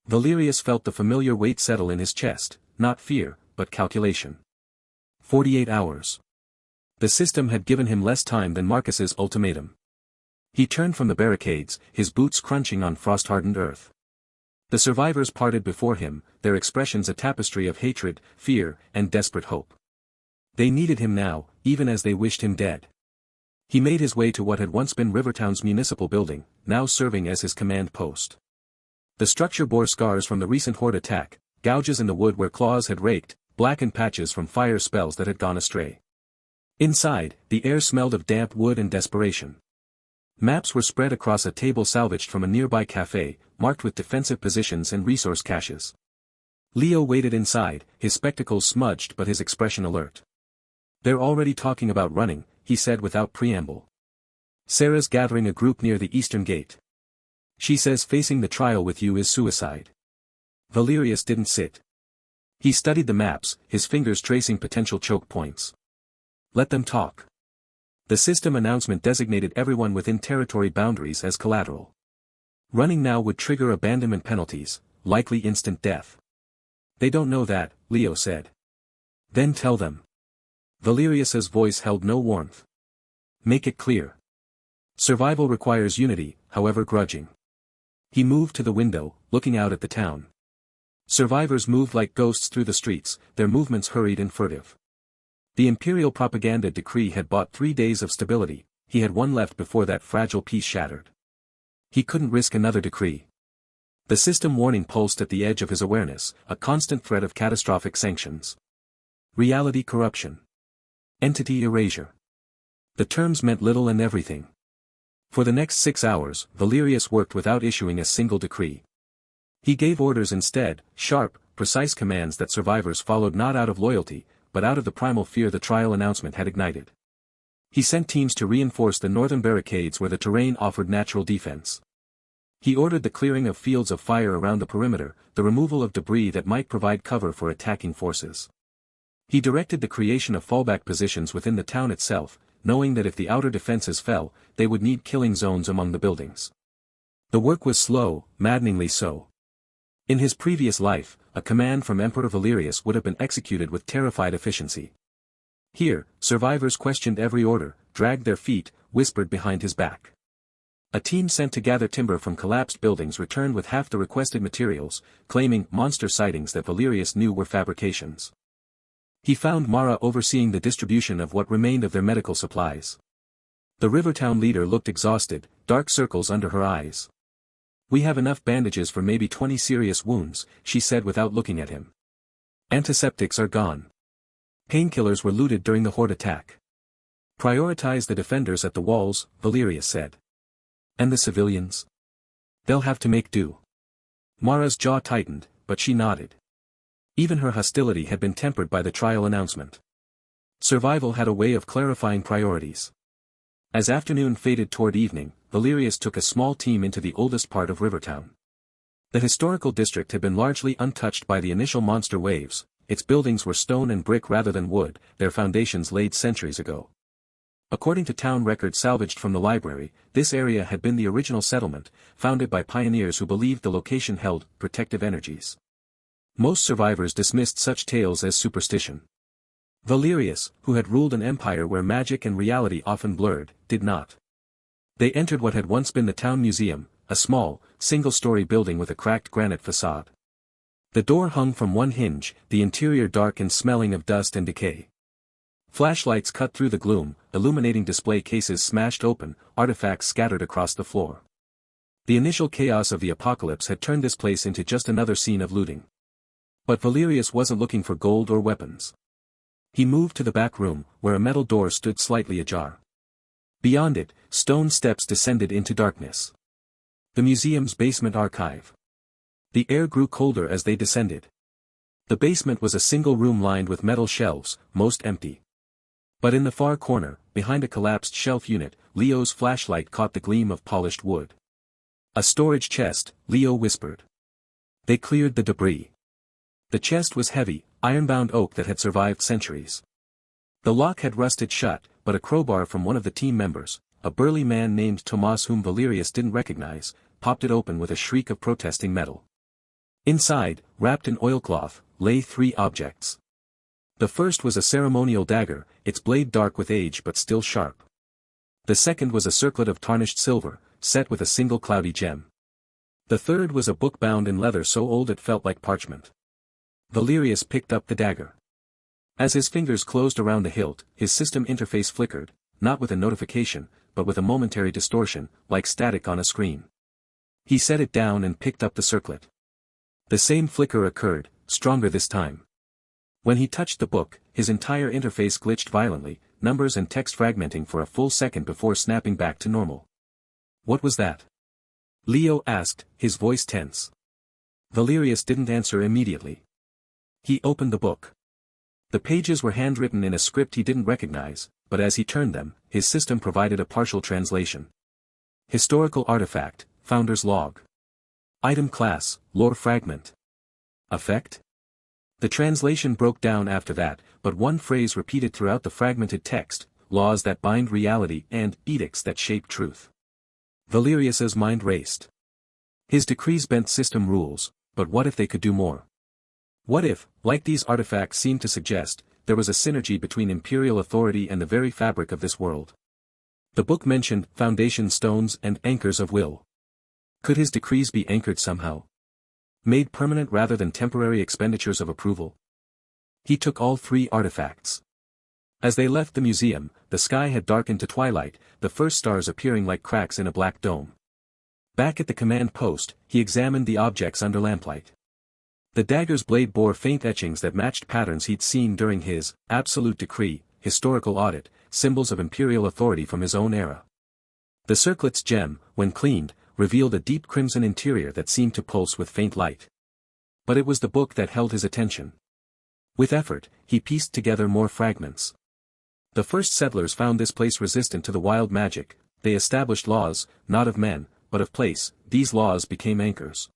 Valerius felt the familiar weight settle in his chest, not fear, but calculation. 48 hours. The system had given him less time than Marcus's ultimatum. He turned from the barricades, his boots crunching on frost-hardened earth. The survivors parted before him, their expressions a tapestry of hatred, fear, and desperate hope. They needed him now, even as they wished him dead. He made his way to what had once been Rivertown's municipal building, now serving as his command post. The structure bore scars from the recent horde attack, gouges in the wood where claws had raked, blackened patches from fire spells that had gone astray. Inside, the air smelled of damp wood and desperation. Maps were spread across a table salvaged from a nearby cafe, marked with defensive positions and resource caches. Leo waited inside, his spectacles smudged but his expression alert. They're already talking about running, he said without preamble. Sarah's gathering a group near the eastern gate. She says facing the trial with you is suicide. Valerius didn't sit. He studied the maps, his fingers tracing potential choke points. Let them talk. The system announcement designated everyone within territory boundaries as collateral. Running now would trigger abandonment penalties, likely instant death. They don't know that, Leo said. Then tell them. Valerius's voice held no warmth. Make it clear. Survival requires unity, however grudging. He moved to the window, looking out at the town. Survivors moved like ghosts through the streets, their movements hurried and furtive. The imperial propaganda decree had bought 3 days of stability, he had one left before that fragile peace shattered. He couldn't risk another decree. The system warning pulsed at the edge of his awareness, a constant threat of catastrophic sanctions. Reality corruption. Entity erasure. The terms meant little and everything. For the next 6 hours, Valerius worked without issuing a single decree. He gave orders instead, sharp, precise commands that survivors followed not out of loyalty, but out of the primal fear the trial announcement had ignited. He sent teams to reinforce the northern barricades where the terrain offered natural defense. He ordered the clearing of fields of fire around the perimeter, the removal of debris that might provide cover for attacking forces. He directed the creation of fallback positions within the town itself, knowing that if the outer defenses fell, they would need killing zones among the buildings. The work was slow, maddeningly so. In his previous life, a command from Emperor Valerius would have been executed with terrified efficiency. Here, survivors questioned every order, dragged their feet, whispered behind his back. A team sent to gather timber from collapsed buildings returned with half the requested materials, claiming monster sightings that Valerius knew were fabrications. He found Mara overseeing the distribution of what remained of their medical supplies. The Rivertown leader looked exhausted, dark circles under her eyes. We have enough bandages for maybe 20 serious wounds, she said without looking at him. Antiseptics are gone. Painkillers were looted during the horde attack. Prioritize the defenders at the walls, Valerius said. And the civilians? They'll have to make do. Mara's jaw tightened, but she nodded. Even her hostility had been tempered by the trial announcement. Survival had a way of clarifying priorities. As afternoon faded toward evening, Valerius took a small team into the oldest part of Rivertown. The historical district had been largely untouched by the initial monster waves, its buildings were stone and brick rather than wood, their foundations laid centuries ago. According to town records salvaged from the library, this area had been the original settlement, founded by pioneers who believed the location held protective energies. Most survivors dismissed such tales as superstition. Valerius, who had ruled an empire where magic and reality often blurred, did not. They entered what had once been the town museum, a small, single-story building with a cracked granite facade. The door hung from one hinge, the interior dark and smelling of dust and decay. Flashlights cut through the gloom, illuminating display cases smashed open, artifacts scattered across the floor. The initial chaos of the apocalypse had turned this place into just another scene of looting. But Valerius wasn't looking for gold or weapons. He moved to the back room, where a metal door stood slightly ajar. Beyond it, stone steps descended into darkness. The museum's basement archive. The air grew colder as they descended. The basement was a single room lined with metal shelves, most empty. But in the far corner, behind a collapsed shelf unit, Leo's flashlight caught the gleam of polished wood. A storage chest, Leo whispered. They cleared the debris. The chest was heavy, iron-bound oak that had survived centuries. The lock had rusted shut, but a crowbar from one of the team members, a burly man named Tomas whom Valerius didn't recognize, popped it open with a shriek of protesting metal. Inside, wrapped in oilcloth, lay 3 objects. The first was a ceremonial dagger, its blade dark with age but still sharp. The second was a circlet of tarnished silver, set with a single cloudy gem. The third was a book bound in leather so old it felt like parchment. Valerius picked up the dagger. As his fingers closed around the hilt, his system interface flickered, not with a notification, but with a momentary distortion, like static on a screen. He set it down and picked up the circlet. The same flicker occurred, stronger this time. When he touched the book, his entire interface glitched violently, numbers and text fragmenting for a full second before snapping back to normal. What was that? Leo asked, his voice tense. Valerius didn't answer immediately. He opened the book. The pages were handwritten in a script he didn't recognize, but as he turned them, his system provided a partial translation. Historical artifact, Founder's Log. Item class, Lore Fragment. Effect? The translation broke down after that, but one phrase repeated throughout the fragmented text, laws that bind reality and edicts that shape truth. Valerius's mind raced. His decrees bent system rules, But what if they could do more? What if, like these artifacts seem to suggest, there was a synergy between imperial authority and the very fabric of this world? The book mentioned foundation stones and anchors of will. Could his decrees be anchored somehow? Made permanent rather than temporary expenditures of approval? He took all three artifacts. As they left the museum, the sky had darkened to twilight, the first stars appearing like cracks in a black dome. Back at the command post, he examined the objects under lamplight. The dagger's blade bore faint etchings that matched patterns he'd seen during his absolute decree, historical audit, symbols of imperial authority from his own era. The circlet's gem, when cleaned, revealed a deep crimson interior that seemed to pulse with faint light. But it was the book that held his attention. With effort, he pieced together more fragments. The first settlers found this place resistant to the wild magic. They established laws, not of men, but of place. These laws became anchors.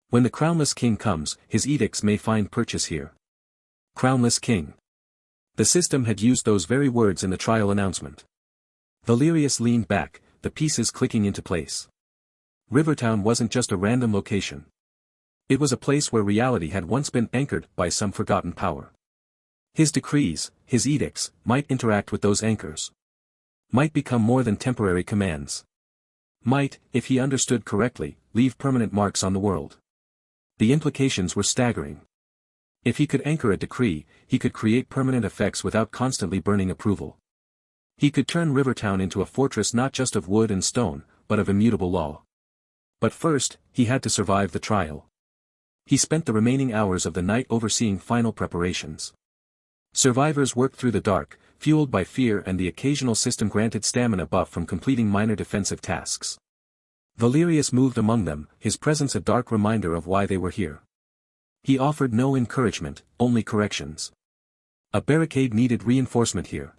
When the crownless king comes, his edicts may find purchase here. Crownless king. The system had used those very words in the trial announcement. Valerius leaned back, the pieces clicking into place. Rivertown wasn't just a random location. It was a place where reality had once been anchored by some forgotten power. His decrees, his edicts, might interact with those anchors. Might become more than temporary commands. Might, if he understood correctly, leave permanent marks on the world. The implications were staggering. If he could anchor a decree, he could create permanent effects without constantly burning approval. He could turn Rivertown into a fortress not just of wood and stone, but of immutable law. But first, he had to survive the trial. He spent the remaining hours of the night overseeing final preparations. Survivors worked through the dark, fueled by fear and the occasional system-granted stamina buff from completing minor defensive tasks. Valerius moved among them, his presence a dark reminder of why they were here. He offered no encouragement, only corrections. A barricade needed reinforcement here.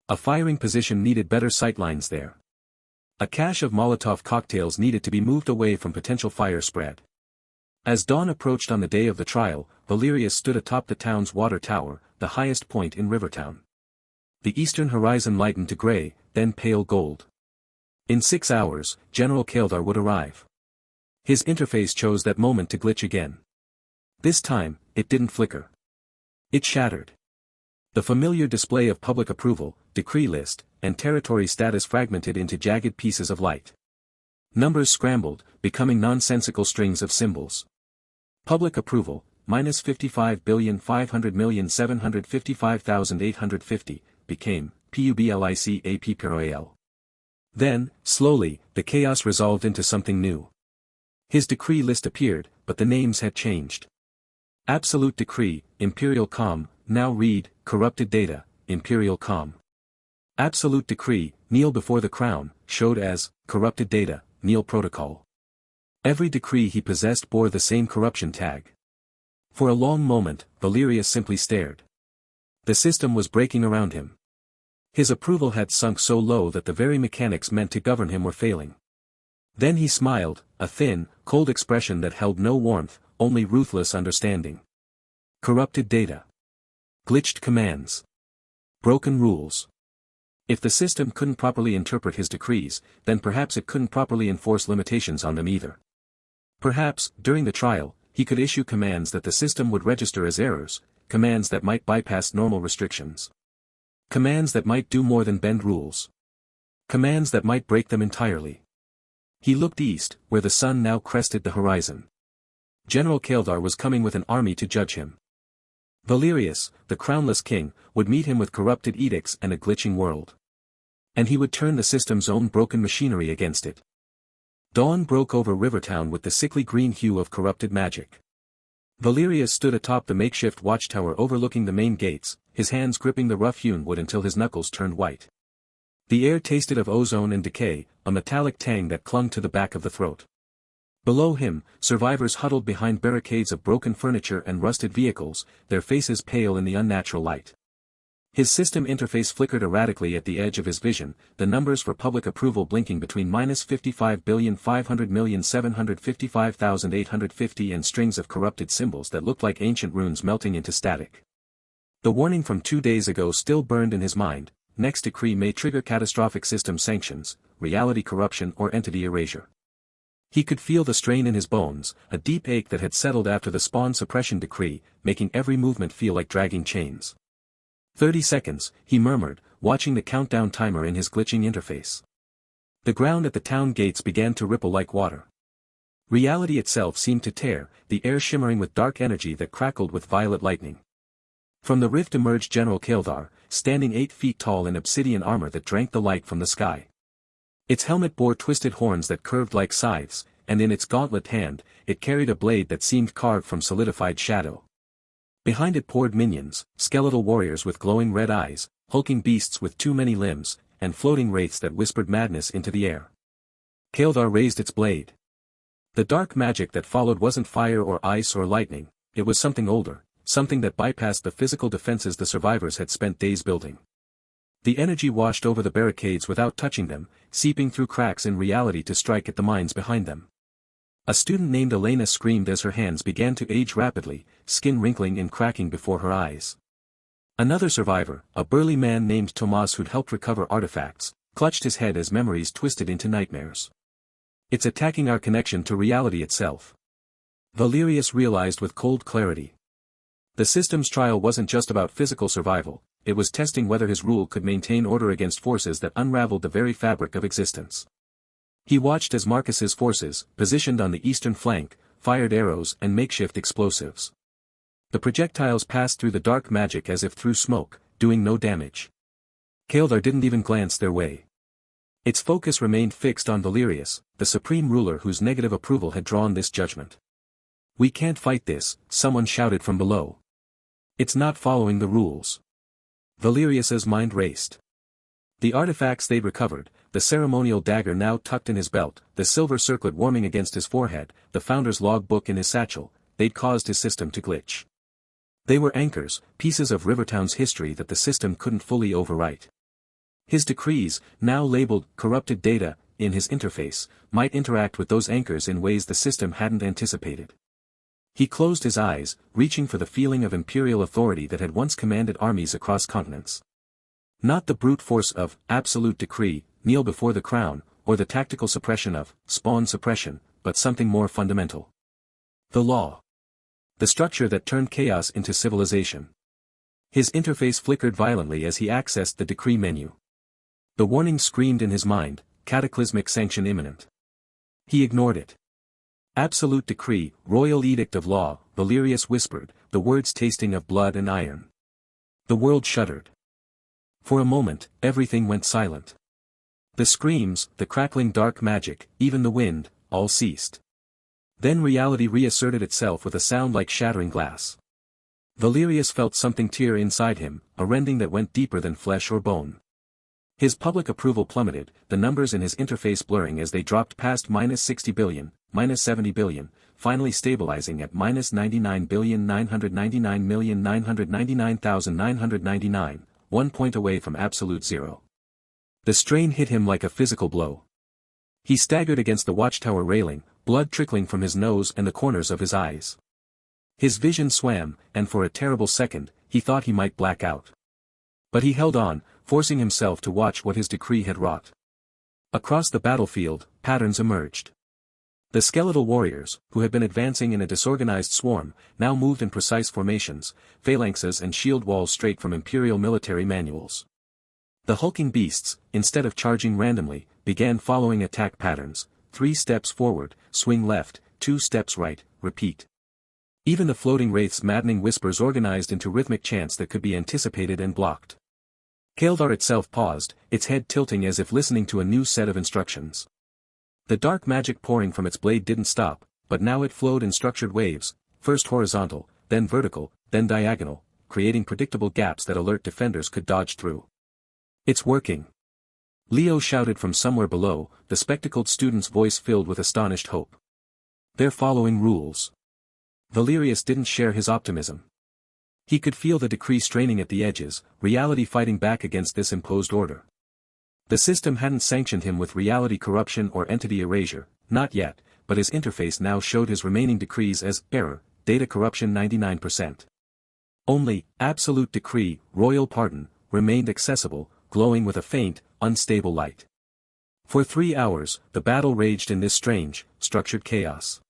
A firing position needed better sightlines there. A cache of Molotov cocktails needed to be moved away from potential fire spread. As dawn approached on the day of the trial, Valerius stood atop the town's water tower, the highest point in Rivertown. The eastern horizon lightened to gray, then pale gold. In 6 hours, General Kildar would arrive. His interface chose that moment to glitch again. This time, it didn't flicker. It shattered. The familiar display of public approval, decree list, and territory status fragmented into jagged pieces of light. Numbers scrambled, becoming nonsensical strings of symbols. Public approval, minus 55,500,755,850, became PUBLICAPPROAL. Then, slowly, the chaos resolved into something new. His decree list appeared, but the names had changed. Absolute Decree, Imperial Com, now read, Corrupted Data, Imperial Com. Absolute Decree, Kneel Before the Crown, showed as, Corrupted Data, Kneel Protocol. Every decree he possessed bore the same corruption tag. For a long moment, Valerius simply stared. The system was breaking around him. His approval had sunk so low that the very mechanics meant to govern him were failing. Then he smiled, a thin, cold expression that held no warmth, only ruthless understanding. Corrupted data. Glitched commands. Broken rules. If the system couldn't properly interpret his decrees, then perhaps it couldn't properly enforce limitations on them either. Perhaps, during the trial, he could issue commands that the system would register as errors, commands that might bypass normal restrictions. Commands that might do more than bend rules. Commands that might break them entirely. He looked east, where the sun now crested the horizon. General Kildar was coming with an army to judge him. Valerius, the crownless king, would meet him with corrupted edicts and a glitching world. And he would turn the system's own broken machinery against it. Dawn broke over Rivertown with the sickly green hue of corrupted magic. Valerius stood atop the makeshift watchtower overlooking the main gates, his hands gripping the rough-hewn wood until his knuckles turned white. The air tasted of ozone and decay, a metallic tang that clung to the back of the throat. Below him, survivors huddled behind barricades of broken furniture and rusted vehicles, their faces pale in the unnatural light. His system interface flickered erratically at the edge of his vision, the numbers for public approval blinking between minus 55,500,755,850 and strings of corrupted symbols that looked like ancient runes melting into static. The warning from 2 days ago still burned in his mind: next decree may trigger catastrophic system sanctions, reality corruption or entity erasure. He could feel the strain in his bones, a deep ache that had settled after the spawn suppression decree, making every movement feel like dragging chains. 30 seconds, he murmured, watching the countdown timer in his glitching interface. The ground at the town gates began to ripple like water. Reality itself seemed to tear, the air shimmering with dark energy that crackled with violet lightning. From the rift emerged General Kildar, standing 8 feet tall in obsidian armor that drank the light from the sky. Its helmet bore twisted horns that curved like scythes, and in its gauntlet hand, it carried a blade that seemed carved from solidified shadow. Behind it poured minions, skeletal warriors with glowing red eyes, hulking beasts with too many limbs, and floating wraiths that whispered madness into the air. Kildar raised its blade. The dark magic that followed wasn't fire or ice or lightning, it was something older, something that bypassed the physical defenses the survivors had spent days building. The energy washed over the barricades without touching them, seeping through cracks in reality to strike at the minds behind them. A student named Elena screamed as her hands began to age rapidly, skin wrinkling and cracking before her eyes. Another survivor, a burly man named Tomas who'd helped recover artifacts, clutched his head as memories twisted into nightmares. It's attacking our connection to reality itself. Valerius realized with cold clarity. The system's trial wasn't just about physical survival, it was testing whether his rule could maintain order against forces that unraveled the very fabric of existence. He watched as Marcus's forces, positioned on the eastern flank, fired arrows and makeshift explosives. The projectiles passed through the dark magic as if through smoke, doing no damage. Kildar didn't even glance their way. Its focus remained fixed on Valerius, the supreme ruler whose negative approval had drawn this judgment. "We can't fight this," someone shouted from below. "It's not following the rules." Valerius's mind raced. The artifacts they'd recovered, the ceremonial dagger now tucked in his belt, the silver circlet warming against his forehead, the founder's log book in his satchel, they'd caused his system to glitch. They were anchors, pieces of Rivertown's history that the system couldn't fully overwrite. His decrees, now labeled corrupted data, in his interface, might interact with those anchors in ways the system hadn't anticipated. He closed his eyes, reaching for the feeling of imperial authority that had once commanded armies across continents. Not the brute force of absolute decree, kneel before the crown, or the tactical suppression of spawn suppression, but something more fundamental. The law. The structure that turned chaos into civilization. His interface flickered violently as he accessed the decree menu. The warning screamed in his mind, cataclysmic sanction imminent. He ignored it. Absolute decree, royal edict of law, Valerius whispered, the words tasting of blood and iron. The world shuddered. For a moment, everything went silent. The screams, the crackling dark magic, even the wind, all ceased. Then reality reasserted itself with a sound like shattering glass. Valerius felt something tear inside him, a rending that went deeper than flesh or bone. His public approval plummeted, the numbers in his interface blurring as they dropped past -60 billion, -70 billion, finally stabilizing at -99,999,999,999, 1 point away from absolute zero. The strain hit him like a physical blow. He staggered against the watchtower railing, blood trickling from his nose and the corners of his eyes. His vision swam, and for a terrible second, he thought he might black out. But he held on, forcing himself to watch what his decree had wrought. Across the battlefield, patterns emerged. The skeletal warriors, who had been advancing in a disorganized swarm, now moved in precise formations, phalanxes and shield walls straight from imperial military manuals. The hulking beasts, instead of charging randomly, began following attack patterns, 3 steps forward, swing left, 2 steps right, repeat. Even the floating wraiths' maddening whispers organized into rhythmic chants that could be anticipated and blocked. Kildar itself paused, its head tilting as if listening to a new set of instructions. The dark magic pouring from its blade didn't stop, but now it flowed in structured waves, first horizontal, then vertical, then diagonal, creating predictable gaps that alert defenders could dodge through. "It's working!" Leo shouted from somewhere below, the spectacled student's voice filled with astonished hope. "They're following rules." Valerius didn't share his optimism. He could feel the decree straining at the edges, reality fighting back against this imposed order. The system hadn't sanctioned him with reality corruption or entity erasure, not yet, but his interface now showed his remaining decrees as error, data corruption 99%. Only, absolute decree, royal pardon, remained accessible, glowing with a faint, unstable light. For 3 hours, the battle raged in this strange, structured chaos.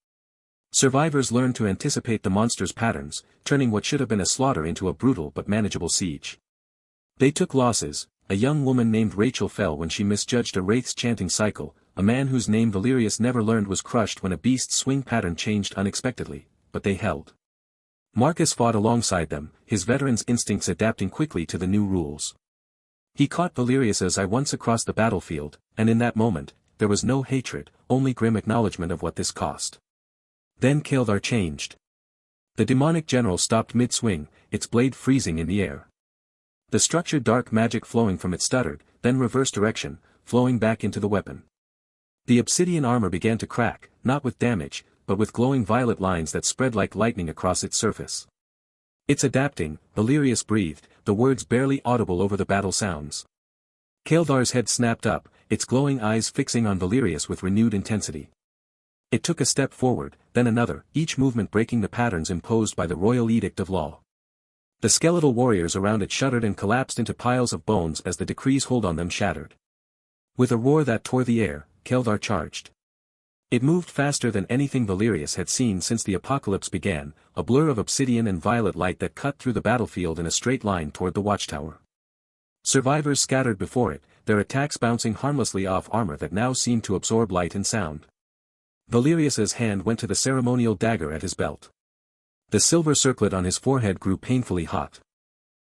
Survivors learned to anticipate the monster's patterns, turning what should have been a slaughter into a brutal but manageable siege. They took losses. A young woman named Rachel fell when she misjudged a wraith's chanting cycle. A man whose name Valerius never learned was crushed when a beast's swing pattern changed unexpectedly, but they held. Marcus fought alongside them, his veteran's instincts adapting quickly to the new rules. He caught Valerius's eye once across the battlefield, and in that moment, there was no hatred, only grim acknowledgement of what this cost. Then Kildar changed. The demonic general stopped mid-swing, its blade freezing in the air. The structured dark magic flowing from it stuttered, then reversed direction, flowing back into the weapon. The obsidian armor began to crack, not with damage, but with glowing violet lines that spread like lightning across its surface. "It's adapting," Valerius breathed, the words barely audible over the battle sounds. Kildar's head snapped up, its glowing eyes fixing on Valerius with renewed intensity. It took a step forward, then another, each movement breaking the patterns imposed by the royal edict of law. The skeletal warriors around it shuddered and collapsed into piles of bones as the decree's hold on them shattered. With a roar that tore the air, Kildar charged. It moved faster than anything Valerius had seen since the apocalypse began, a blur of obsidian and violet light that cut through the battlefield in a straight line toward the watchtower. Survivors scattered before it, their attacks bouncing harmlessly off armor that now seemed to absorb light and sound. Valerius's hand went to the ceremonial dagger at his belt. The silver circlet on his forehead grew painfully hot.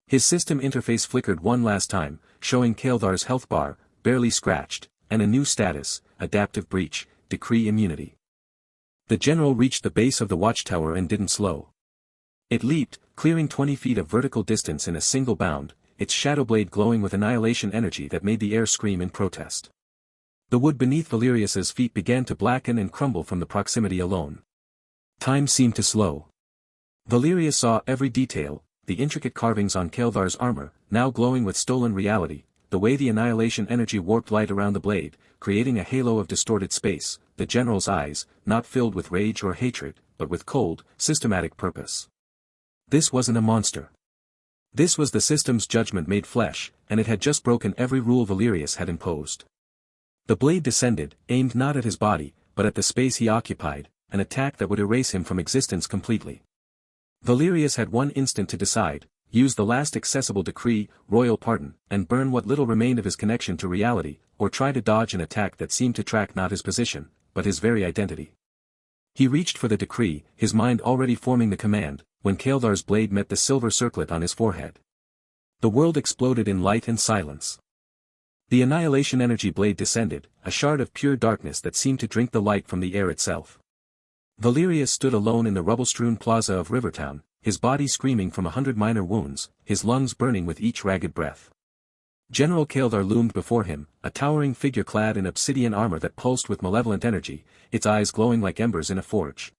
His system interface flickered one last time, showing Kildar's health bar, barely scratched, and a new status, adaptive breach, decree immunity. The general reached the base of the watchtower and didn't slow. It leaped, clearing 20 feet of vertical distance in a single bound, its shadow blade glowing with annihilation energy that made the air scream in protest. The wood beneath Valerius's feet began to blacken and crumble from the proximity alone. Time seemed to slow. Valerius saw every detail, the intricate carvings on Kildar's armor, now glowing with stolen reality, the way the annihilation energy warped light around the blade, creating a halo of distorted space, the general's eyes, not filled with rage or hatred, but with cold, systematic purpose. This wasn't a monster. This was the system's judgment made flesh, and it had just broken every rule Valerius had imposed. The blade descended, aimed not at his body, but at the space he occupied, an attack that would erase him from existence completely. Valerius had one instant to decide: use the last accessible decree, royal pardon, and burn what little remained of his connection to reality, or try to dodge an attack that seemed to track not his position, but his very identity. He reached for the decree, his mind already forming the command, when Kildar's blade met the silver circlet on his forehead. The world exploded in light and silence. The annihilation energy blade descended, a shard of pure darkness that seemed to drink the light from the air itself. Valerius stood alone in the rubble-strewn plaza of Rivertown, his body screaming from 100 minor wounds, his lungs burning with each ragged breath. General Kildar loomed before him, a towering figure clad in obsidian armor that pulsed with malevolent energy, its eyes glowing like embers in a forge.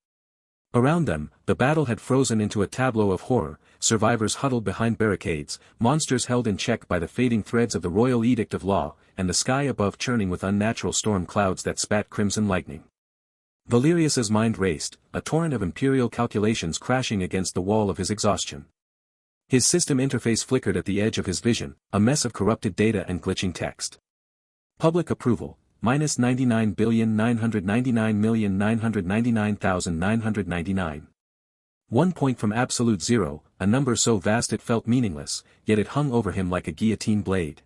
Around them, the battle had frozen into a tableau of horror, survivors huddled behind barricades, monsters held in check by the fading threads of the royal edict of law, and the sky above churning with unnatural storm clouds that spat crimson lightning. Valerius's mind raced, a torrent of imperial calculations crashing against the wall of his exhaustion. His system interface flickered at the edge of his vision, a mess of corrupted data and glitching text. Public approval, minus 99,999,999,999. 1 point from absolute zero, a number so vast it felt meaningless, yet it hung over him like a guillotine blade.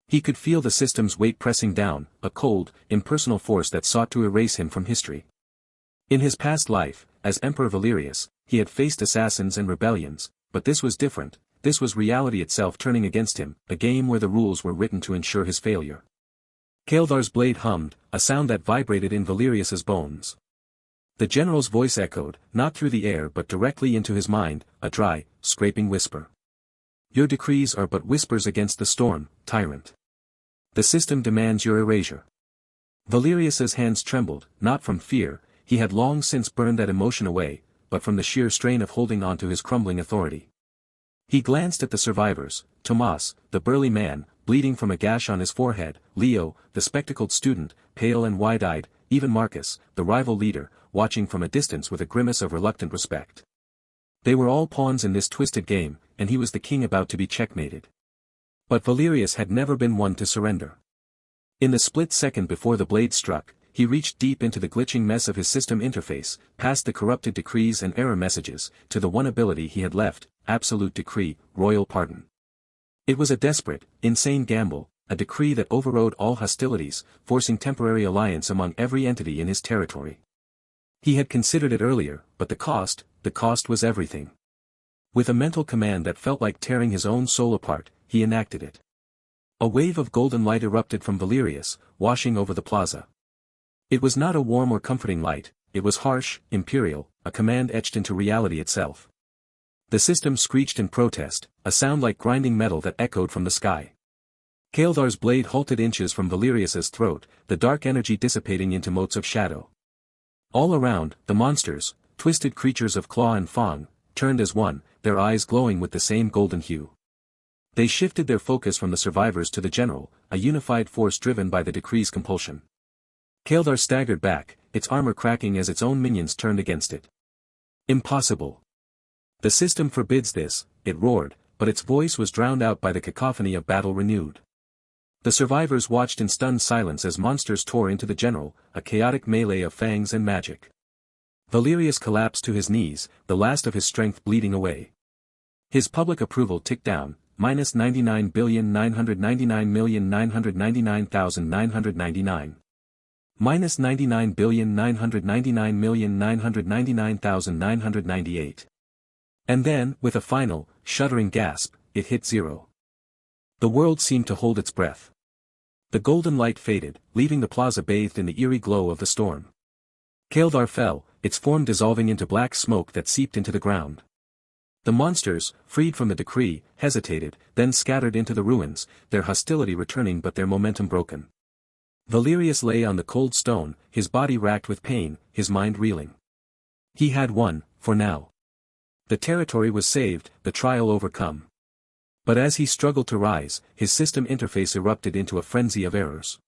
He could feel the system's weight pressing down, a cold, impersonal force that sought to erase him from history. In his past life, as Emperor Valerius, he had faced assassins and rebellions, but this was different. This was reality itself turning against him, a game where the rules were written to ensure his failure. Kildar's blade hummed, a sound that vibrated in Valerius's bones. The general's voice echoed, not through the air but directly into his mind, a dry, scraping whisper. Your decrees are but whispers against the storm, tyrant. The system demands your erasure. Valerius's hands trembled, not from fear, he had long since burned that emotion away, but from the sheer strain of holding on to his crumbling authority. He glanced at the survivors: Tomas, the burly man, bleeding from a gash on his forehead, Leo, the spectacled student, pale and wide-eyed, even Marcus, the rival leader, watching from a distance with a grimace of reluctant respect. They were all pawns in this twisted game, and he was the king about to be checkmated. But Valerius had never been one to surrender. In the split second before the blade struck, he reached deep into the glitching mess of his system interface, past the corrupted decrees and error messages, to the one ability he had left, absolute decree, royal pardon. It was a desperate, insane gamble, a decree that overrode all hostilities, forcing temporary alliance among every entity in his territory. He had considered it earlier, but the cost was everything. With a mental command that felt like tearing his own soul apart, he enacted it. A wave of golden light erupted from Valerius, washing over the plaza. It was not a warm or comforting light, it was harsh, imperial, a command etched into reality itself. The system screeched in protest, a sound like grinding metal that echoed from the sky. Kael'thar's blade halted inches from Valerius's throat, the dark energy dissipating into motes of shadow. All around, the monsters, twisted creatures of claw and fang, turned as one, their eyes glowing with the same golden hue. They shifted their focus from the survivors to the general, a unified force driven by the decree's compulsion. Kael'thar staggered back, its armor cracking as its own minions turned against it. Impossible. The system forbids this, it roared, but its voice was drowned out by the cacophony of battle renewed. The survivors watched in stunned silence as monsters tore into the general, a chaotic melee of fangs and magic. Valerius collapsed to his knees, the last of his strength bleeding away. His public approval ticked down, minus 99,999,999,999. Minus 99,999,999,998. And then, with a final, shuddering gasp, it hit zero. The world seemed to hold its breath. The golden light faded, leaving the plaza bathed in the eerie glow of the storm. Kael'thar fell, its form dissolving into black smoke that seeped into the ground. The monsters, freed from the decree, hesitated, then scattered into the ruins, their hostility returning but their momentum broken. Valerius lay on the cold stone, his body racked with pain, his mind reeling. He had won, for now. The territory was saved, the trial overcome. But as he struggled to rise, his system interface erupted into a frenzy of errors.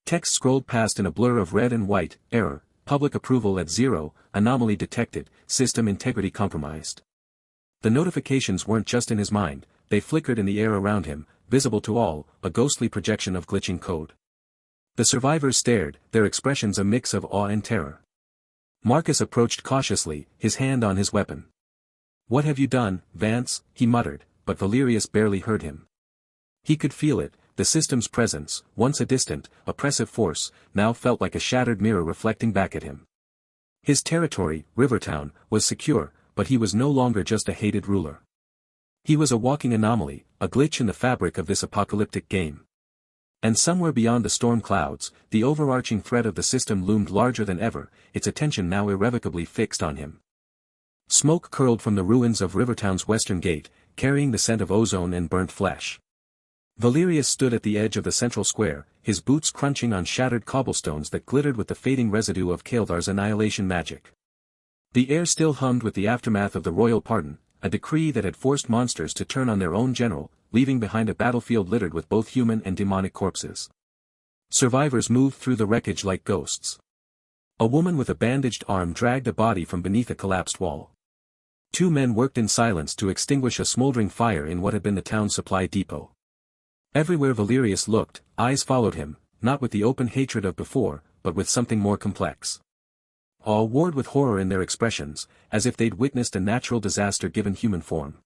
Text scrolled past in a blur of red and white, error, public approval at 0, anomaly detected, system integrity compromised. The notifications weren't just in his mind, they flickered in the air around him, visible to all, a ghostly projection of glitching code. The survivors stared, their expressions a mix of awe and terror. Marcus approached cautiously, his hand on his weapon. "What have you done, Vance?" he muttered, but Valerius barely heard him. He could feel it, the system's presence, once a distant, oppressive force, now felt like a shattered mirror reflecting back at him. His territory, Rivertown, was secure, but he was no longer just a hated ruler. He was a walking anomaly, a glitch in the fabric of this apocalyptic game. And somewhere beyond the storm clouds, the overarching threat of the system loomed larger than ever, its attention now irrevocably fixed on him. Smoke curled from the ruins of Rivertown's western gate, carrying the scent of ozone and burnt flesh. Valerius stood at the edge of the central square, his boots crunching on shattered cobblestones that glittered with the fading residue of Kael'thar's annihilation magic. The air still hummed with the aftermath of the royal pardon, a decree that had forced monsters to turn on their own general, leaving behind a battlefield littered with both human and demonic corpses. Survivors moved through the wreckage like ghosts. A woman with a bandaged arm dragged a body from beneath a collapsed wall. Two men worked in silence to extinguish a smoldering fire in what had been the town's supply depot. Everywhere Valerius looked, eyes followed him, not with the open hatred of before, but with something more complex. All warred with horror in their expressions, as if they'd witnessed a natural disaster given human form.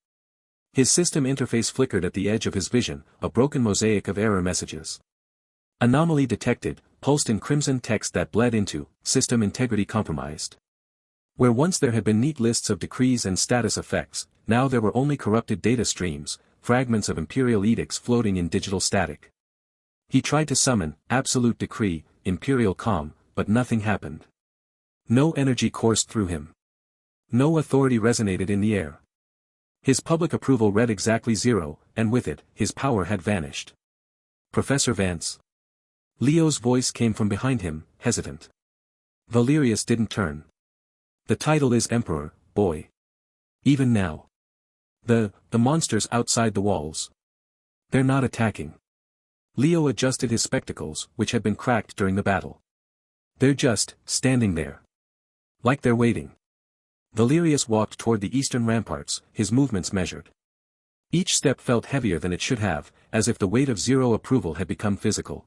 His system interface flickered at the edge of his vision, a broken mosaic of error messages. Anomaly detected, pulsed in crimson text that bled into, system integrity compromised. Where once there had been neat lists of decrees and status effects, now there were only corrupted data streams, fragments of imperial edicts floating in digital static. He tried to summon, absolute decree, imperial calm, but nothing happened. No energy coursed through him. No authority resonated in the air. His public approval read exactly 0, and with it, his power had vanished. "Professor Vance." Leo's voice came from behind him, hesitant. Valerius didn't turn. "The title is Emperor, boy. Even now. The monsters outside the walls. They're not attacking." Leo adjusted his spectacles, which had been cracked during the battle. "They're just, standing there. Like they're waiting." Valerius walked toward the eastern ramparts, his movements measured. Each step felt heavier than it should have, as if the weight of 0 approval had become physical.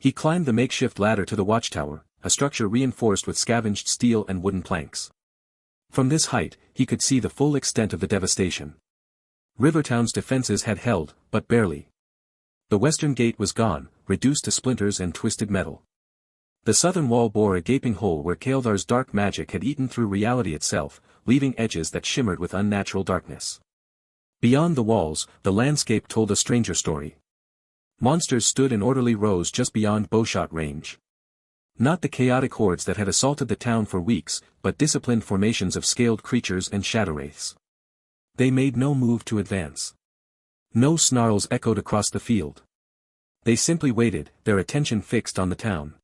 He climbed the makeshift ladder to the watchtower, a structure reinforced with scavenged steel and wooden planks. From this height, he could see the full extent of the devastation. Rivertown's defenses had held, but barely. The western gate was gone, reduced to splinters and twisted metal. The southern wall bore a gaping hole where Kael'thar's dark magic had eaten through reality itself, leaving edges that shimmered with unnatural darkness. Beyond the walls, the landscape told a stranger story. Monsters stood in orderly rows just beyond bowshot range. Not the chaotic hordes that had assaulted the town for weeks, but disciplined formations of scaled creatures and shadow wraiths. They made no move to advance. No snarls echoed across the field. They simply waited, their attention fixed on the town.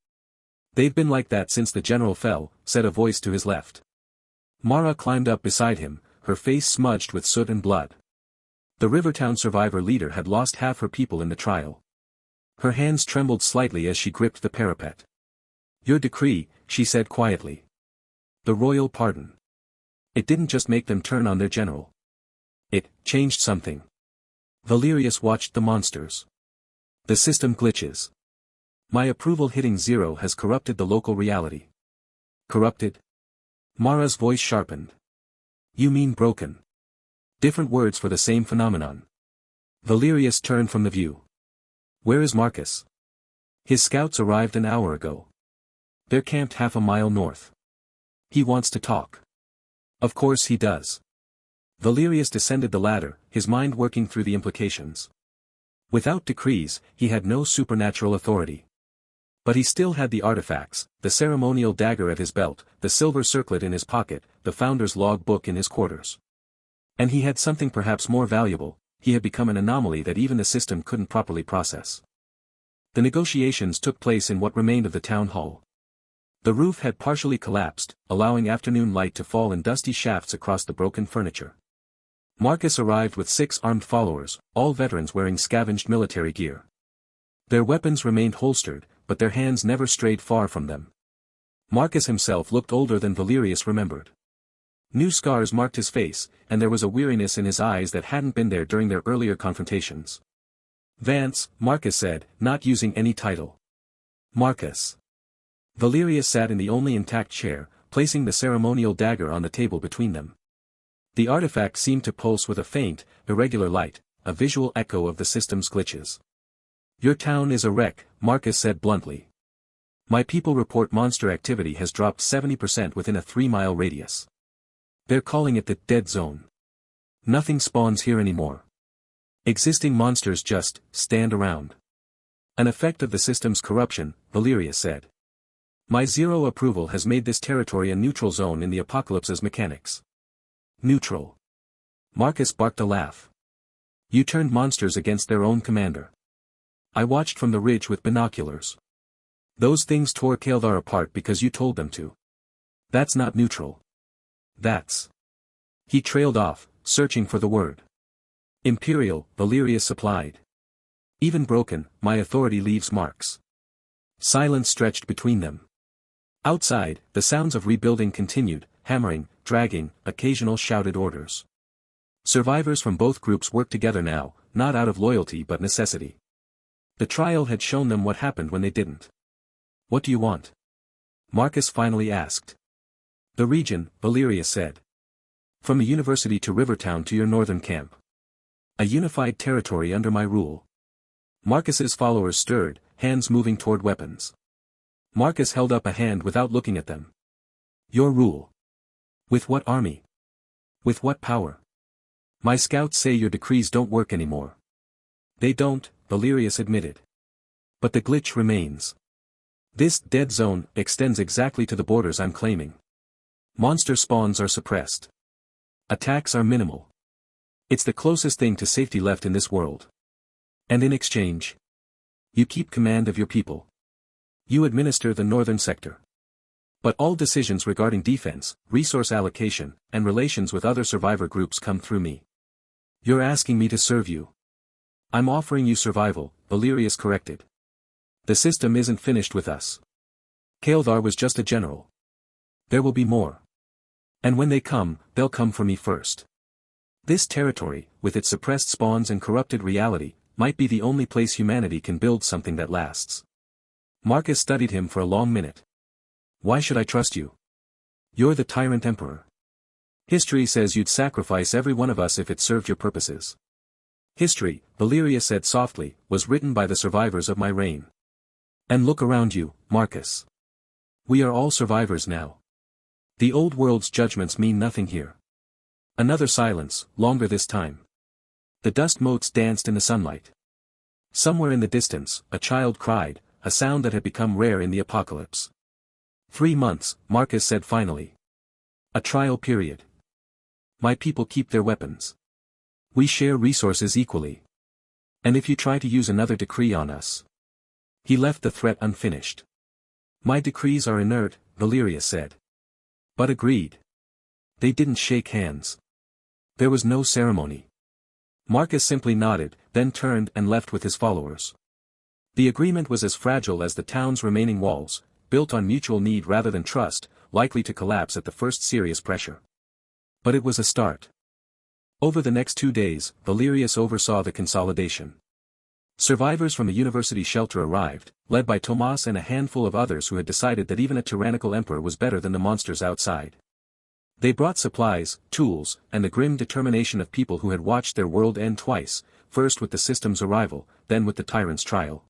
"They've been like that since the general fell," said a voice to his left. Mara climbed up beside him, her face smudged with soot and blood. The Rivertown survivor leader had lost half her people in the trial. Her hands trembled slightly as she gripped the parapet. "Your decree," she said quietly. "The royal pardon. It didn't just make them turn on their general. It changed something." Valerius watched the monsters. "The system glitches. My approval hitting 0 has corrupted the local reality." "Corrupted?" Mara's voice sharpened. "You mean broken. Different words for the same phenomenon." Valerius turned from the view. "Where is Marcus?" "His scouts arrived an hour ago. They're camped half a mile north. He wants to talk." "Of course he does." Valerius descended the ladder, his mind working through the implications. Without decrees, he had no supernatural authority. But he still had the artifacts, the ceremonial dagger at his belt, the silver circlet in his pocket, the founder's log book in his quarters. And he had something perhaps more valuable: he had become an anomaly that even the system couldn't properly process. The negotiations took place in what remained of the town hall. The roof had partially collapsed, allowing afternoon light to fall in dusty shafts across the broken furniture. Marcus arrived with 6 armed followers, all veterans wearing scavenged military gear. Their weapons remained holstered, but their hands never strayed far from them. Marcus himself looked older than Valerius remembered. New scars marked his face, and there was a weariness in his eyes that hadn't been there during their earlier confrontations. "Vance," Marcus said, not using any title. "Marcus." Valerius sat in the only intact chair, placing the ceremonial dagger on the table between them. The artifact seemed to pulse with a faint, irregular light, a visual echo of the system's glitches. "Your town is a wreck," Marcus said bluntly. "My people report monster activity has dropped 70% within a 3-mile radius. They're calling it the dead zone. Nothing spawns here anymore. Existing monsters just stand around. An effect of the system's corruption," Valerius said. "My 0 approval has made this territory a neutral zone in the apocalypse's mechanics." "Neutral?" Marcus barked a laugh. "You turned monsters against their own commander. I watched from the ridge with binoculars. Those things tore Kael'thar apart because you told them to. That's not neutral. That's..." He trailed off, searching for the word. "Imperial," Valerius supplied. "Even broken, my authority leaves marks." Silence stretched between them. Outside, the sounds of rebuilding continued, hammering, dragging, occasional shouted orders. Survivors from both groups worked together now, not out of loyalty but necessity. The trial had shown them what happened when they didn't. "What do you want?" Marcus finally asked. "The region," Valerius said. "From the university to Rivertown to your northern camp. A unified territory under my rule." Marcus's followers stirred, hands moving toward weapons. Marcus held up a hand without looking at them. "Your rule. With what army? With what power? My scouts say your decrees don't work anymore." "They don't," Valerius admitted. "But the glitch remains. This dead zone extends exactly to the borders I'm claiming. Monster spawns are suppressed. Attacks are minimal. It's the closest thing to safety left in this world. And in exchange, you keep command of your people. You administer the northern sector. But all decisions regarding defense, resource allocation, and relations with other survivor groups come through me. You're asking me to serve you." "I'm offering you survival," Valerius corrected. "The system isn't finished with us. Kael'thar was just a general. There will be more. And when they come, they'll come for me first. This territory, with its suppressed spawns and corrupted reality, might be the only place humanity can build something that lasts." Marcus studied him for a long minute. Why should I trust you? You're the tyrant emperor. History says you'd sacrifice every one of us if it served your purposes. History, Valerius said softly, was written by the survivors of my reign. And look around you, Marcus. We are all survivors now. The old world's judgments mean nothing here. Another silence, longer this time. The dust motes danced in the sunlight. Somewhere in the distance, a child cried, a sound that had become rare in the apocalypse. 3 months, Marcus said finally. A trial period. My people keep their weapons. We share resources equally. And if you try to use another decree on us. He left the threat unfinished. My decrees are inert, Valerius said. But agreed. They didn't shake hands. There was no ceremony. Marcus simply nodded, then turned and left with his followers. The agreement was as fragile as the town's remaining walls, built on mutual need rather than trust, likely to collapse at the first serious pressure. But it was a start. Over the next 2 days, Valerius oversaw the consolidation. Survivors from a university shelter arrived, led by Tomas and a handful of others who had decided that even a tyrannical emperor was better than the monsters outside. They brought supplies, tools, and the grim determination of people who had watched their world end twice, first with the system's arrival, then with the tyrant's trial.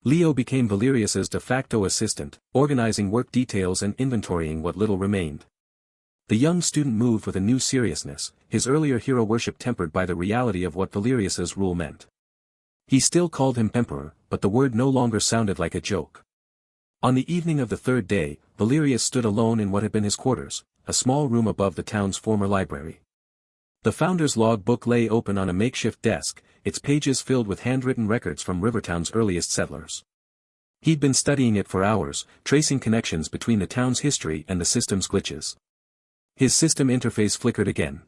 Leo became Valerius's de facto assistant, organizing work details and inventorying what little remained. The young student moved with a new seriousness, his earlier hero worship tempered by the reality of what Valerius's rule meant. He still called him emperor, but the word no longer sounded like a joke. On the evening of the 3rd day, Valerius stood alone in what had been his quarters, a small room above the town's former library. The founder's log book lay open on a makeshift desk, its pages filled with handwritten records from Rivertown's earliest settlers. He'd been studying it for hours, tracing connections between the town's history and the system's glitches. His system interface flickered again.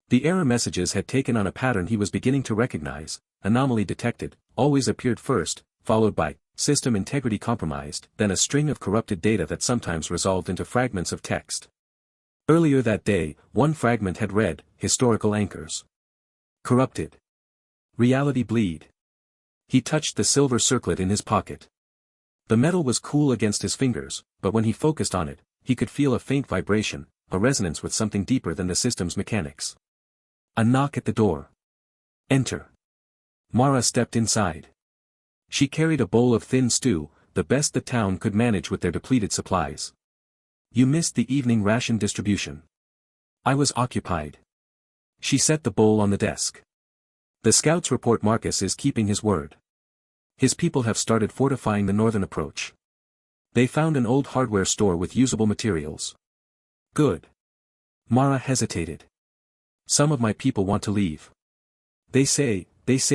The error messages had taken on a pattern he was beginning to recognize. Anomaly detected, always appeared first, followed by system integrity compromised, then a string of corrupted data that sometimes resolved into fragments of text. Earlier that day, one fragment had read, historical anchors. Corrupted. Reality bleed. He touched the silver circlet in his pocket. The metal was cool against his fingers, but when he focused on it, he could feel a faint vibration, a resonance with something deeper than the system's mechanics. A knock at the door. Enter. Mara stepped inside. She carried a bowl of thin stew, the best the town could manage with their depleted supplies. You missed the evening ration distribution. I was occupied. She set the bowl on the desk. The scouts report Marcus is keeping his word. His people have started fortifying the northern approach. They found an old hardware store with usable materials. Good. Mara hesitated. Some of my people want to leave. They say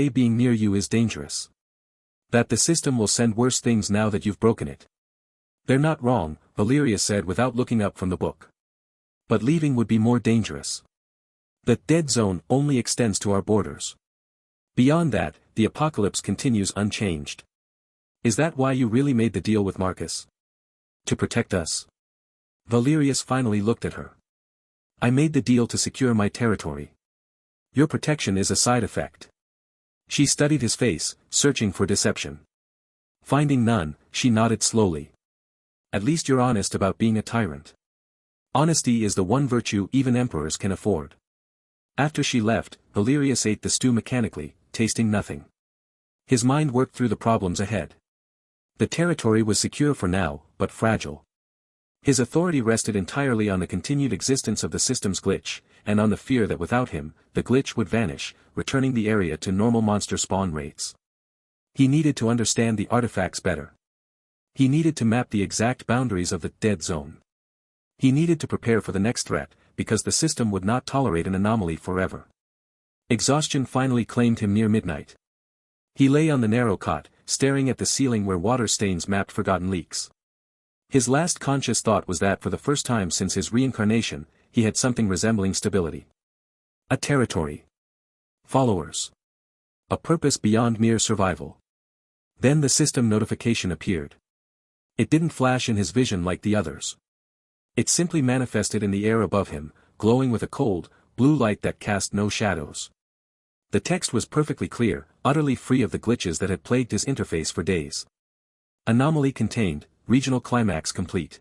being near you is dangerous. That the system will send worse things now that you've broken it. They're not wrong, Valerius said without looking up from the book. But leaving would be more dangerous. The dead zone only extends to our borders. Beyond that, the apocalypse continues unchanged. Is that why you really made the deal with Marcus? To protect us? Valerius finally looked at her. I made the deal to secure my territory. Your protection is a side effect. She studied his face, searching for deception. Finding none, she nodded slowly. At least you're honest about being a tyrant. Honesty is the one virtue even emperors can afford. After she left, Valerius ate the stew mechanically, tasting nothing. His mind worked through the problems ahead. The territory was secure for now, but fragile. His authority rested entirely on the continued existence of the system's glitch, and on the fear that without him, the glitch would vanish, returning the area to normal monster spawn rates. He needed to understand the artifacts better. He needed to map the exact boundaries of the dead zone. He needed to prepare for the next threat, because the system would not tolerate an anomaly forever. Exhaustion finally claimed him near midnight. He lay on the narrow cot, staring at the ceiling where water stains mapped forgotten leaks. His last conscious thought was that for the first time since his reincarnation, he had something resembling stability. A territory. Followers. A purpose beyond mere survival. Then the system notification appeared. It didn't flash in his vision like the others. It simply manifested in the air above him, glowing with a cold, blue light that cast no shadows. The text was perfectly clear, utterly free of the glitches that had plagued his interface for days. Anomaly contained, regional climax complete.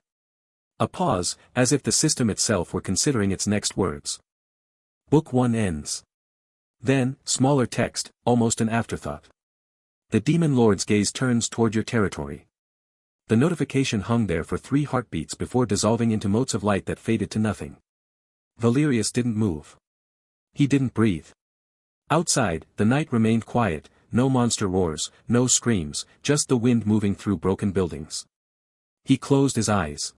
A pause, as if the system itself were considering its next words. Book 1 ends. Then, smaller text, almost an afterthought. The demon lord's gaze turns toward your territory. The notification hung there for 3 heartbeats before dissolving into motes of light that faded to nothing. Valerius didn't move. He didn't breathe. Outside, the night remained quiet, no monster roars, no screams, just the wind moving through broken buildings. He closed his eyes.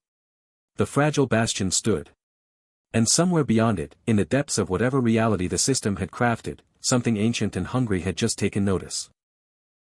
The fragile bastion stood. And somewhere beyond it, in the depths of whatever reality the system had crafted, something ancient and hungry had just taken notice.